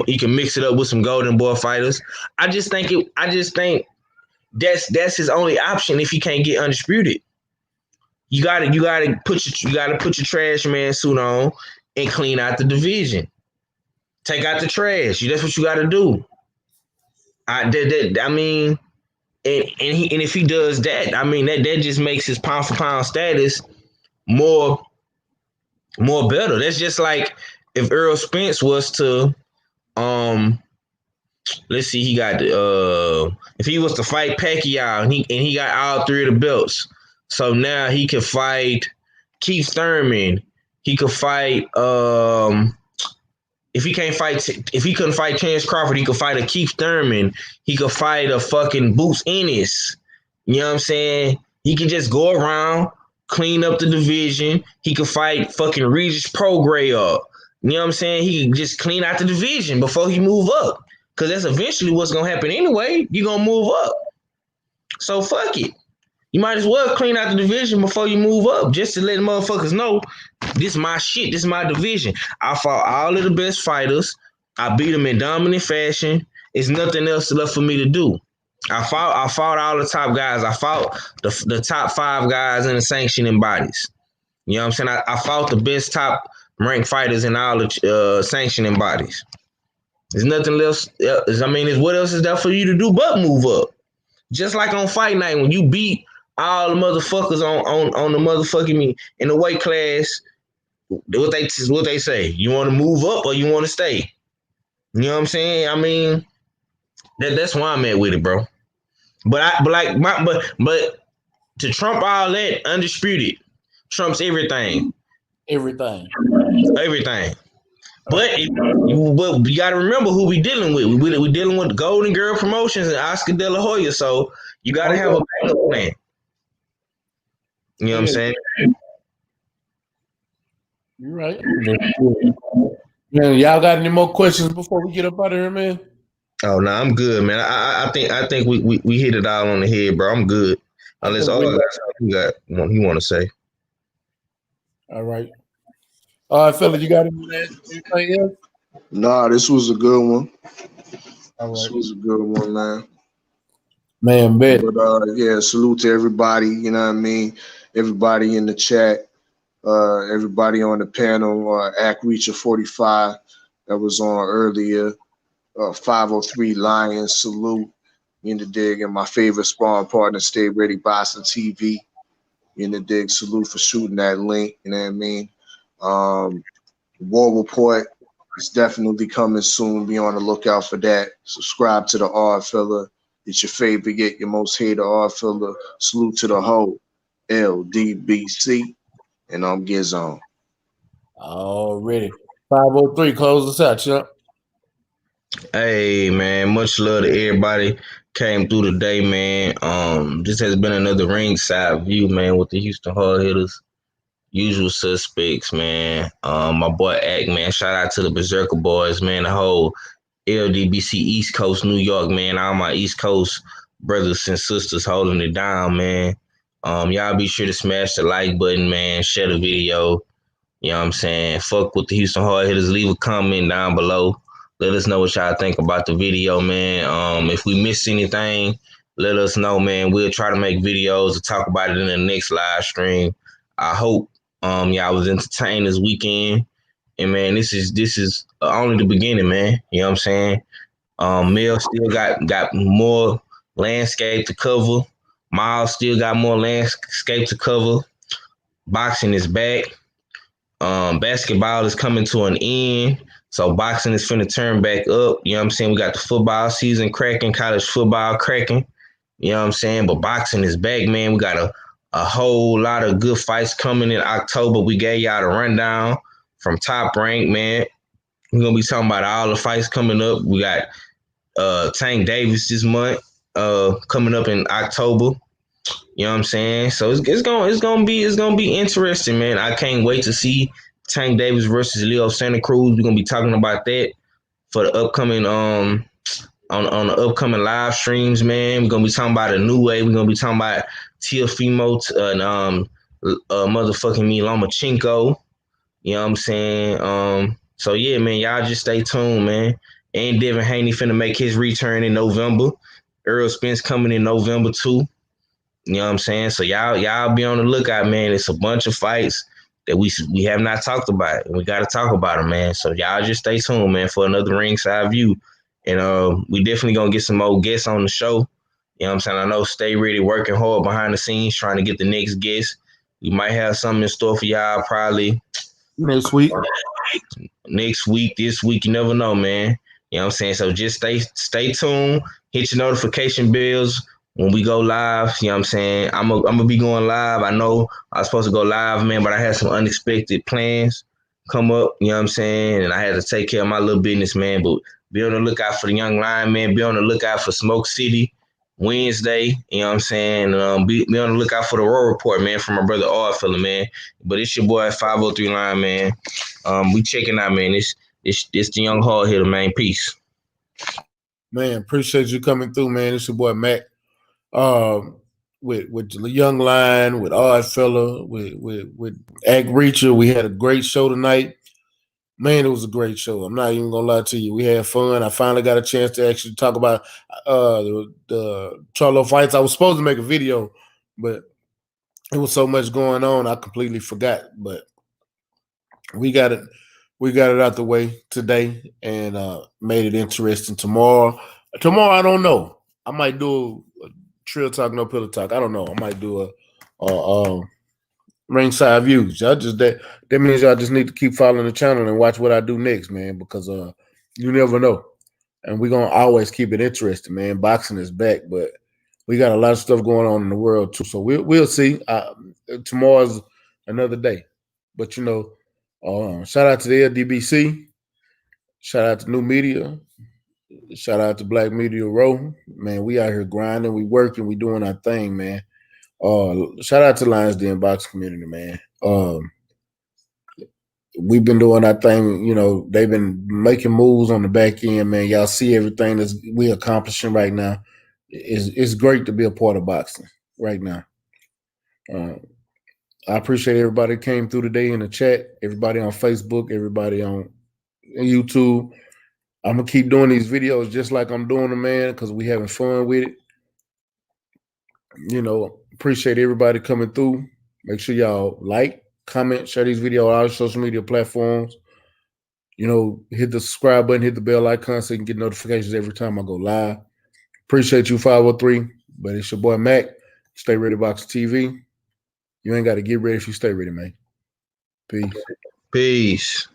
F: You can mix it up with some Golden Boy fighters. I just think that's his only option if he can't get Undisputed. You gotta put your trash man suit on and clean out the division. Take out the trash. That's what you gotta do. I mean, and if he does that, I mean that just makes his pound for pound status more better. That's just like if Earl Spence was to let's see, he got if he was to fight Pacquiao and he got all 3 of the belts. So now he could fight Keith Thurman. He could fight if he couldn't fight Terence Crawford, he could fight a Keith Thurman. He could fight a fucking Boots Ennis. You know what I'm saying? He could just go around, clean up the division. He could fight fucking Regis Prograis. You know what I'm saying? He could just clean out the division before he move up. Because that's eventually what's going to happen anyway. You're going to move up. So fuck it. You might as well clean out the division before you move up, just to let motherfuckers know this is my shit. This is my division. I fought all of the best fighters. I beat them in dominant fashion. There's nothing else left for me to do. I fought all the top guys. I fought the top 5 guys in the sanctioning bodies. You know what I'm saying? I fought the best top ranked fighters in all the sanctioning bodies. There's nothing else. What else is there for you to do but move up? Just like on fight night when you beat all the motherfuckers on the motherfucking in the weight class. What they say? You want to move up or you want to stay? You know what I'm saying? I mean, that's why I'm at with it, bro. But to trump all that, undisputed trumps everything.
B: Everything.
F: But you got to remember who we dealing with. We dealing with Golden Girl Promotions and Oscar De La Hoya. So you got to have a backup plan. You know what I'm saying?
B: You're right. Man, y'all got any more questions before we get up out of here, man?
F: Oh no, I'm good, man. I think we hit it all on the head, bro. I'm good. Unless all you want to say.
B: All right. All right, fella, you got anything else?
I: Nah, this was a good one.
B: All right.
I: This was a good one, man.
B: Man, bet.
I: But yeah, salute to everybody, you know what I mean? Everybody in the chat, everybody on the panel, Act Reacher 45 that was on earlier, 503 Lions, salute, in the dig, and my favorite sparring partner, Stay Ready Boxing TV, in the dig, salute for shooting that link, you know what I mean? War Report is definitely coming soon. Be on the lookout for that. Subscribe to the Odd Fella. It's your favorite, get your most hated Odd Fella. Salute to the whole LDBC. And I'm Gizon.
B: Already. 503, close us out, Chuck.
F: Hey man, much love to everybody came through today, man. This has been another ringside view, man, with the Houston Hard Hitters. Usual suspects, man. My boy Ack, man. Shout out to the Berserker boys, man. The whole LDBC East Coast, New York, man. All my East Coast brothers and sisters holding it down, man. Y'all be sure to smash the like button, man. Share the video. You know what I'm saying? Fuck with the Houston Hard Hitters. Leave a comment down below. Let us know what y'all think about the video, man. If we missed anything, let us know, man. We'll try to make videos to talk about it in the next live stream. I hope y'all was entertained this weekend. And man, this is only the beginning, man. You know what I'm saying? Mel still got more landscape to cover. Miles still got more landscape to cover. Boxing is back. Basketball is coming to an end. So boxing is finna turn back up. You know what I'm saying? We got the football season cracking, college football cracking. You know what I'm saying? But boxing is back, man. We got a whole lot of good fights coming in October. We gave y'all the rundown from Top Rank, man. We're going to be talking about all the fights coming up. We got Tank Davis this month coming up in October. You know what I'm saying? So it's gonna be interesting, man. I can't wait to see Tank Davis versus Leo Santa Cruz. We're gonna be talking about that for the upcoming on the upcoming live streams, man. We're gonna be talking about a new way. We're gonna be talking about Teofimo and motherfucking me Lomachenko. You know what I'm saying? So yeah, man, y'all just stay tuned, man. And Devin Haney finna make his return in November. Earl Spence coming in November too. You know what I'm saying? So y'all be on the lookout, man. It's a bunch of fights that we have not talked about, and we got to talk about them, man. So y'all just stay tuned, man, for another ringside view. And we definitely gonna get some more guests on the show. You know what I'm saying? I know Stay Ready working hard behind the scenes trying to get the next guest. We might have something in store for y'all probably
B: next week.
F: This week, you never know, man. You know what I'm saying? So just stay tuned, hit your notification bells when we go live. You know what I'm saying? I'm gonna be going live. I know I was supposed to go live, man, but I had some unexpected plans come up, you know what I'm saying? And I had to take care of my little business, man. But be on the lookout for the Young Lion, man. Be on the lookout for Smoke City Wednesday, you know what I'm saying? Be on the lookout for the Raw Report, man, from my brother Odd Fella, man. But it's your boy 503 Lion, man. We checking out, man. It's the Young Hard Hitter, man. Peace.
B: Man, appreciate you coming through, man. It's your boy Mac. With the Young Lion, with Odd Fella, with Act Reacher. We had a great show tonight. Man, it was a great show. I'm not even gonna lie to you. We had fun. I finally got a chance to actually talk about the Charlo fights. I was supposed to make a video, but it was so much going on, I completely forgot. But we got it out the way today and made it interesting. Tomorrow I don't know. I might do a Trill Talk, No Pillow Talk. I don't know. I might do a ringside views. Y'all just that means y'all just need to keep following the channel and watch what I do next, man, because you never know. And we're gonna always keep it interesting, man. Boxing is back, but we got a lot of stuff going on in the world too. So we'll see. Tomorrow's another day. But shout out to the LDBC. Shout out to New Media. Shout out to Black Media Row. Man, we out here grinding, we working, we doing our thing, man. Shout out to Lions Den boxing community, man. We've been doing our thing. They've been making moves on the back end, man. Y'all see everything that we accomplishing right now. It's great to be a part of boxing right now. I appreciate everybody that came through today in the chat, everybody on Facebook, everybody on YouTube. I'm going to keep doing these videos just like I'm doing them, man, because we having fun with it. Appreciate everybody coming through. Make sure y'all like, comment, share these videos on all social media platforms. Hit the subscribe button, hit the bell icon so you can get notifications every time I go live. Appreciate you, 503. But it's your boy Mac. Stay Ready Boxing TV. You ain't got to get ready if you stay ready, man. Peace.
F: Peace.